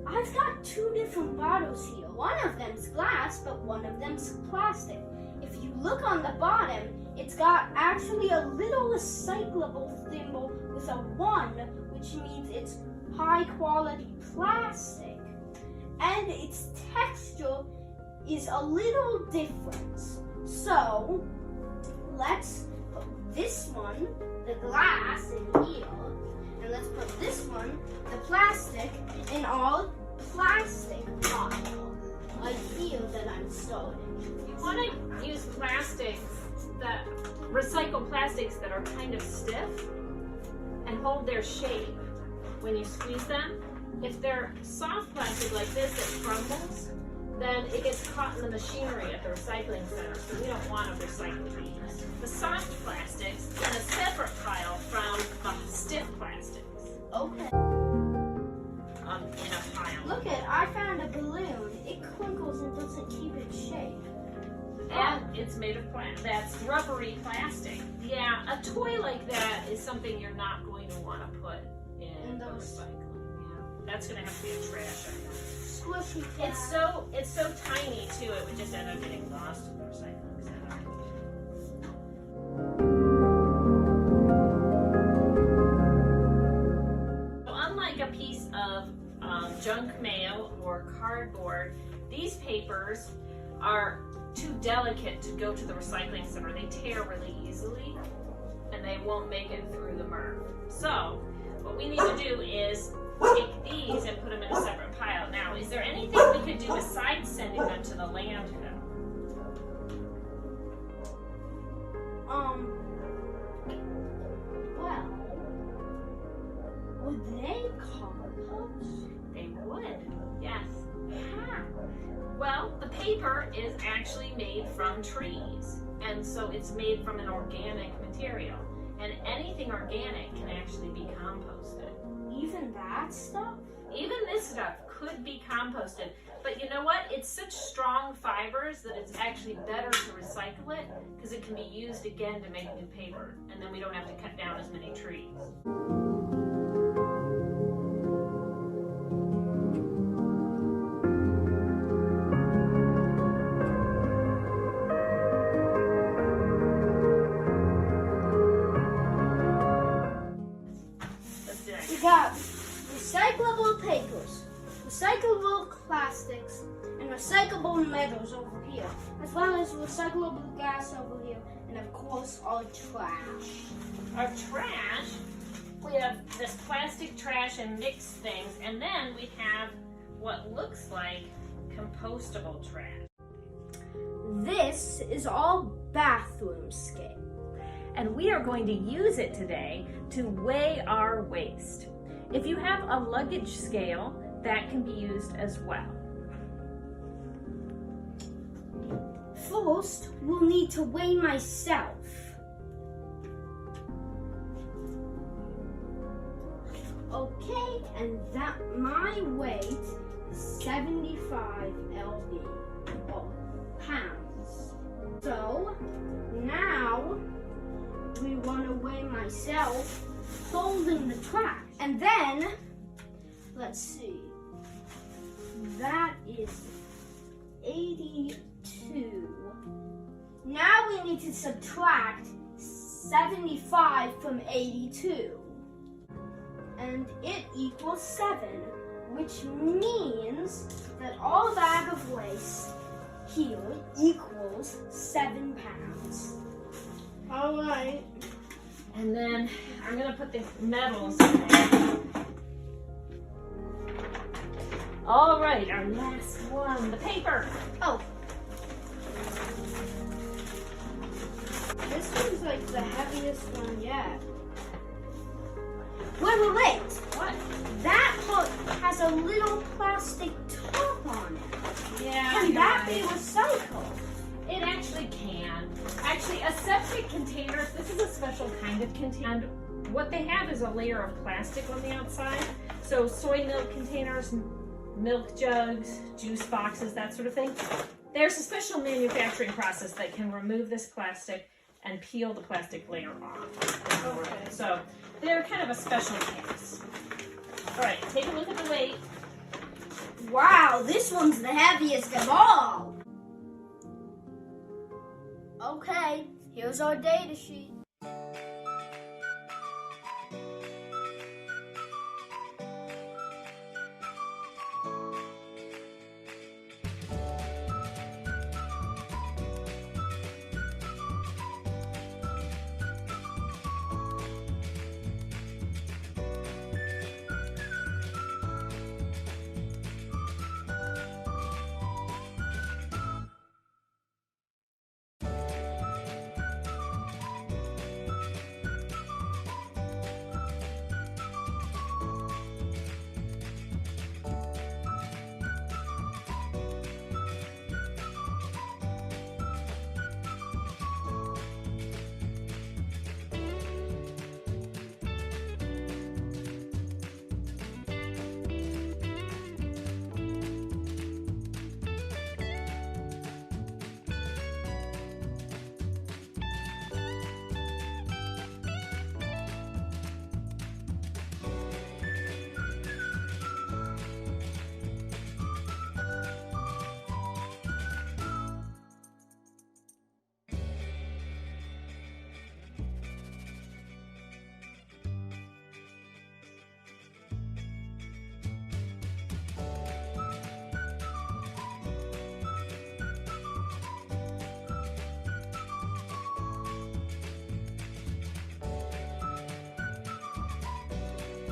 I've got two different bottles here. One of them's glass, but one of them's plastic. If you look on the bottom, it's got actually a little recyclable symbol with a 1, which means it's high quality plastic. And its texture is a little different. So, let's put this one, the glass, in here. And let's put this one, the plastic, in our plastic bottle. I feel that I'm starting. You want to use plastics, recycled plastics that are kind of stiff and hold their shape when you squeeze them. If they're soft plastic like this that crumbles, then it gets caught in the machinery at the recycling center, so we don't want to recycle these. The soft plastics in a separate pile from the stiff plastics. Okay. In a pile. Look I found a balloon. It crinkles and doesn't keep its shape. And it's made of that's rubbery plastic. Yeah, a toy like that is something you're not going to want to put in the recycling. Yeah, that's going to have to be a trash item. Squishy. It's so tiny too. It would just end up getting lost in the recycling center. So unlike a piece of junk mail or cardboard, these papers are too delicate to go to the recycling center. They tear really easily and they won't make it through the MRF. So what we need to do is take these and put them in a separate pile. Now, is there anything we could do besides sending them to the landfill? Well, would they compost? They would, yes. How? Well, the paper is actually made from trees, and so it's made from an organic material. And anything organic can actually be composted. Even that stuff? Even this stuff could be composted. But you know what? It's such strong fibers that it's actually better to recycle it because it can be used again to make new paper. And then we don't have to cut down as many trees. recyclable papers, recyclable plastics, and recyclable metals over here, as well as recyclable gas over here, and of course our trash. Our trash, we have this plastic trash and mixed things, and then we have what looks like compostable trash. This is all bathroom scale. And we are going to use it today to weigh our waste. If you have a luggage scale, that can be used as well. First, we'll need to weigh myself. Okay, and that my weight is 75 lb, or pounds. So, now we want to weigh myself holding the trash. And then, let's see, that is 82. Now we need to subtract 75 from 82. And it equals 7, which means that our bag of waste here equals 7 pounds. All right. And then I'm gonna put the metals in there. All right, our last one, the paper. Oh. This one's like the heaviest one yet. Wait. What? That part has a little plastic top on it. Yeah. Can that be recycled? It actually can. Actually, a septic container, this is a special kind of container. And what they have is a layer of plastic on the outside. So soy milk containers, milk jugs, juice boxes, that sort of thing. There's a special manufacturing process that can remove this plastic and peel the plastic layer off. Okay. So they're kind of a special case. All right, take a look at the weight. Wow, this one's the heaviest of all. Okay, here's our data sheet.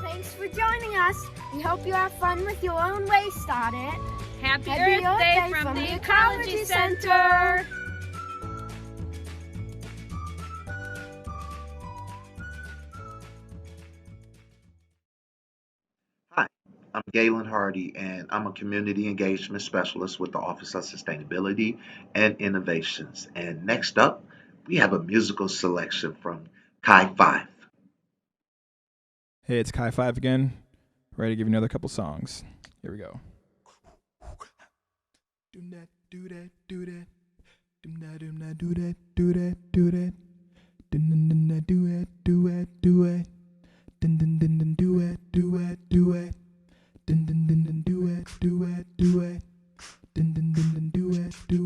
Thanks for joining us. We hope you have fun with your own waste audit. Happy Earth Day from the Ecology Center. Hi, I'm Galen Hardy, and I'm a Community Engagement Specialist with the Office of Sustainability and Innovations. And next up, we have a musical selection from Kai 5. Hey, it's Kai 5 again. Ready to give you another couple songs. Here we go. Do that, do that, do that. Do that, do that, do that, do that, do that. Do it, do it, do it. Do it, do it, do it. Do it, do it, do it. Do it, do it, do it. Do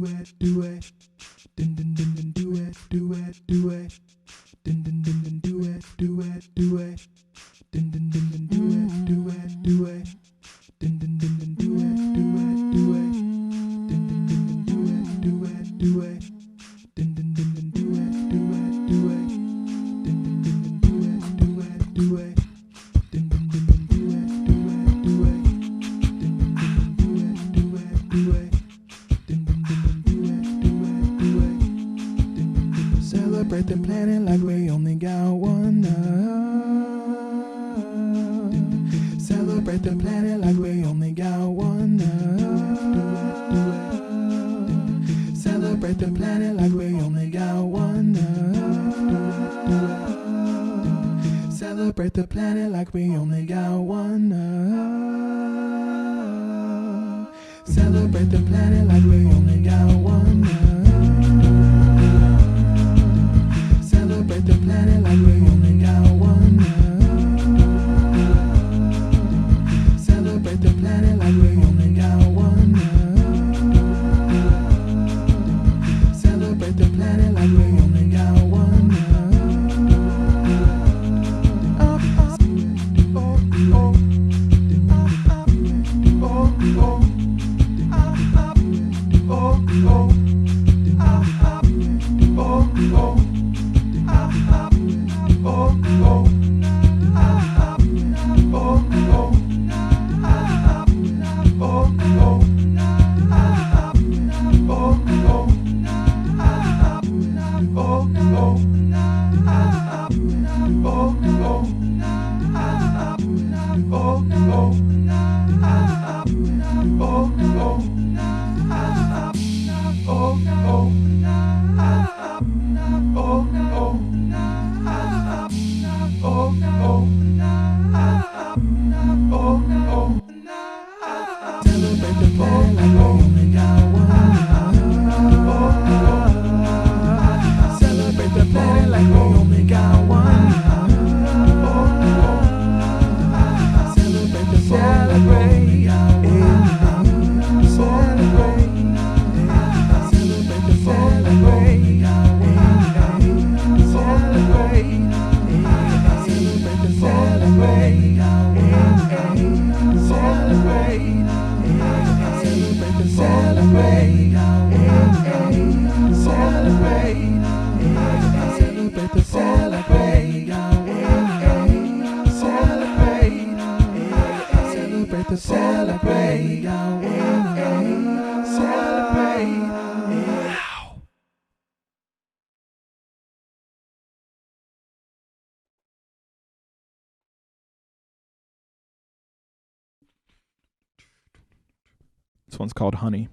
it, do it, do it. Do it, do it, do it. Do it, do it, do it. like we only got one Earth. Celebrate the planet like we only got one Earth. Celebrate the planet like we only got one Earth. Celebrate the planet like we only got one Earth. Celebrate the planet like we only got one Earth. Celebrate the planet like we only got one Earth. Celebrate the planet like we only got one Earth. Celebrate the planet like we only got one Earth. This one's called Honey.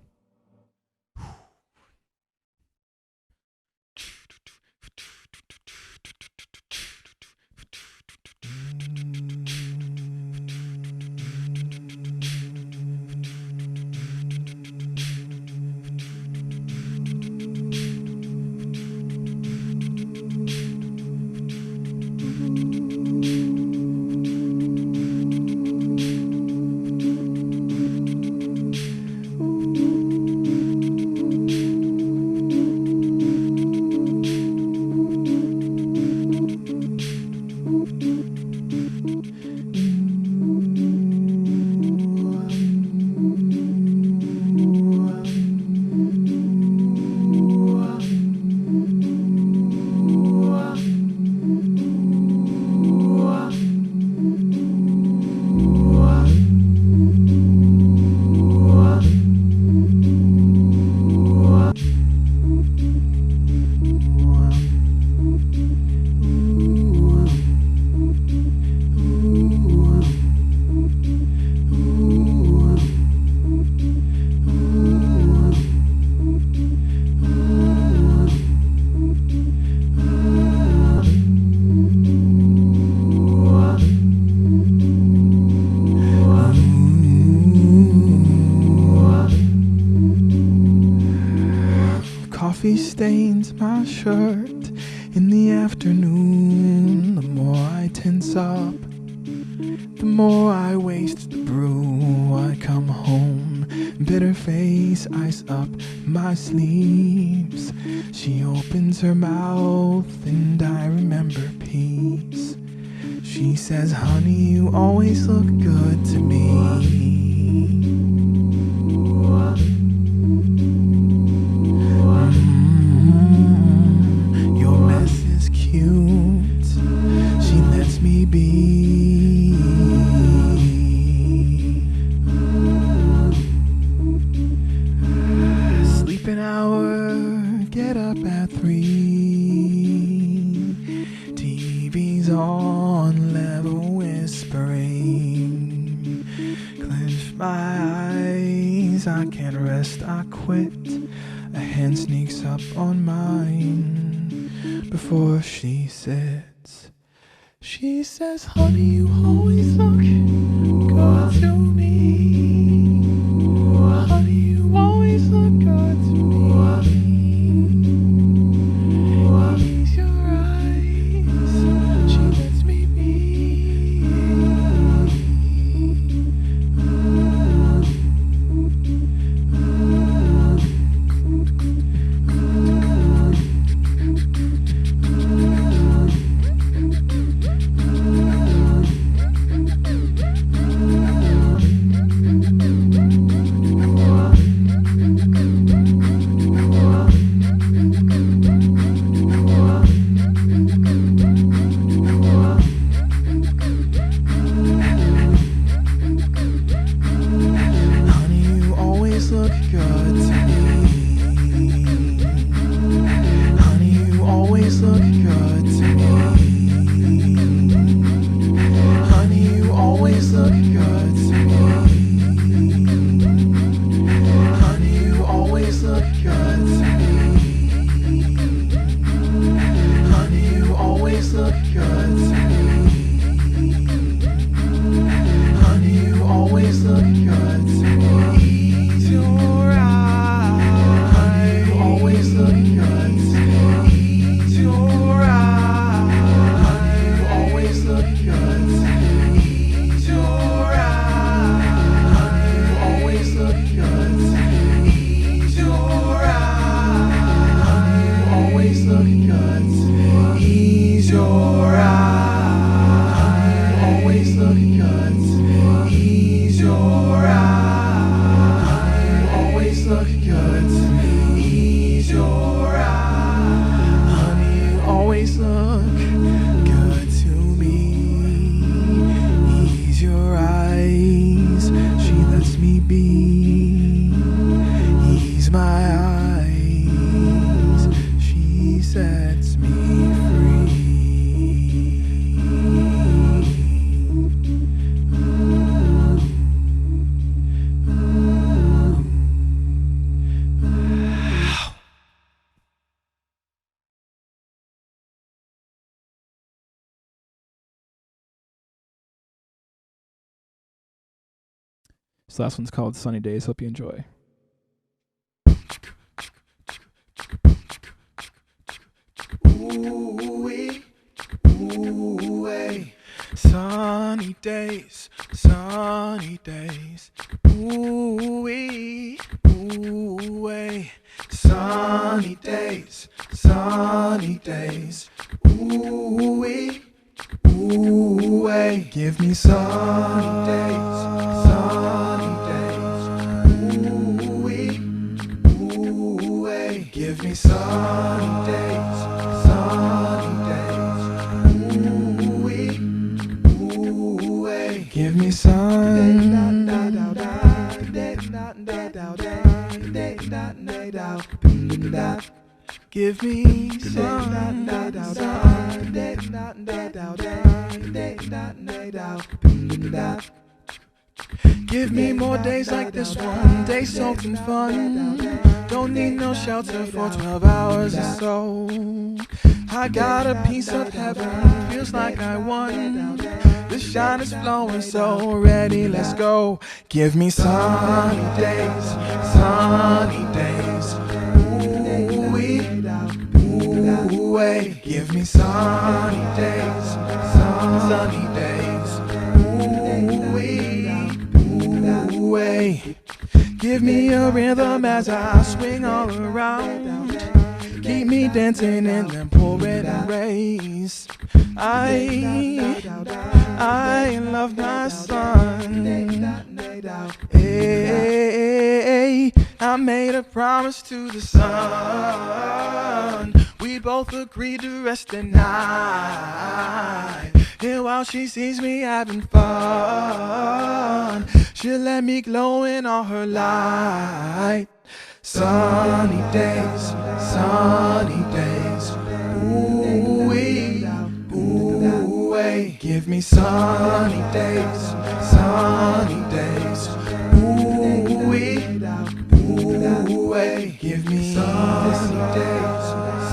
Coffee stains my shirt in the afternoon. The more I tense up, the more I waste the brew. I come home, bitter face, ice up my sleeves. She opens her mouth and I remember peace. She says, honey, you always look good to me. Your mess is cute. She lets me be. Sleep an hour, get up at 3. dawn level whispering. Clench my eyes, I can't rest, I quit. A hand sneaks up on mine before she sits. She says, honey, you always look good to me. Honey, you always look good to me. Ease your eyes, she lets me be. So last one's called Sunny Days. Hope you enjoy. Ooh-wee, ooh-wee. Sunny days, sunny days. Ooh-wee, ooh-wee. Sunny days, sunny days. Ooh-wee, ooh-wee. Give me sunny days, sunny days. Ooh-wee, ooh-wee. Give me sunny days, sunny days. Ooh-wee, ooh-wee. Give me sun. Give me sun. Give me more days like this one, day something fun. Don't need no shelter for 12 hours or so. I got a piece of heaven, feels like I won. The shine is flowing, so ready, let's go. Give me sunny days, sunny days. Ooh-wee, ooh-wee. Give me sunny days, sunny days. Ooh-wee, ooh-wee. Give me a rhythm as I swing all around. Keep me dancing in them pouring rays. I love my son. Hey, I made a promise to the sun. We both agreed to rest the night. And while she sees me having fun, she'll let me glow in all her light. Sunny days, sunny days. Ooh-wee, ooh-wee. give me sunny days, sunny days. Ooh-wee, ooh-wee, give me sunny days,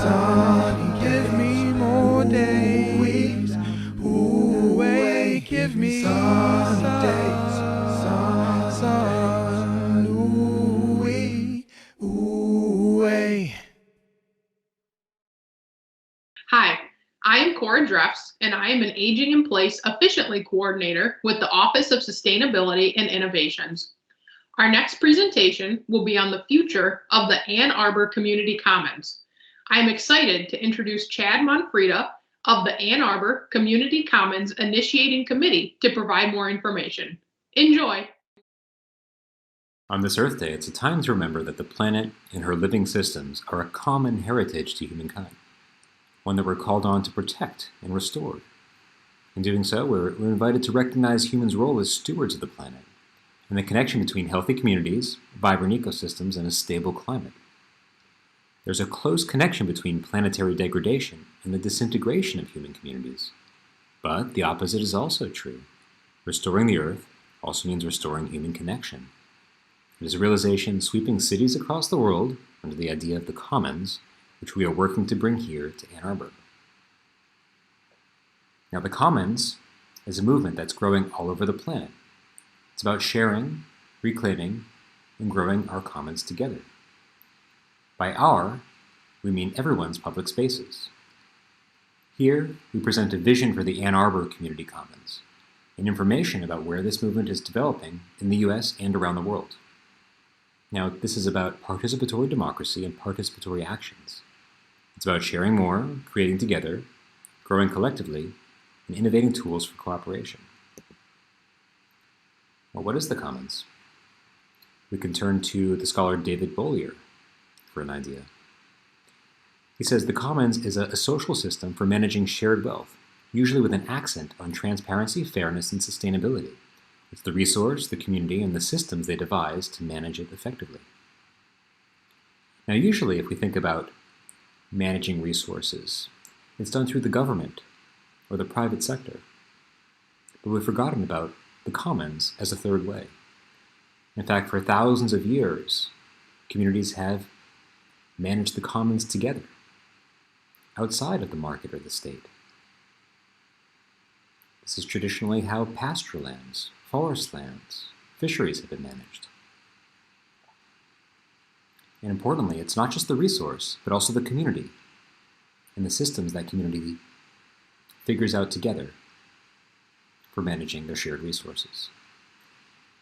sunny, give me more days. Ooh-wee, give me sunny days, sun, ooh-wee, ooh-wee. Hi, I am Cora Drefts, and I am an Aging in Place Efficiently Coordinator with the Office of Sustainability and Innovations. Our next presentation will be on the future of the Ann Arbor Community Commons. I am excited to introduce Chad Monfrida of the Ann Arbor Community Commons Initiating Committee to provide more information. Enjoy! On this Earth Day, it's a time to remember that the planet and her living systems are a common heritage to humankind, one that we're called on to protect and restore. In doing so, we're invited to recognize humans' role as stewards of the planet and the connection between healthy communities, vibrant ecosystems, and a stable climate. There's a close connection between planetary degradation and the disintegration of human communities. But the opposite is also true. Restoring the Earth also means restoring human connection. It is a realization sweeping cities across the world under the idea of the commons, which we are working to bring here to Ann Arbor. Now, the commons is a movement that's growing all over the planet. It's about sharing, reclaiming, and growing our commons together. By our, we mean everyone's public spaces. Here, we present a vision for the Ann Arbor Community Commons and information about where this movement is developing in the US and around the world. Now, this is about participatory democracy and participatory actions. It's about sharing more, creating together, growing collectively, and innovating tools for cooperation. Well, what is the commons? We can turn to the scholar David Bollier for an idea. He says the commons is a social system for managing shared wealth, usually with an accent on transparency, fairness, and sustainability. It's the resource, the community, and the systems they devise to manage it effectively. Now, usually, if we think about managing resources, it's done through the government or the private sector. But we've forgotten about the commons as a third way. In fact, for thousands of years, communities have managed the commons together, outside of the market or the state. This is traditionally how pasture lands, forest lands, fisheries have been managed. And importantly, it's not just the resource, but also the community and the systems that community figures out together for managing their shared resources.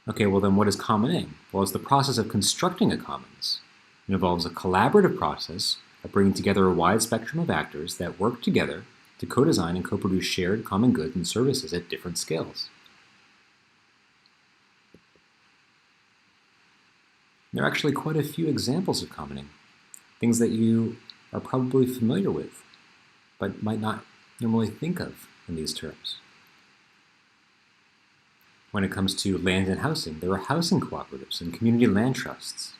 Okay, well then what is commoning? Well, it's the process of constructing a commons. It involves a collaborative process of bringing together a wide spectrum of actors that work together to co-design and co-produce shared common goods and services at different scales. There are actually quite a few examples of commoning, things that you are probably familiar with, but might not normally think of in these terms. When it comes to land and housing, there are housing cooperatives and community land trusts.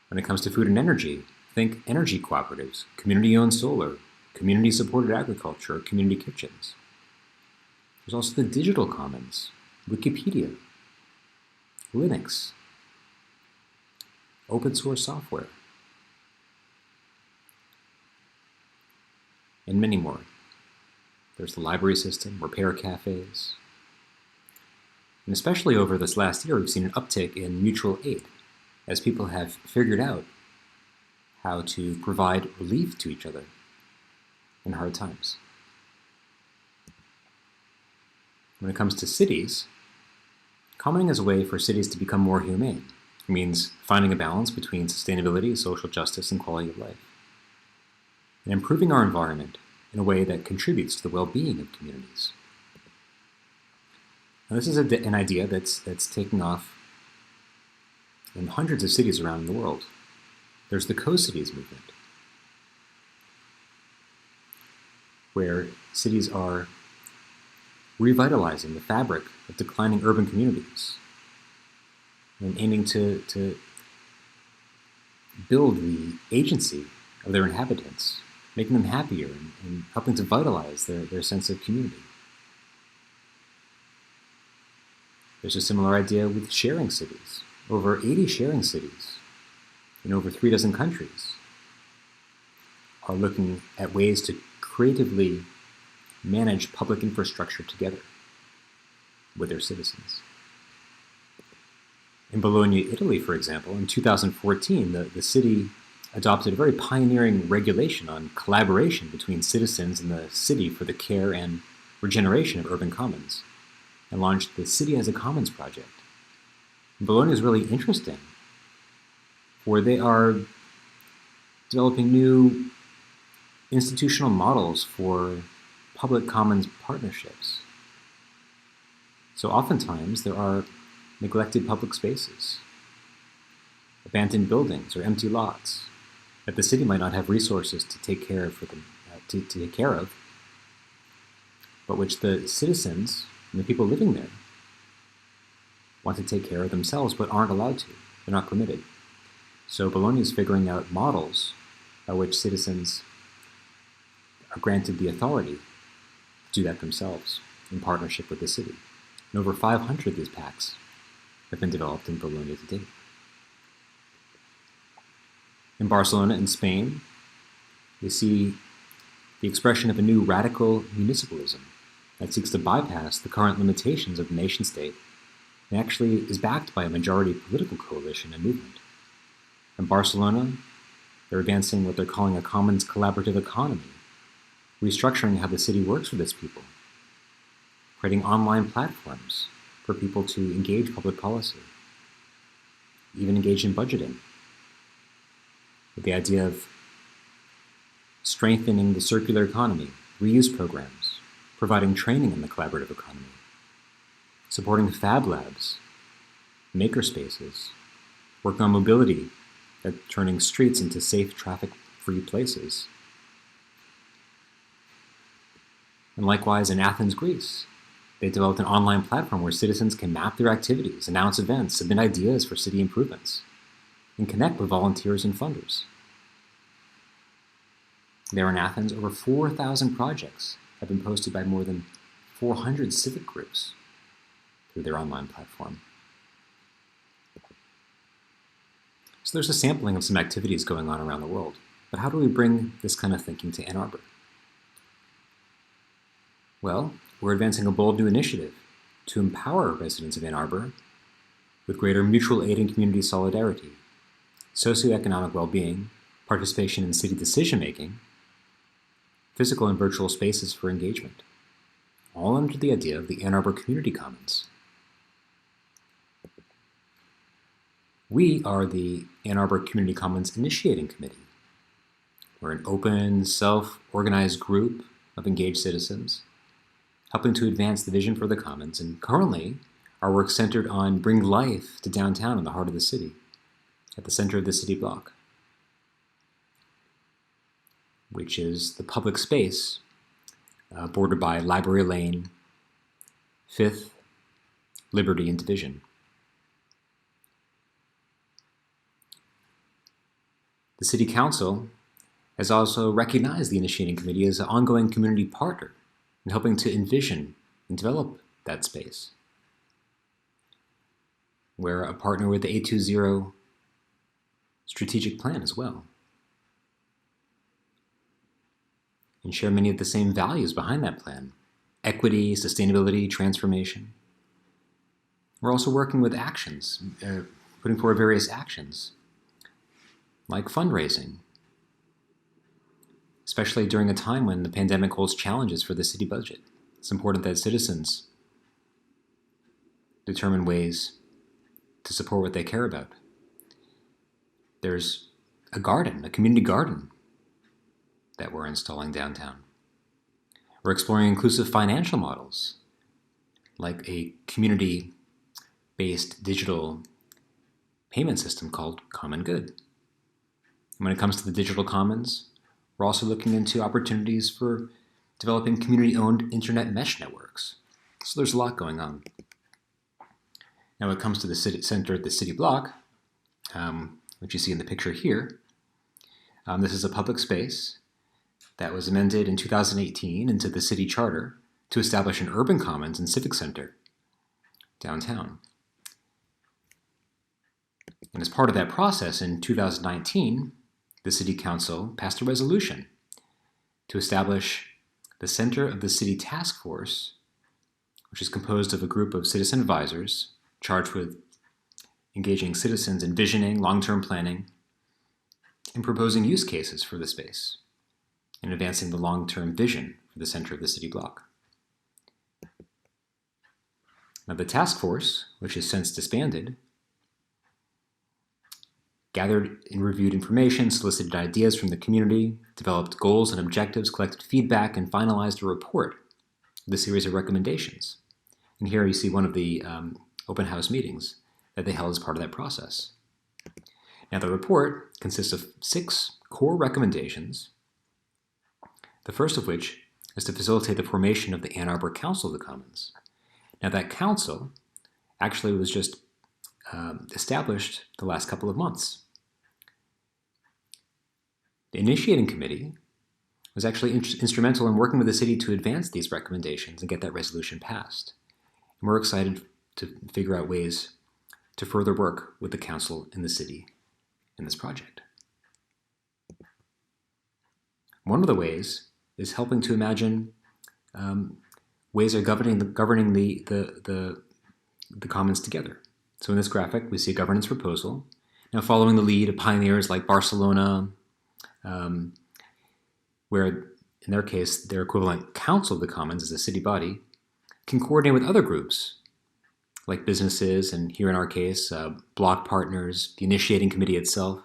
When it comes to food and energy, think energy cooperatives, community-owned solar, community-supported agriculture, or community kitchens. There's also the digital commons, Wikipedia, Linux, open source software, and many more. There's the library system, repair cafes. And especially over this last year, we've seen an uptick in mutual aid as people have figured out how to provide relief to each other in hard times. When it comes to cities, commoning is a way for cities to become more humane. It means finding a balance between sustainability, social justice, and quality of life, and improving our environment in a way that contributes to the well-being of communities. Now, this is an idea that's taking off in hundreds of cities around the world. There's the Co-Cities movement, where cities are revitalizing the fabric of declining urban communities and aiming to build the agency of their inhabitants making them happier and helping to vitalize their sense of community. There's a similar idea with sharing cities. Over 80 sharing cities in over 3 dozen countries are looking at ways to creatively manage public infrastructure together with their citizens. In Bologna, Italy, for example, in 2014, the city adopted a very pioneering regulation on collaboration between citizens and the city for the care and regeneration of urban commons, and launched the City as a Commons project. And Bologna is really interesting, where they are developing new institutional models for public commons partnerships. So oftentimes there are neglected public spaces, abandoned buildings, or empty lots that the city might not have resources to take care of, but which the citizens and the people living there want to take care of themselves but aren't allowed to. They're not permitted. So Bologna is figuring out models by which citizens are granted the authority to do that themselves in partnership with the city. And over 500 of these pacts have been developed in Bologna to date. In Barcelona, in Spain, we see the expression of a new radical municipalism that seeks to bypass the current limitations of the nation-state and actually is backed by a majority political coalition and movement. In Barcelona, they're advancing what they're calling a commons collaborative economy, restructuring how the city works with its people, creating online platforms for people to engage public policy, even engage in budgeting, with the idea of strengthening the circular economy, reuse programs, providing training in the collaborative economy, supporting fab labs, maker spaces, work on mobility, turning streets into safe traffic-free places. And likewise in Athens, Greece, they developed an online platform where citizens can map their activities, announce events, submit ideas for city improvements, and connect with volunteers and funders. There in Athens, over 4,000 projects have been posted by more than 400 civic groups through their online platform. So there's a sampling of some activities going on around the world, but how do we bring this kind of thinking to Ann Arbor? Well, we're advancing a bold new initiative to empower residents of Ann Arbor with greater mutual aid and community solidarity, socioeconomic well-being, participation in city decision-making, physical and virtual spaces for engagement, all under the idea of the Ann Arbor Community Commons. We are the Ann Arbor Community Commons Initiating Committee. We're an open, self-organized group of engaged citizens helping to advance the vision for the Commons, and currently our work centered on bring life to downtown in the heart of the city, at the center of the city block, which is the public space bordered by Library Lane, Fifth, Liberty, and Division. The City Council has also recognized the Initiating Committee as an ongoing community partner in helping to envision and develop that space. We're a partner with the 820 strategic plan as well, and share many of the same values behind that plan: equity, sustainability, transformation. We're also working with actions, putting forward various actions, like fundraising, especially during a time when the pandemic holds challenges for the city budget. It's important that citizens determine ways to support what they care about. There's a garden, a community garden, that we're installing downtown. We're exploring inclusive financial models, like a community-based digital payment system called Common Good. And when it comes to the digital commons, we're also looking into opportunities for developing community-owned internet mesh networks. So there's a lot going on. Now, when it comes to the city center, the city block, which you see in the picture here, this is a public space that was amended in 2018 into the city charter to establish an urban commons and civic center downtown. And as part of that process, in 2019, the City Council passed a resolution to establish the Center of the City Task Force, which is composed of a group of citizen advisors charged with engaging citizens in visioning, long-term planning, and proposing use cases for the space, and advancing the long-term vision for the center of the city block. Now, the task force, which has since disbanded, gathered and reviewed information, solicited ideas from the community, developed goals and objectives, collected feedback, and finalized a report with a series of recommendations. And here you see one of the open house meetings that they held as part of that process. Now, the report consists of 6 core recommendations, the first of which is to facilitate the formation of the Ann Arbor Council of the Commons. Now, that council actually was just established the last couple of months. The initiating committee was actually instrumental in working with the city to advance these recommendations and get that resolution passed. And we're excited to figure out ways to further work with the council and the city in this project. One of the ways is helping to imagine ways of governing the commons together. So in this graphic, we see a governance proposal. Now, following the lead of pioneers like Barcelona, where in their case, their equivalent council of the commons as a city body can coordinate with other groups like businesses, and here in our case, block partners, the initiating committee itself,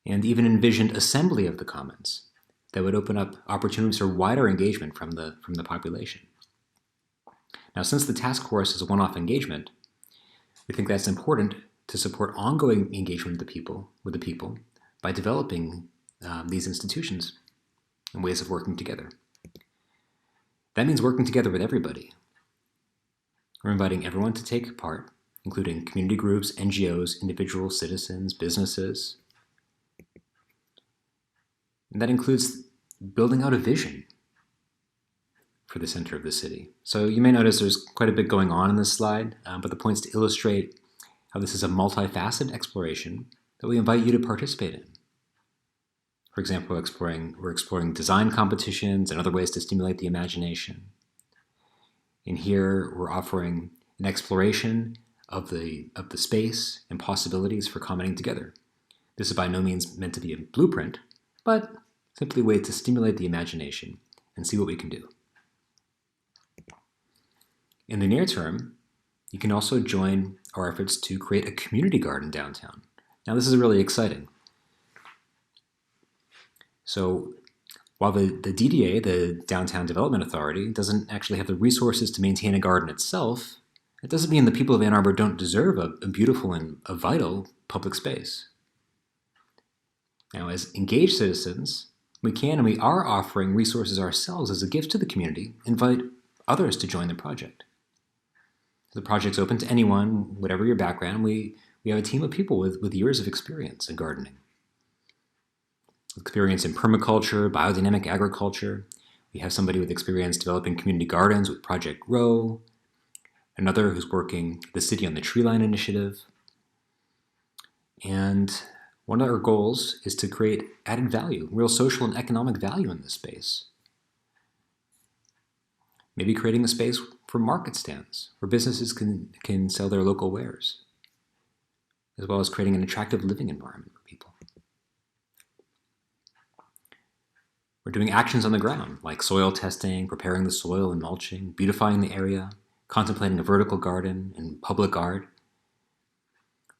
and even envisioned assembly of the commons that would open up opportunities for wider engagement from the population. Now, since the task force is a one-off engagement, we think that's important to support ongoing engagement with the people by developing these institutions and ways of working together. That means working together with everybody. We're inviting everyone to take part, including community groups, NGOs, individuals, citizens, businesses. And that includes building out a vision for the center of the city. So you may notice there's quite a bit going on in this slide, but the point is to illustrate how this is a multifaceted exploration that we invite you to participate in. For example, we're exploring design competitions and other ways to stimulate the imagination. In here, we're offering an exploration of the space and possibilities for commenting together. This is by no means meant to be a blueprint, but simply a way to stimulate the imagination and see what we can do. In the near term, you can also join our efforts to create a community garden downtown. Now, this is really exciting. So while the DDA, the Downtown Development Authority, doesn't actually have the resources to maintain a garden itself, it doesn't mean the people of Ann Arbor don't deserve a beautiful and a vital public space. Now, as engaged citizens, we can and we are offering resources ourselves as a gift to the community, invite others to join the project. The project's open to anyone, whatever your background. We have a team of people with years of experience in gardening. Experience in permaculture, biodynamic agriculture. We have somebody with experience developing community gardens with Project Grow, another who's working the City on the Tree Line initiative. And one of our goals is to create added value, real social and economic value in this space. Maybe creating a space for market stands where businesses can sell their local wares, as well as creating an attractive living environment for people. We're doing actions on the ground, like soil testing, preparing the soil and mulching, beautifying the area, contemplating a vertical garden and public art.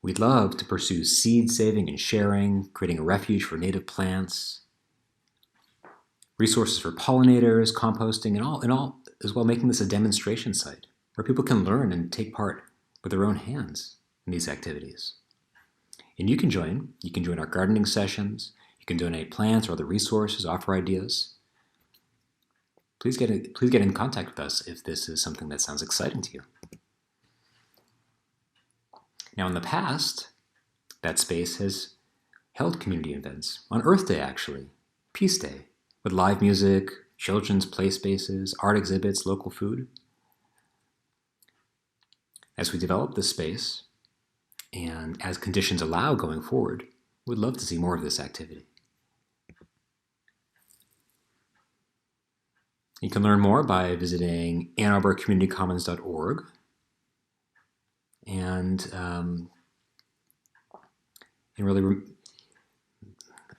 We'd love to pursue seed saving and sharing, creating a refuge for native plants, resources for pollinators, composting, and all, as well making this a demonstration site where people can learn and take part with their own hands in these activities. And you can join our gardening sessions. You can donate plants or other resources, offer ideas. Please get in contact with us if this is something that sounds exciting to you. Now, in the past, that space has held community events, on Earth Day actually, Peace Day, with live music, children's play spaces, art exhibits, local food. As we develop this space, and as conditions allow going forward, we'd love to see more of this activity. You can learn more by visiting AnnArborCommunityCommons.org. And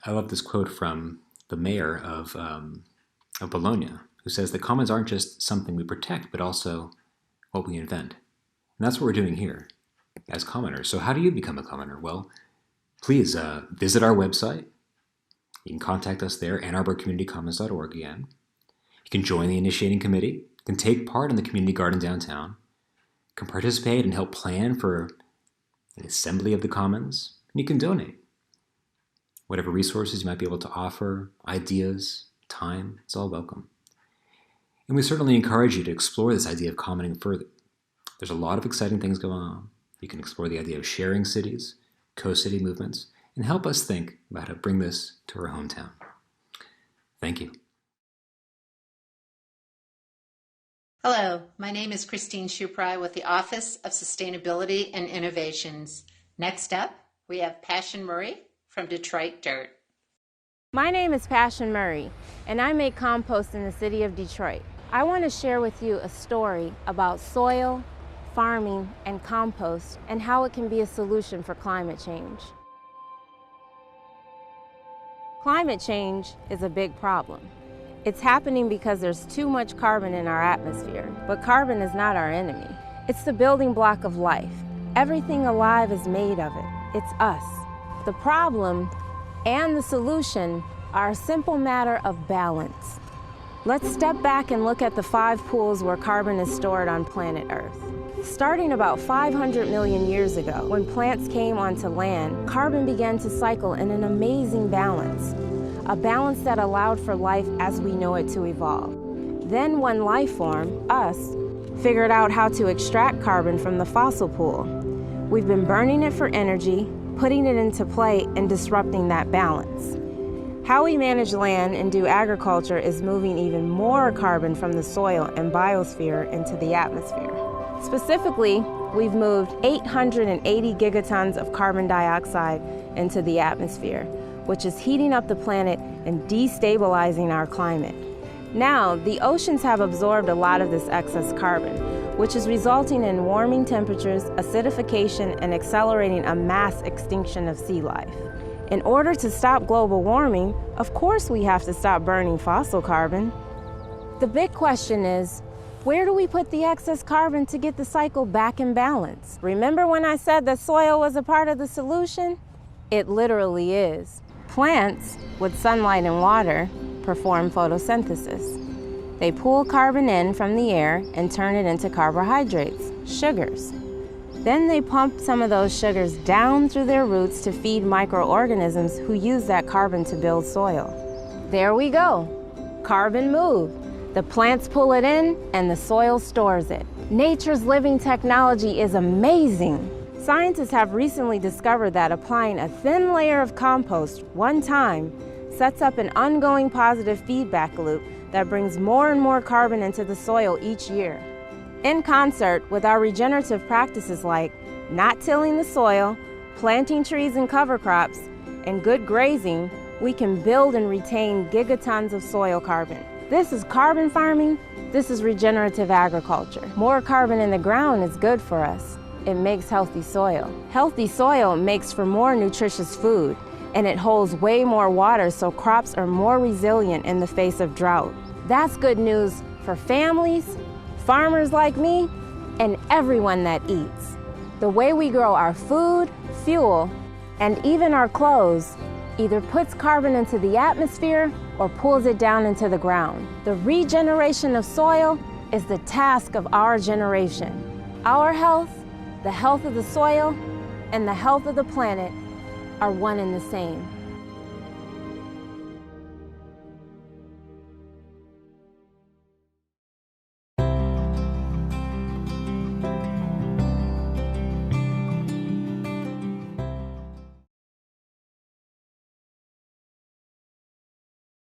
I love this quote from the mayor of Bologna, who says the commons aren't just something we protect, but also what we invent. And that's what we're doing here as commoners. So how do you become a commoner? Well, please visit our website. You can contact us there, AnnArborCommunityCommons.org again. You can join the initiating committee, you can take part in the community garden downtown, you can participate and help plan for an assembly of the commons, and you can donate. Whatever resources you might be able to offer, ideas, time, it's all welcome. And we certainly encourage you to explore this idea of commoning further. There's a lot of exciting things going on. You can explore the idea of sharing cities, co-city movements, and help us think about how to bring this to our hometown. Thank you. Hello, my name is Christine Shuprai with the Office of Sustainability and Innovations. Next up, we have Passion Murray from Detroit Dirt. My name is Passion Murray, and I make compost in the city of Detroit. I want to share with you a story about soil, farming, and compost, and how it can be a solution for climate change. Climate change is a big problem. It's happening because there's too much carbon in our atmosphere, but carbon is not our enemy. It's the building block of life. Everything alive is made of it. It's us. The problem and the solution are a simple matter of balance. Let's step back and look at the 5 pools where carbon is stored on planet Earth. Starting about 500 million years ago, when plants came onto land, carbon began to cycle in an amazing balance. A balance that allowed for life as we know it to evolve. Then one life form, us, figured out how to extract carbon from the fossil pool. We've been burning it for energy, putting it into play, and disrupting that balance. How we manage land and do agriculture is moving even more carbon from the soil and biosphere into the atmosphere. Specifically, we've moved 880 gigatons of carbon dioxide into the atmosphere, which is heating up the planet and destabilizing our climate. Now, the oceans have absorbed a lot of this excess carbon, which is resulting in warming temperatures, acidification, and accelerating a mass extinction of sea life. In order to stop global warming, of course we have to stop burning fossil carbon. The big question is, where do we put the excess carbon to get the cycle back in balance? Remember when I said that soil was a part of the solution? It literally is. Plants, with sunlight and water, perform photosynthesis. They pull carbon in from the air and turn it into carbohydrates, sugars. Then they pump some of those sugars down through their roots to feed microorganisms who use that carbon to build soil. There we go. Carbon moved. The plants pull it in and the soil stores it. Nature's living technology is amazing. Scientists have recently discovered that applying a thin layer of compost one time sets up an ongoing positive feedback loop that brings more and more carbon into the soil each year. In concert with our regenerative practices like not tilling the soil, planting trees and cover crops, and good grazing, we can build and retain gigatons of soil carbon. This is carbon farming, this is regenerative agriculture. More carbon in the ground is good for us. It makes healthy soil. Healthy soil makes for more nutritious food, and it holds way more water so crops are more resilient in the face of drought. That's good news for families, farmers like me, and everyone that eats. The way we grow our food, fuel, and even our clothes either puts carbon into the atmosphere or pulls it down into the ground. The regeneration of soil is the task of our generation. Our health, the health of the soil, and the health of the planet are one and the same.